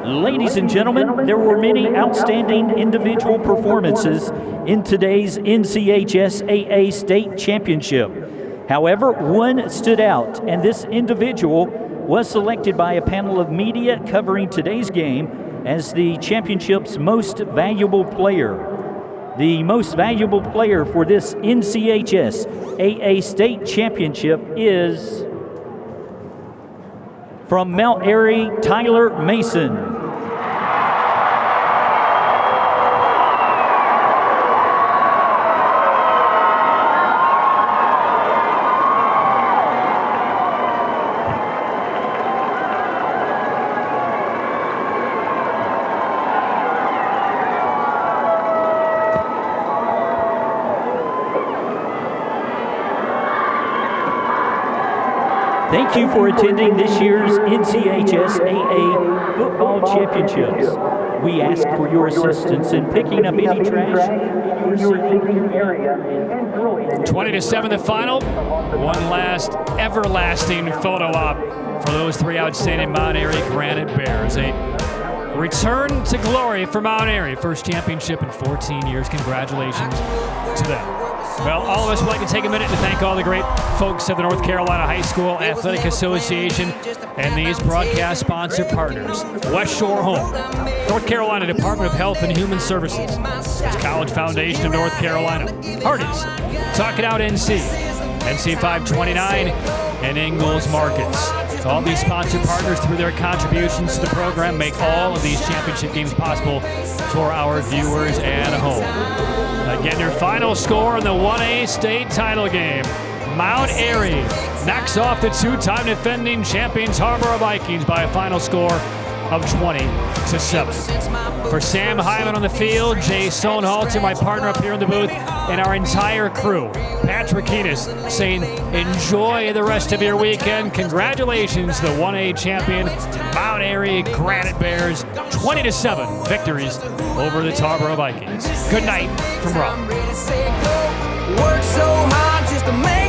Ladies and gentlemen, there were many outstanding individual performances in today's NCHSAA State Championship. However, one stood out, and this individual was selected by a panel of media covering today's game as the championship's most valuable player. The most valuable player for this NCHSAA State Championship is from Mount Airy, Tyler Mason. Thank you for attending this year's NCHSAA Football Championships. We ask for your assistance in picking up any trash in your seating area. 20-7 the final. One last everlasting photo op for those three outstanding Mount Airy Granite Bears. A return to glory for Mount Airy. First championship in 14 years. Congratulations to them. Well, all of us would like to take a minute to thank all the great folks of the North Carolina High School Athletic Association and these broadcast sponsor partners. West Shore Home, North Carolina Department of Health and Human Services, College Foundation of North Carolina, Hardee's, Talk It Out NC, NC 529, and Ingalls Markets. All these sponsor partners, through their contributions to the program, make all of these championship games possible for our viewers at home. Again, your final score in the 1A state title game. Mount Airy knocks off the two-time defending champions Tarboro Vikings by a final score of 20-7. For Sam Hyman on the field, Jay Sohnhalter, my partner up here in the booth, and our entire crew, Patrick Keenis saying enjoy the rest of your weekend. Congratulations to the 1A champion, Mount Airy Granite Bears, 20-7 victories over the Tarboro Vikings. Good night from Rob. Work so hard just to make